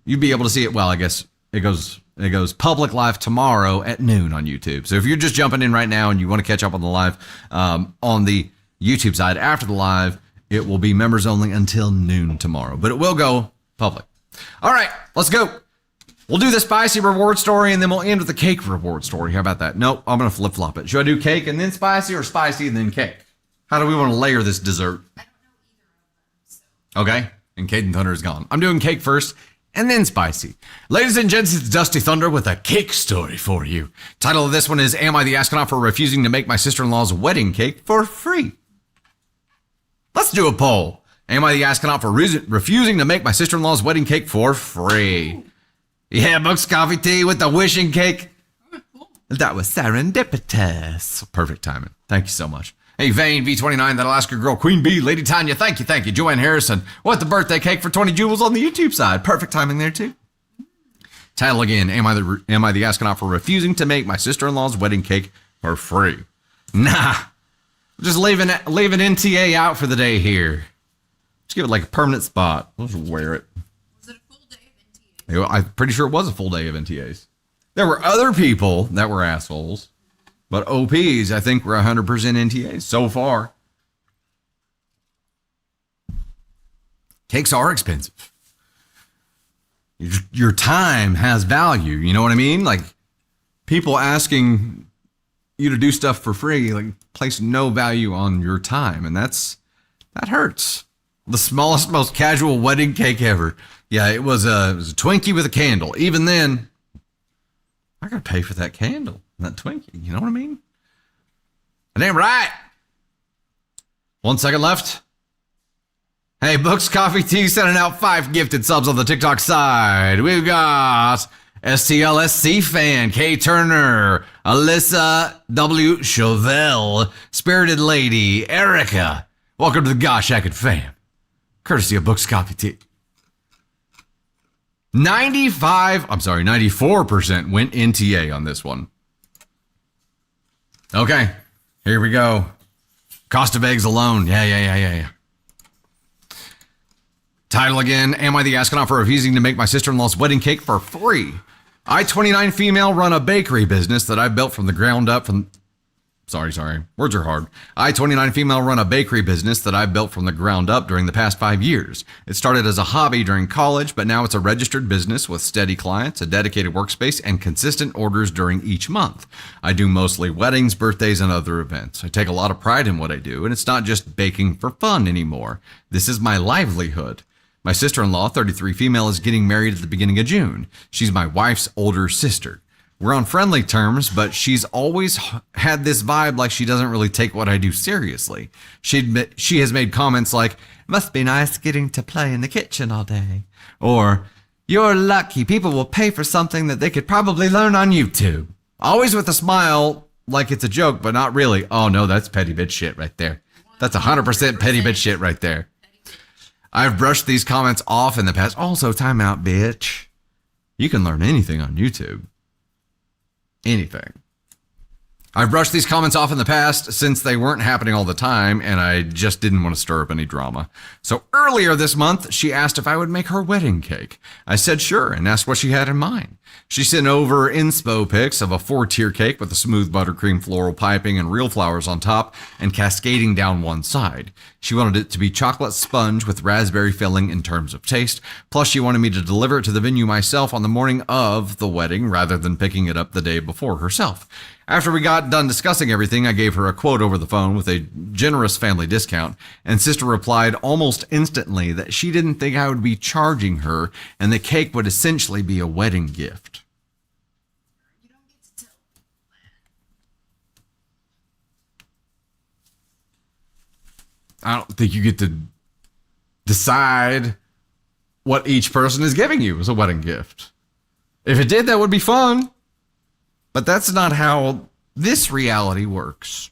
you'd be able to see it. Well, I guess it goes public live tomorrow at noon on YouTube. So if you're just jumping in right now and you want to catch up on the live on the YouTube side after the live, it will be members only until noon tomorrow, but it will go public. All right, let's go. We'll do the spicy reward story and then we'll end with the cake reward story. How about that? Nope, I'm going to flip flop it. Should I do cake and then spicy, or spicy and then cake? How do we want to layer this dessert? I don't know either of them. So. Okay, and Caden Thunder is gone. I'm doing cake first and then spicy. Ladies and gents, it's Dusty Thunder with a cake story for you. Title of this one is, Am I the Astronaut for Refusing to Make My Sister-in-Law's Wedding Cake for Free? Let's do a poll. Am I the astronaut for refusing to make my sister-in-law's wedding cake for free? Yeah, Bucks Coffee Tea with the wishing cake. That was serendipitous. Perfect timing. Thank you so much. Hey, Vane, V29, that Alaska Girl, Queen Bee, Lady Tanya, thank you. Joanne Harrison, what the birthday cake for 20 jewels on the YouTube side. Perfect timing there, too. Title again, Am I the astronaut for refusing to make my sister-in-law's wedding cake for free? Nah, just leaving NTA out for the day here. Just give it like a permanent spot. Let's wear it. Was it a full day of NTA? I'm pretty sure it was a full day of NTAs. There were other people that were assholes, but OPs, I think, were 100% NTAs so far. Cakes are expensive. Your time has value. You know what I mean? Like, people asking you to do stuff for free, like, place no value on your time, and that hurts. The smallest, most casual wedding cake ever. Yeah, it was a Twinkie with a candle. Even then, I gotta pay for that candle, that Twinkie. You know what I mean? That ain't right. 1 second left. Hey, Books, Coffee, Tea, sending out 5 gifted subs on the TikTok side. We've got STLSC fan, K Turner, Alyssa W. Chauvel, Spirited Lady, Erica. Welcome to the Gosh Hackett fam. Courtesy of Books, Coffee, Tea. 94% went NTA on this one. Okay, here we go. Cost of eggs alone. Yeah. Title again, am I the astronaut for refusing to make my sister-in-law's wedding cake for free? I, 29 female, run a bakery business that I built from the ground up Sorry. Words are hard. I, 29 female, run a bakery business that I built from the ground up during the past 5 years. It started as a hobby during college, but now it's a registered business with steady clients, a dedicated workspace, and consistent orders during each month. I do mostly weddings, birthdays, and other events. I take a lot of pride in what I do, and it's not just baking for fun anymore. This is my livelihood. My sister-in-law, 33 female, is getting married at the beginning of June. She's my wife's older sister. We're on friendly terms, but she's always had this vibe like she doesn't really take what I do seriously. She has made comments like, must be nice getting to play in the kitchen all day. Or, you're lucky, people will pay for something that they could probably learn on YouTube. Always with a smile, like it's a joke, but not really. Oh no, that's petty bitch shit right there. That's 100% petty bitch shit right there. I've brushed these comments off in the past. Also, time out, bitch. You can learn anything on YouTube. Anything. I've brushed these comments off in the past since they weren't happening all the time, and I just didn't want to stir up any drama. So earlier this month, she asked if I would make her wedding cake. I said sure, and asked what she had in mind. She sent over inspo pics of a 4-tier cake with a smooth buttercream floral piping and real flowers on top and cascading down one side. She wanted it to be chocolate sponge with raspberry filling in terms of taste. Plus, she wanted me to deliver it to the venue myself on the morning of the wedding rather than picking it up the day before herself. After we got done discussing everything, I gave her a quote over the phone with a generous family discount, and sister replied almost instantly that she didn't think I would be charging her and the cake would essentially be a wedding gift. You don't get to tell. I don't think you get to decide what each person is giving you as a wedding gift. If it did, that would be fun. But that's not how this reality works.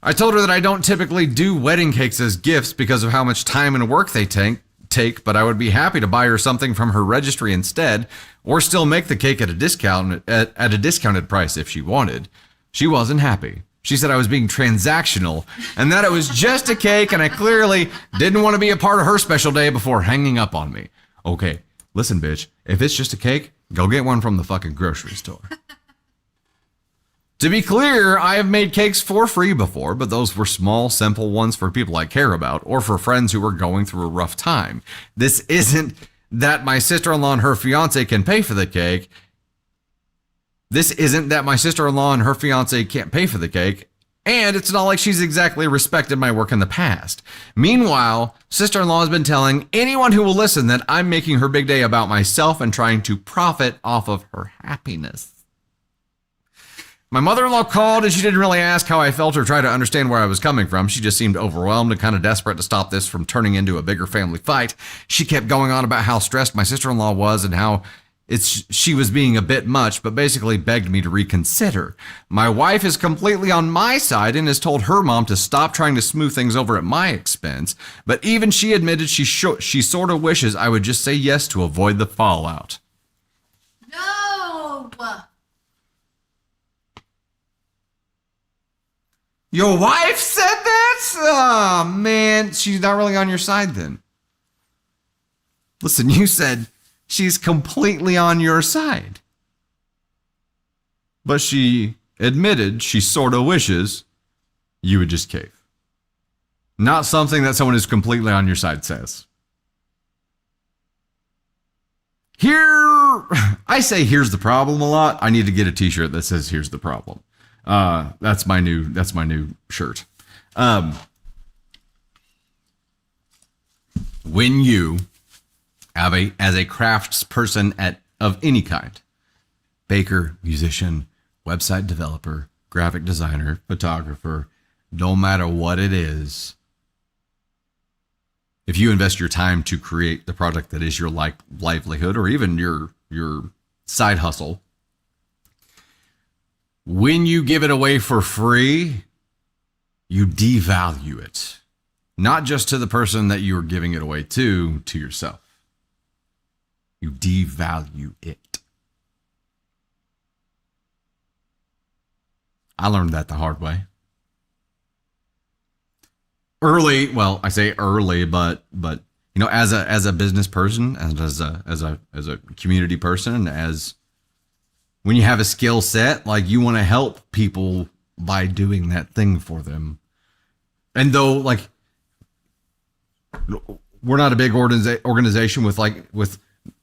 I told her that I don't typically do wedding cakes as gifts because of how much time and work they take, but I would be happy to buy her something from her registry instead, or still make the cake at a discounted price if she wanted. She wasn't happy. She said I was being transactional and that it was just a cake and I clearly didn't want to be a part of her special day before hanging up on me. Okay, listen, bitch, if it's just a cake, go get one from the fucking grocery store. To be clear, I have made cakes for free before, but those were small, simple ones for people I care about or for friends who were going through a rough time. This isn't that my sister-in-law and her fiance can pay for the cake. This isn't that my sister-in-law and her fiance can't pay for the cake. And it's not like she's exactly respected my work in the past. Meanwhile, sister-in-law has been telling anyone who will listen that I'm making her big day about myself and trying to profit off of her happiness. My mother-in-law called and she didn't really ask how I felt or try to understand where I was coming from. She just seemed overwhelmed and kind of desperate to stop this from turning into a bigger family fight. She kept going on about how stressed my sister-in-law was and how she was being a bit much, but basically begged me to reconsider. My wife is completely on my side and has told her mom to stop trying to smooth things over at my expense, but even she admitted she sort of wishes I would just say yes to avoid the fallout. No! Your wife said that? Oh, man, she's not really on your side then. Listen, you said she's completely on your side. But she admitted she sort of wishes you would just cave. Not something that someone who's completely on your side says. I say here's the problem a lot. I need to get a t-shirt that says here's the problem. That's my new shirt. When you have as a craftsperson of any kind, baker, musician, website developer, graphic designer, photographer, no matter what it is, if you invest your time to create the product that is your livelihood or even your side hustle, when you give it away for free, you devalue it. Not just to the person that you are giving it away to yourself. You devalue it. I learned that the hard way. Early, well, I say early, but you know, as a business person, as a community person, as when you have a skill set, like you want to help people by doing that thing for them. And though, like, we're not a big organization with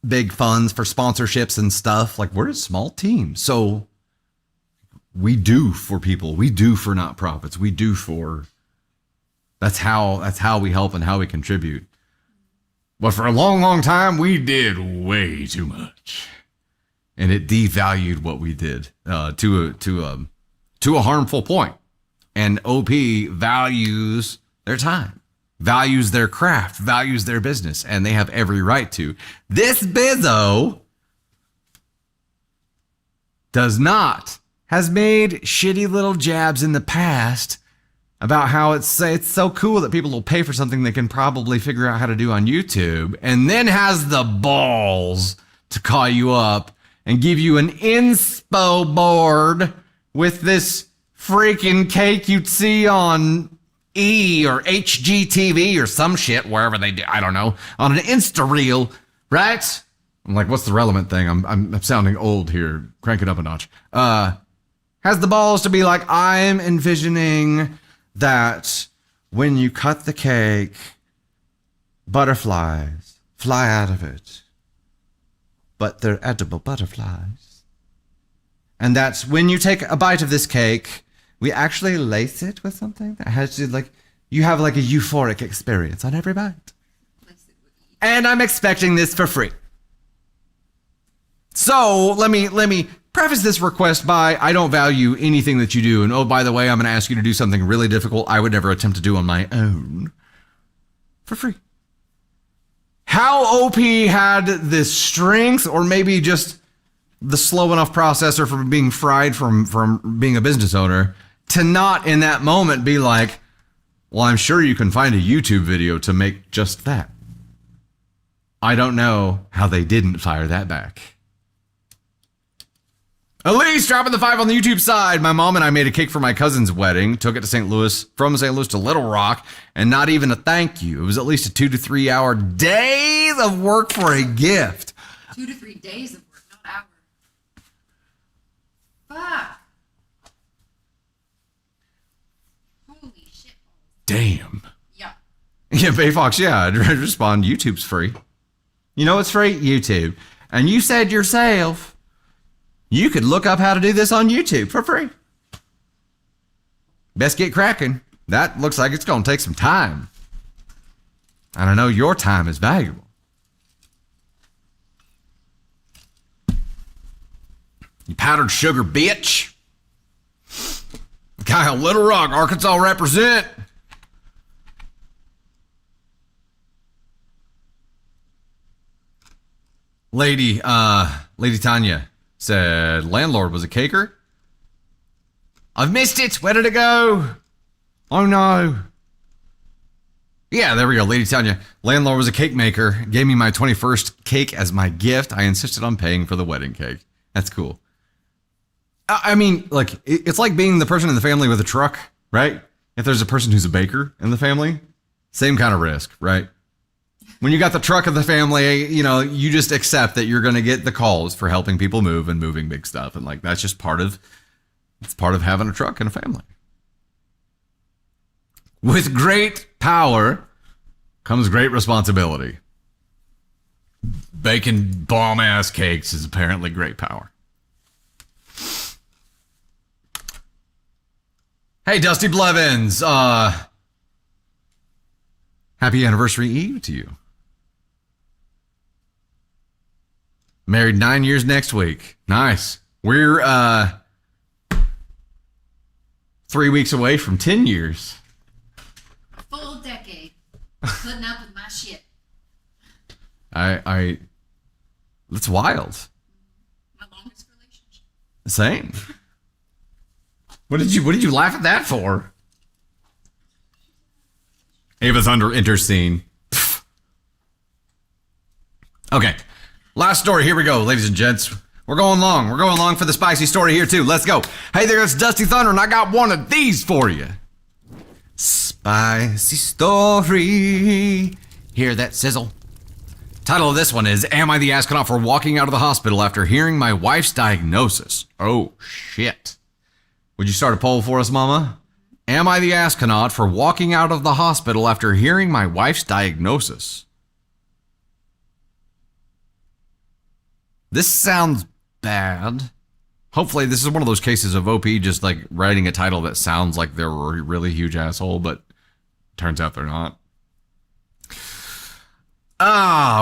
big funds for sponsorships and stuff. Like, we're a small team, so we do for people. We do for nonprofits. We do for. That's how we help and how we contribute. But for a long, long time, we did way too much, and it devalued what we did to a harmful point. And OP values their time, values their craft, values their business, and they have every right to. This bizzo has made shitty little jabs in the past about how it's so cool that people will pay for something they can probably figure out how to do on YouTube, and then has the balls to call you up and give you an inspo board with this freaking cake you'd see on E or HGTV or some shit, wherever they do, I don't know, on an Insta reel, right? I'm like, what's the relevant thing? I'm sounding old here. Crank it up a notch. Has the balls to be like, I'm envisioning that when you cut the cake, butterflies fly out of it, but they're edible butterflies. And that's when you take a bite of this cake, we actually lace it with something that has to, like, you have like a euphoric experience on every bite. And I'm expecting this for free. So let me preface this request by, I don't value anything that you do. And oh, by the way, I'm going to ask you to do something really difficult I would never attempt to do on my own for free. How OP had this strength, or maybe just the slow enough processor from being fried from being a business owner, to not in that moment be like, well, I'm sure you can find a YouTube video to make just that. I don't know how they didn't fire that back. Elise dropping the 5 on the YouTube side. My mom and I made a cake for my cousin's wedding. Took it to St. Louis, from St. Louis to Little Rock, and not even a thank you. It was at least a 2 to 3 hour days of work for a gift. 2 to 3 days of work, not hours. Fuck. Holy shit. Damn. Yeah. Yeah, Bayfox, yeah, I'd respond, YouTube's free. You know what's free? YouTube. And you said yourself, you could look up how to do this on YouTube for free. Best get cracking. That looks like it's going to take some time. And I know your time is valuable. You powdered sugar bitch. Guy on Little Rock, Arkansas represent. Lady Tanya said, landlord was a caker. I've missed it. Where did it go? Oh no. Yeah, there we go. Lady Tanya. Landlord was a cake maker. Gave me my 21st cake as my gift. I insisted on paying for the wedding cake. That's cool. I mean, like, it's like being the person in the family with a truck, right? If there's a person who's a baker in the family, same kind of risk, right? When you got the truck of the family, you know, you just accept that you're going to get the calls for helping people move and moving big stuff. And like, that's just part of having a truck and a family. With great power comes great responsibility. baking bomb-ass cakes is apparently great power. Hey, Dusty Blevins. Happy anniversary eve to you. Married 9 years next week. Nice. We're 3 weeks away from 10 years. A full decade. Putting up with my shit. That's wild. My longest relationship. Same. What did you laugh at that for? Ava's enter scene. Pfft. Okay. Last story. Here we go, ladies and gents. We're going long. We're going long for the spicy story here too. Let's go. Hey there, it's Dusty Thunder, and I got one of these for you. Spicy story. Hear that sizzle? Title of this one is, Am I the Astronaut for Walking Out of the Hospital After Hearing My Wife's Diagnosis? Oh, shit. Would you start a poll for us, Mama? Am I the astronaut for walking out of the hospital after hearing my wife's diagnosis? This sounds bad. Hopefully this is one of those cases of OP just like writing a title that sounds like they're a really huge asshole, but turns out they're not.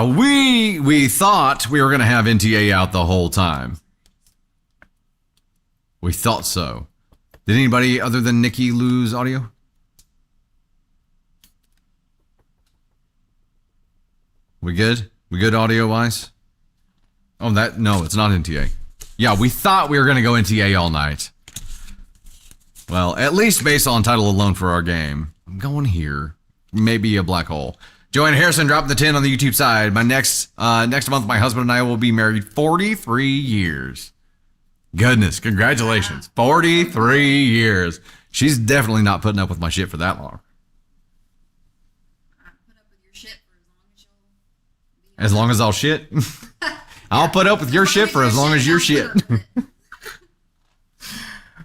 We thought we were going to have NTA out the whole time. We thought so. Did anybody other than Nikki lose audio? We good? We good audio-wise? Oh, no, it's not NTA. Yeah, we thought we were going to go NTA all night. Well, at least based on title alone for our game. I'm going here. Maybe a black hole. Joanne Harrison dropped the 10 on the YouTube side. Next month, my husband and I will be married 43 years. Goodness, congratulations. 43 years. She's definitely not putting up with my shit for that long. I put up with your shit for as long as As long as I'll shit? I'll put up with your shit for as long as you're shit.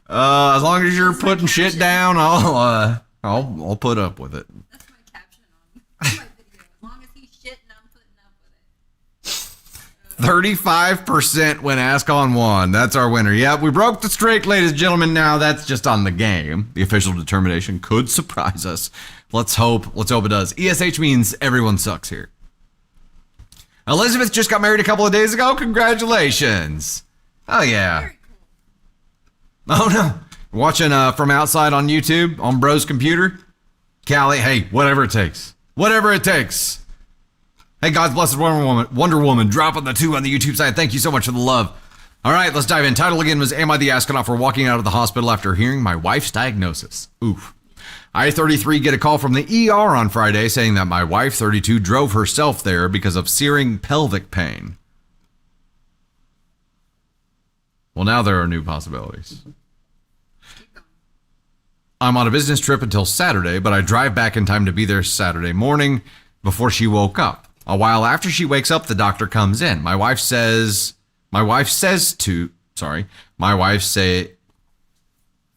As long as you're putting shit down, I'll put up with it. That's my caption on my video. As long as he's shitting, I'm putting up with it. 35% when asked on one. That's our winner. Yep, we broke the streak, ladies and gentlemen. Now that's just on the game. The official determination could surprise us. Let's hope it does. ESH means everyone sucks here. Elizabeth just got married a couple of days ago. Congratulations. Oh, yeah. Very cool. Oh, no. Watching from outside on YouTube on Bro's computer. Callie, hey, whatever it takes. Whatever it takes. Hey, God's blessed Wonder Woman, dropping the 2 on the YouTube side. Thank you so much for the love. All right, let's dive in. Title again was, Am I the Astronaut for Walking Out of the Hospital After Hearing My Wife's Diagnosis? Oof. I, 33, get a call from the ER on Friday saying that my wife, 32, drove herself there because of searing pelvic pain. Well, now there are new possibilities. I'm on a business trip until Saturday, but I drive back in time to be there Saturday morning before she woke up. A while after she wakes up, the doctor comes in. My wife say,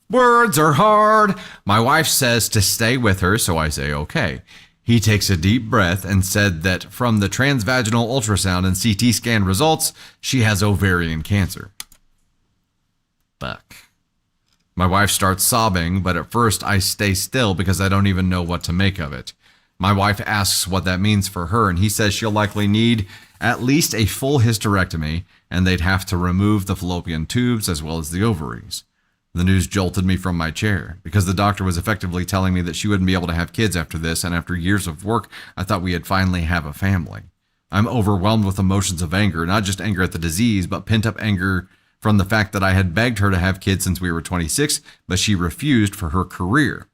words are hard. My wife says to stay with her, so I say okay. He takes a deep breath and said that from the transvaginal ultrasound and CT scan results, she has ovarian cancer. Fuck. My wife starts sobbing, but at first I stay still because I don't even know what to make of it. My wife asks what that means for her, and he says she'll likely need at least a full hysterectomy, and they'd have to remove the fallopian tubes as well as the ovaries. The news jolted me from my chair because the doctor was effectively telling me that she wouldn't be able to have kids after this, and after years of work, I thought we had finally have a family. I'm overwhelmed with emotions of anger, not just anger at the disease, but pent-up anger from the fact that I had begged her to have kids since we were 26, but she refused for her career.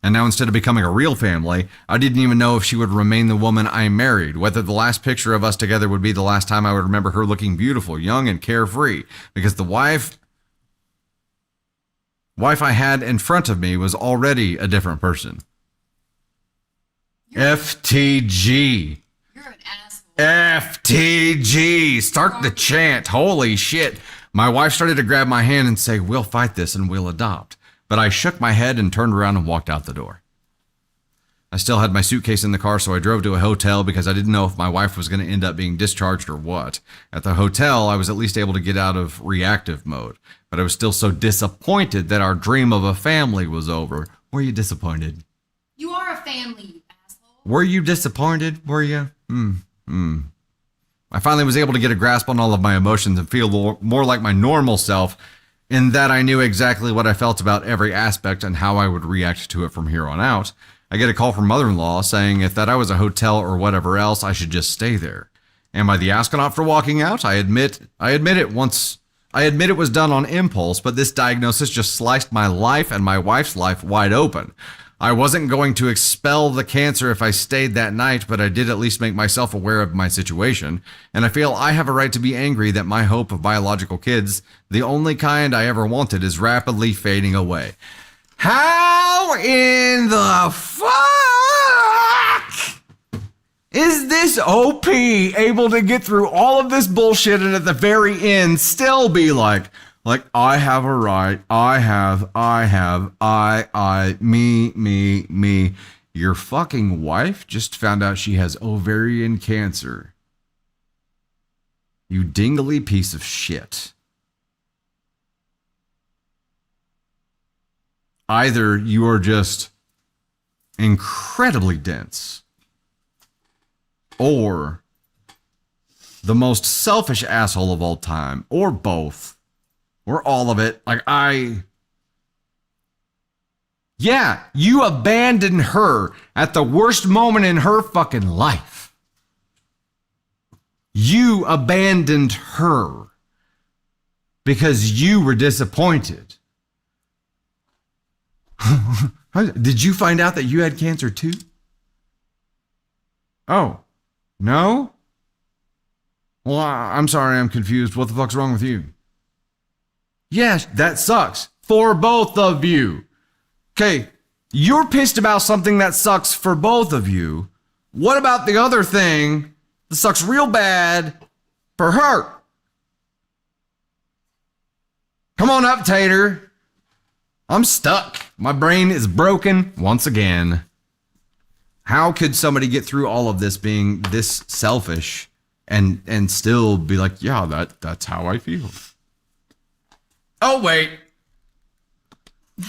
And now instead of becoming a real family, I didn't even know if she would remain the woman I married, whether the last picture of us together would be the last time I would remember her looking beautiful, young, and carefree, because the wife I had in front of me was already a different person. FTG. You're an asshole. FTG. Start the chant. Holy shit. My wife started to grab my hand and say, we'll fight this and we'll adopt. But I shook my head and turned around and walked out the door. I still had my suitcase in the car, so I drove to a hotel because I didn't know if my wife was going to end up being discharged or what. At the hotel, I was at least able to get out of reactive mode, but I was still so disappointed that our dream of a family was over. Were you disappointed? You are a family, you asshole. Were you disappointed? Were you? I finally was able to get a grasp on all of my emotions and feel more like my normal self, in that I knew exactly what I felt about every aspect and how I would react to it from here on out. I get a call from mother-in-law saying if that I was a hotel or whatever else, I should just stay there. Am I the astronaut for walking out? I admit it was done on impulse, but this diagnosis just sliced my life and my wife's life wide open. I wasn't going to expel the cancer if I stayed that night, but I did at least make myself aware of my situation, and I feel I have a right to be angry that my hope of biological kids, the only kind I ever wanted, is rapidly fading away. How in the fuck is this OP able to get through all of this bullshit and at the very end still be like, I have a right, me. Your fucking wife just found out she has ovarian cancer. You dingly piece of shit. Either you are just incredibly dense, or the most selfish asshole of all time, or both, or all of it. Yeah, you abandoned her at the worst moment in her fucking life. You abandoned her because you were disappointed. Did you find out that you had cancer too? Oh, no? Well, I'm sorry, I'm confused. What the fuck's wrong with you? Yes, that sucks for both of you. Okay, you're pissed about something that sucks for both of you. What about the other thing that sucks real bad for her? Come on up, Tater. I'm stuck. My brain is broken once again. How could somebody get through all of this being this selfish and still be like, yeah, that's how I feel? Oh, wait.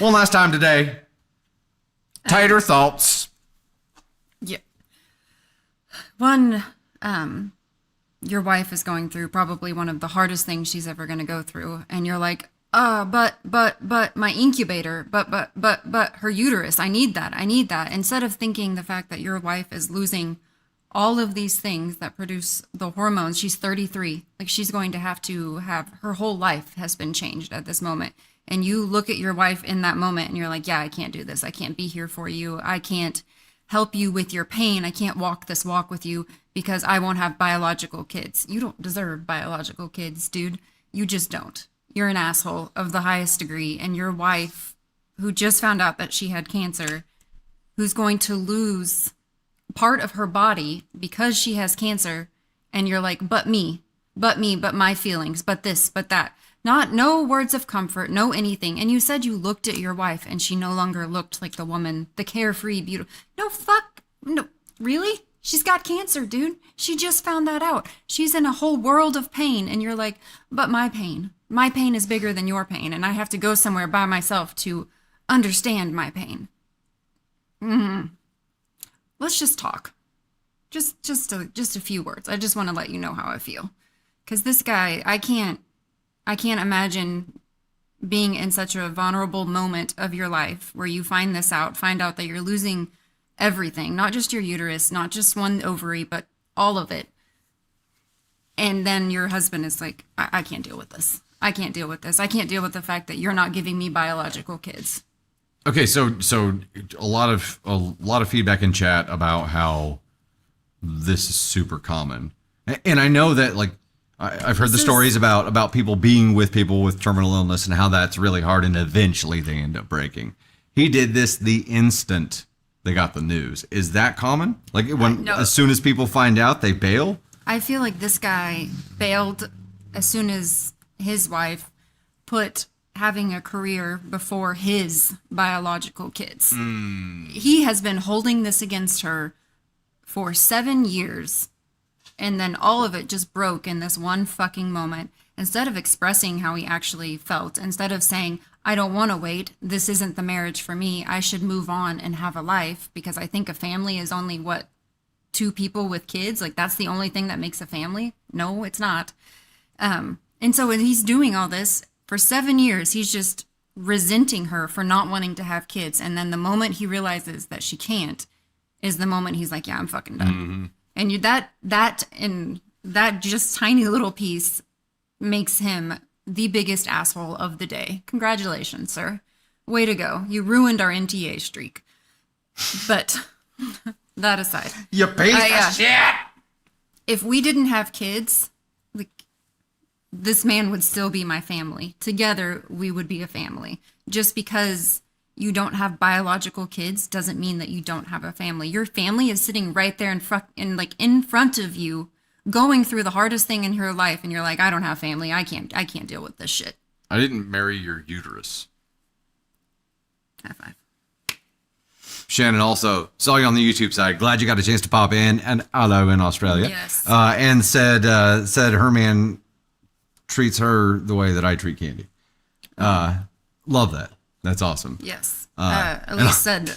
One last time today. Tighter thoughts. Yeah. One, your wife is going through probably one of the hardest things she's ever going to go through. And you're like, but my incubator, but her uterus, I need that. Instead of thinking the fact that your wife is losing all of these things that produce the hormones. She's 33. Like, she's going to have her whole life has been changed at this moment. And you look at your wife in that moment and you're like, yeah, I can't do this. I can't be here for you. I can't help you with your pain. I can't walk this walk with you because I won't have biological kids. You don't deserve biological kids, dude. You just don't. You're an asshole of the highest degree. And your wife, who just found out that she had cancer, who's going to lose part of her body because she has cancer, and you're like, but my feelings, but this, but that. No words of comfort, no anything. And you said you looked at your wife and she no longer looked like the woman, the carefree, beautiful. No, really? She's got cancer, dude. She just found that out. She's in a whole world of pain. And you're like, but my pain is bigger than your pain. And I have to go somewhere by myself to understand my pain. Let's just talk. Just a few words. I just want to let you know how I feel. Because this guy, I can't imagine being in such a vulnerable moment of your life where you find out that you're losing everything, not just your uterus, not just one ovary, but all of it. And then your husband is like, I can't deal with this. I can't deal with this. I can't deal with the fact that you're not giving me biological kids. Okay, so a lot of feedback in chat about how this is super common, and I know that, like, I've heard the stories about people being with people with terminal illness and how that's really hard, and eventually they end up breaking. He did this the instant they got the news. Is that common? Like, as soon as people find out, they bail? I feel like this guy bailed as soon as his wife put having a career before his biological kids. He has been holding this against her for 7 years. And then all of it just broke in this one fucking moment. Instead of expressing how he actually felt, instead of saying, I don't want to wait, this isn't the marriage for me, I should move on and have a life, because I think a family is only, what, 2 people with kids? Like, that's the only thing that makes a family? No, it's not. And so when he's doing all this, for 7 years, he's just resenting her for not wanting to have kids. And then the moment he realizes that she can't is the moment he's like, yeah, I'm fucking done. And that just tiny little piece makes him the biggest asshole of the day. Congratulations, sir. Way to go. You ruined our NTA streak. But that aside. You piece of shit! If we didn't have kids, like, this man would still be my family. Together, we would be a family. Just because you don't have biological kids doesn't mean that you don't have a family. Your family is sitting right there in front of you, going through the hardest thing in your life, and you're like, I don't have family. I can't deal with this shit. I didn't marry your uterus. High five. Shannon also saw you on the YouTube side. Glad you got a chance to pop in, and hello in Australia. Yes. And said her man treats her the way that I treat Candy. Love that. That's awesome. Yes. Elise said.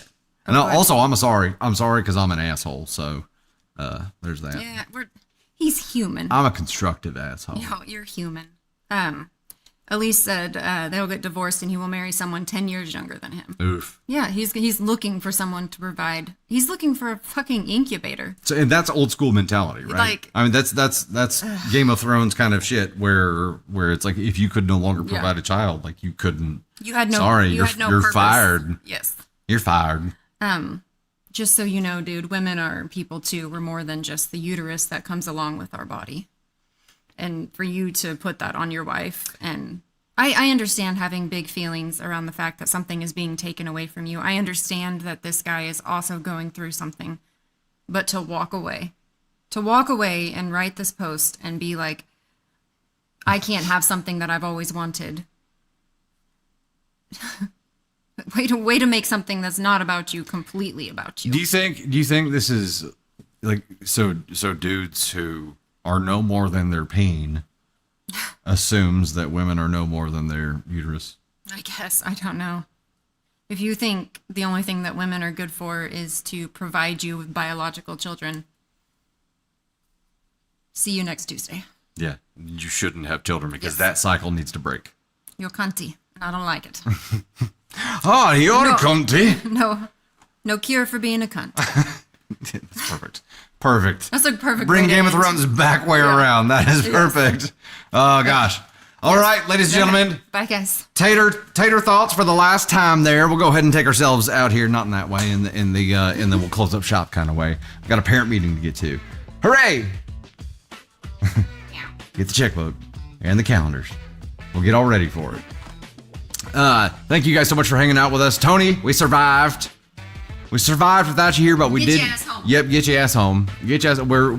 And also, I'm sorry because I'm an asshole. So there's that. Yeah, he's human. I'm a constructive asshole. No, you're human. Elise said they'll get divorced and he will marry someone 10 years younger than him. Oof. Yeah, he's looking for someone to provide. He's looking for a fucking incubator. So, and that's old school mentality, right? Like, I mean, that's Game of Thrones kind of shit where it's like, if you could no longer provide a child, like you couldn't. You had no. Sorry, you're purpose. Fired. Yes. You're fired. Just so you know, dude, women are people too. We're more than just the uterus that comes along with our body. And for you to put that on your wife, and I understand having big feelings around the fact that something is being taken away from you. I understand that this guy is also going through something, but to walk away and write this post and be like, I can't have something that I've always wanted. way to make something that's not about you completely about you. Do you think this is like so dudes who are no more than their pain assumes that women are no more than their uterus? I guess. I don't know. If you think the only thing that women are good for is to provide you with biological children, see you next Tuesday. Yeah, you shouldn't have children because that cycle needs to break. You're cunty, and I don't like it. Oh, you're a cunty. No cure for being a cunt. That's perfect. Perfect. That's a perfect. Bring Game of Thrones back way around. That is perfect. Oh gosh. All right, ladies and gentlemen. Bye, guys. Tater thoughts for the last time. There, we'll go ahead and take ourselves out here. Not in that way. In the we'll close up shop kind of way. I've got a parent meeting to get to. Hooray! Get the checkbook and the calendars. We'll get all ready for it. Thank you guys so much for hanging out with us. Tony, we survived. We survived without you here, but we did. Get your ass home. Yep, get your ass home.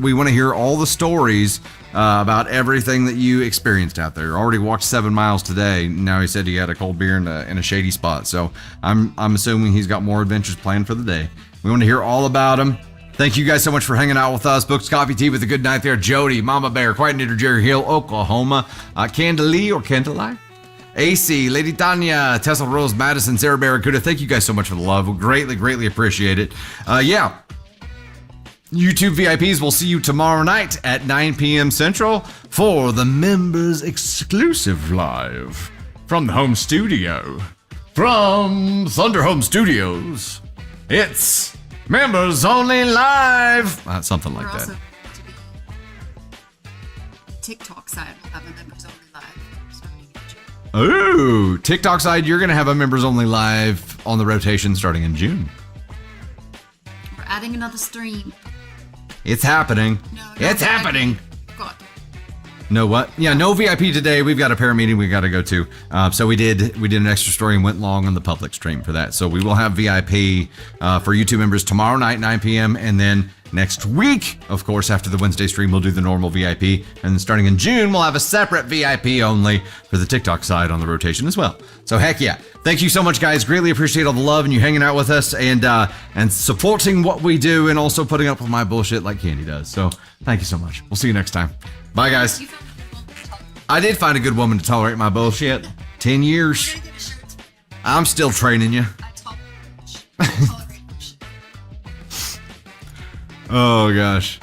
We want to hear all the stories about everything that you experienced out there. Already walked 7 miles today. Now he said he had a cold beer in a shady spot. So I'm assuming he's got more adventures planned for the day. We want to hear all about them. Thank you guys so much for hanging out with us. Books, Coffee, Tea with a Good Night there. Jody, Mama Bear, Quiet Knitter, Jerry Hill, Oklahoma. Candalee or Candalee? AC, Lady Tanya, Tessa Rose, Madison, Sarah Barracuda. Thank you guys so much for the love. We greatly appreciate it. YouTube VIPs, we'll see you tomorrow night at 9 p.m. Central for the members exclusive live from the home studio. From Thunder Home Studios, it's Members Only Live. Something like that. Also to be TikTok side will have a members only live. Ooh, TikTok side, you're going to have a members only live on the rotation starting in June. We're adding another stream. It's happening. No, it's happening. God. No what? Yeah, no VIP today. We've got a parent meeting we got to go to. So we did an extra story and went long on the public stream for that. So we will have VIP for YouTube members tomorrow night, 9 p.m. And then Next week, of course, after the Wednesday stream, we'll do the normal VIP. And then starting in June, we'll have a separate VIP only for the TikTok side on the rotation as well. So heck yeah. Thank you so much, guys. Greatly appreciate all the love and you hanging out with us and supporting what we do and also putting up with my bullshit like Candy does. So thank you so much. We'll see you next time. Bye, guys. I did find a good woman to tolerate my bullshit. 10 years. I'm still training you. Oh, gosh.